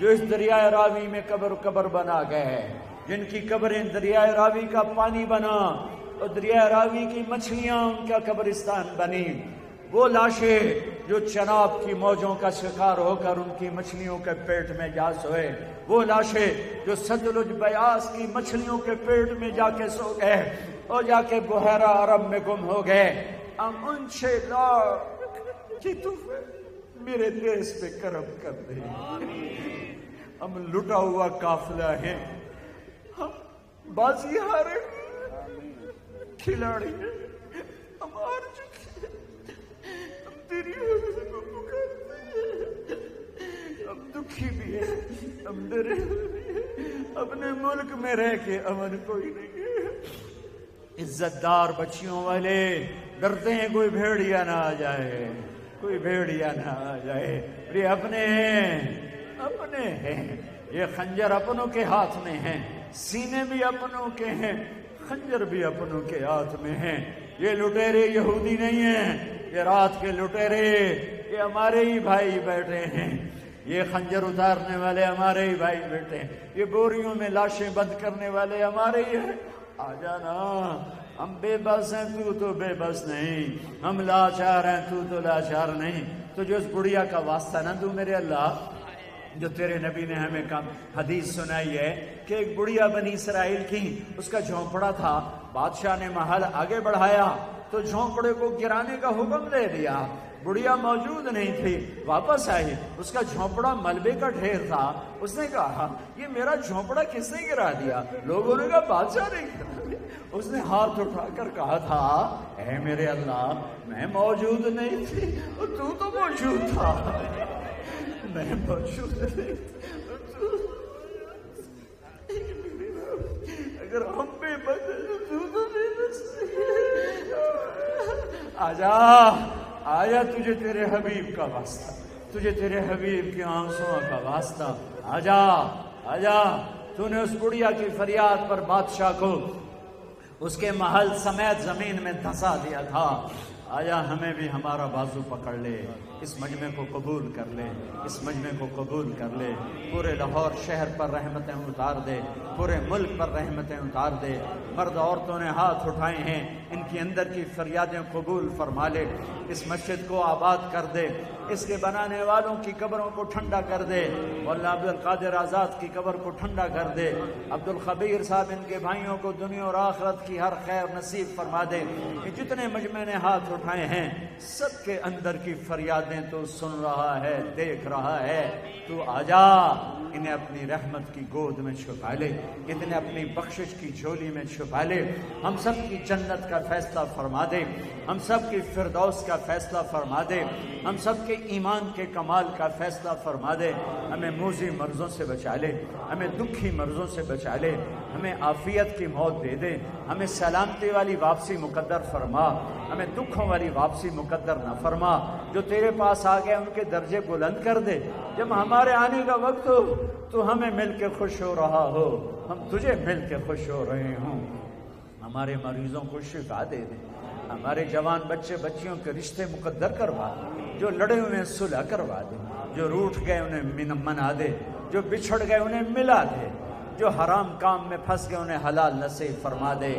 جو اس دریائے راوی میں قبر بنا گئے، جن کی قبریں دریائے راوی کا پانی بنا اور دریائے راوی کی مچھلیاں ان کا قبرستان بنی، وہ لاشیں جو چناب کی موجوں کا شکار ہو کر ان کی مچھلیوں کے پیٹ میں جا سوئے، وہ لاشیں جو ستلج بیاس کی مچھلیوں کے پیٹ میں جا کے سو گئے اور جا کے بحیرہ عرب میں گم ہو گئے، ہم ان 6 لاکھ کی تو میرے دیس پہ کرم کر دے۔ ہم لٹا ہوا قافلہ ہیں، ہم بازی ہارے کھلاڑی ہیں، ہم ہار چکے، ہم تیری حضور کو پکارتے ہیں، ہم دکھی بھی ہیں، ہم ڈرے بھی ہیں، اپنے ملک میں رہ کے امن کوئی نہیں ہے۔ عزت دار بچیوں والے ڈرتے ہیں کوئی بھیڑیا نہ آ جائے، کوئی بھیڑیا نہ آ جائے، یہ اپنے ہیں، یہ خنجر اپنوں کے ہاتھ میں ہیں، سینے بھی اپنوں کے ہیں، خنجر بھی اپنوں کے ہاتھ میں ہیں۔ یہ لٹیرے یہودی نہیں ہیں، یہ رات کے لٹیرے یہ ہمارے ہی بھائی بیٹھے ہیں، یہ خنجر اتارنے والے ہمارے ہی بھائی بیٹھے ہیں، یہ بوریوں میں لاشیں بند کرنے والے ہمارے ہی ہیں۔ آ جانا، ہم بے بس ہیں، تو بے بس نہیں، ہم لاچار ہیں، تو لاچار نہیں۔ تجھے اس بڑھیا کا واسطہ نہ دوں میرے اللہ، جو تیرے نبی نے ہمیں حدیث سنائی ہے کہ ایک بڑھیا بنی اسرائیل کی، اس کا جھونپڑا تھا، بادشاہ نے محل آگے بڑھایا تو جھونپڑے کو گرانے کا حکم دے دیا، بڑھیا موجود نہیں تھی، واپس آئی، اس کا جھونپڑا ملبے کا ڈھیر تھا، اس نے کہا یہ میرا جھونپڑا کس نے گرا دیا؟ لوگوں نے کہا بادشاہ نے گرا دیا۔ اس نے ہاتھ اٹھا کر کہا تھا اے میرے اللہ، میں موجود نہیں تھی اور تو موجود تھا، میں موجود نہیں تھی، اگر ہم بے بس ہیں تو بے بس نہیں۔ آجا تجھے تیرے حبیب کا واسطہ، تجھے تیرے حبیب کے آنسوں کا واسطہ، آجا تو نے اس بڑھیا کی فریاد پر بادشاہ کو اس کے محل سمیت زمین میں دھسا دیا تھا۔ آیا ہمیں بھی ہمارا بازو پکڑ لے، اس مجمع کو قبول کر لے، اس مجمع کو قبول کر لے، پورے لاہور شہر پر رحمتیں اتار دے، پورے ملک پر رحمتیں اتار دے۔ مرد عورتوں نے ہاتھ اٹھائے ہیں، ان کی اندر کی فریادیں قبول فرما لے، اس مسجد کو آباد کر دے، اس کے بنانے والوں کی قبروں کو ٹھنڈا کر دے، مولانا عبد القادر آزاد کی قبر کو ٹھنڈا کر دے، عبد الخبیر صاحب ان کے بھائیوں کو دنیا اور آخرت کی ہر خیر نصیب فرما دے۔ یہ جتنے مجمع نے ہاتھ اٹھائے ہیں سب کے اندر کی فریادیں تو سن رہا ہے، دیکھ رہا ہے، تو آجا انہیں اپنی رحمت کی گود میں چھپا لے، انہیں اپنی بخشش کی جھولی میں چھپا لے، ہم سب کی جنت کا فیصلہ فرما دے، ہم سب کی فردوس کا فیصلہ فرما دے، ہم سب کے ایمان کے کمال کا فیصلہ فرما دے، ہمیں موذی مرضوں سے بچا لے، ہمیں دکھی مرضوں سے بچا لے، ہمیں عافیت کی موت دے دے، ہمیں سلامتی والی واپسی مقدر فرما، ہمیں دکھوں والی واپسی مقدر نہ فرما، جو تیرے پاس آ گئے ان کے درجے بلند کر دے، جب ہمارے آنے کا وقت ہو تو ہمیں مل کے خوش ہو رہا ہو، ہم تجھے مل کے خوش ہو رہے ہوں، ہمارے مریضوں کو شفا دے دے، ہمارے جوان بچے بچیوں کے رشتے مقدر کروا دے، جو لڑے ہوئے صلح کروا دے، جو روٹھ گئے انہیں منا دے، جو بچھڑ گئے انہیں ملا دے، جو حرام کام میں پھنس گئے انہیں حلال نصیب فرما دے،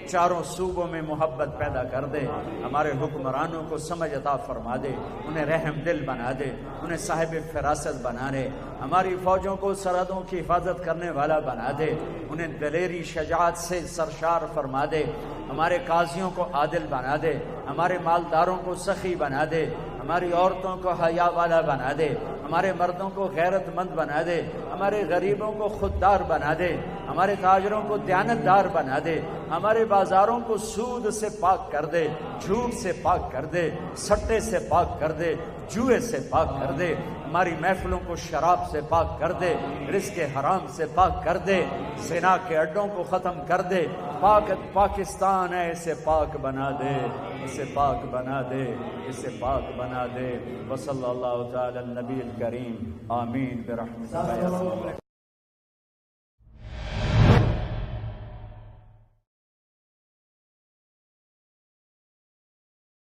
چاروں صوبوں میں محبت پیدا کر دے، ہمارے حکمرانوں کو سمجھ عطا فرما دے، انہیں رحم دل بنا دے، انہیں صاحب فراست بنا دے، ہماری فوجوں کو سرحدوں کی حفاظت کرنے والا بنا دے، انہیں دلیری شجاعت سے سرشار فرما دے، ہمارے قاضیوں کو عادل بنا دے، ہمارے مالداروں کو سخی بنا دے، ہماری عورتوں کو حیا والا بنا دے، ہمارے مردوں کو غیرت مند بنا دے، ہمارے غریبوں کو خوددار بنا دے، ہمارے تاجروں کو دیانتدار بنا دے، ہمارے بازاروں کو سود سے پاک کر دے، جھوٹ سے پاک کر دے، سٹے سے پاک کر دے، جوئے سے پاک کر دے، ہماری محفلوں کو شراب سے پاک کر دے، رزق حرام سے پاک کر دے، زنا کے اڈوں کو ختم کر دے، پاکستان ہے اسے پاک بنا دے، اسے پاک بنا دے، اسے پاک بنا دے۔ وصلی اللہ تعالی النبی الکریم، آمین برحمتہ۔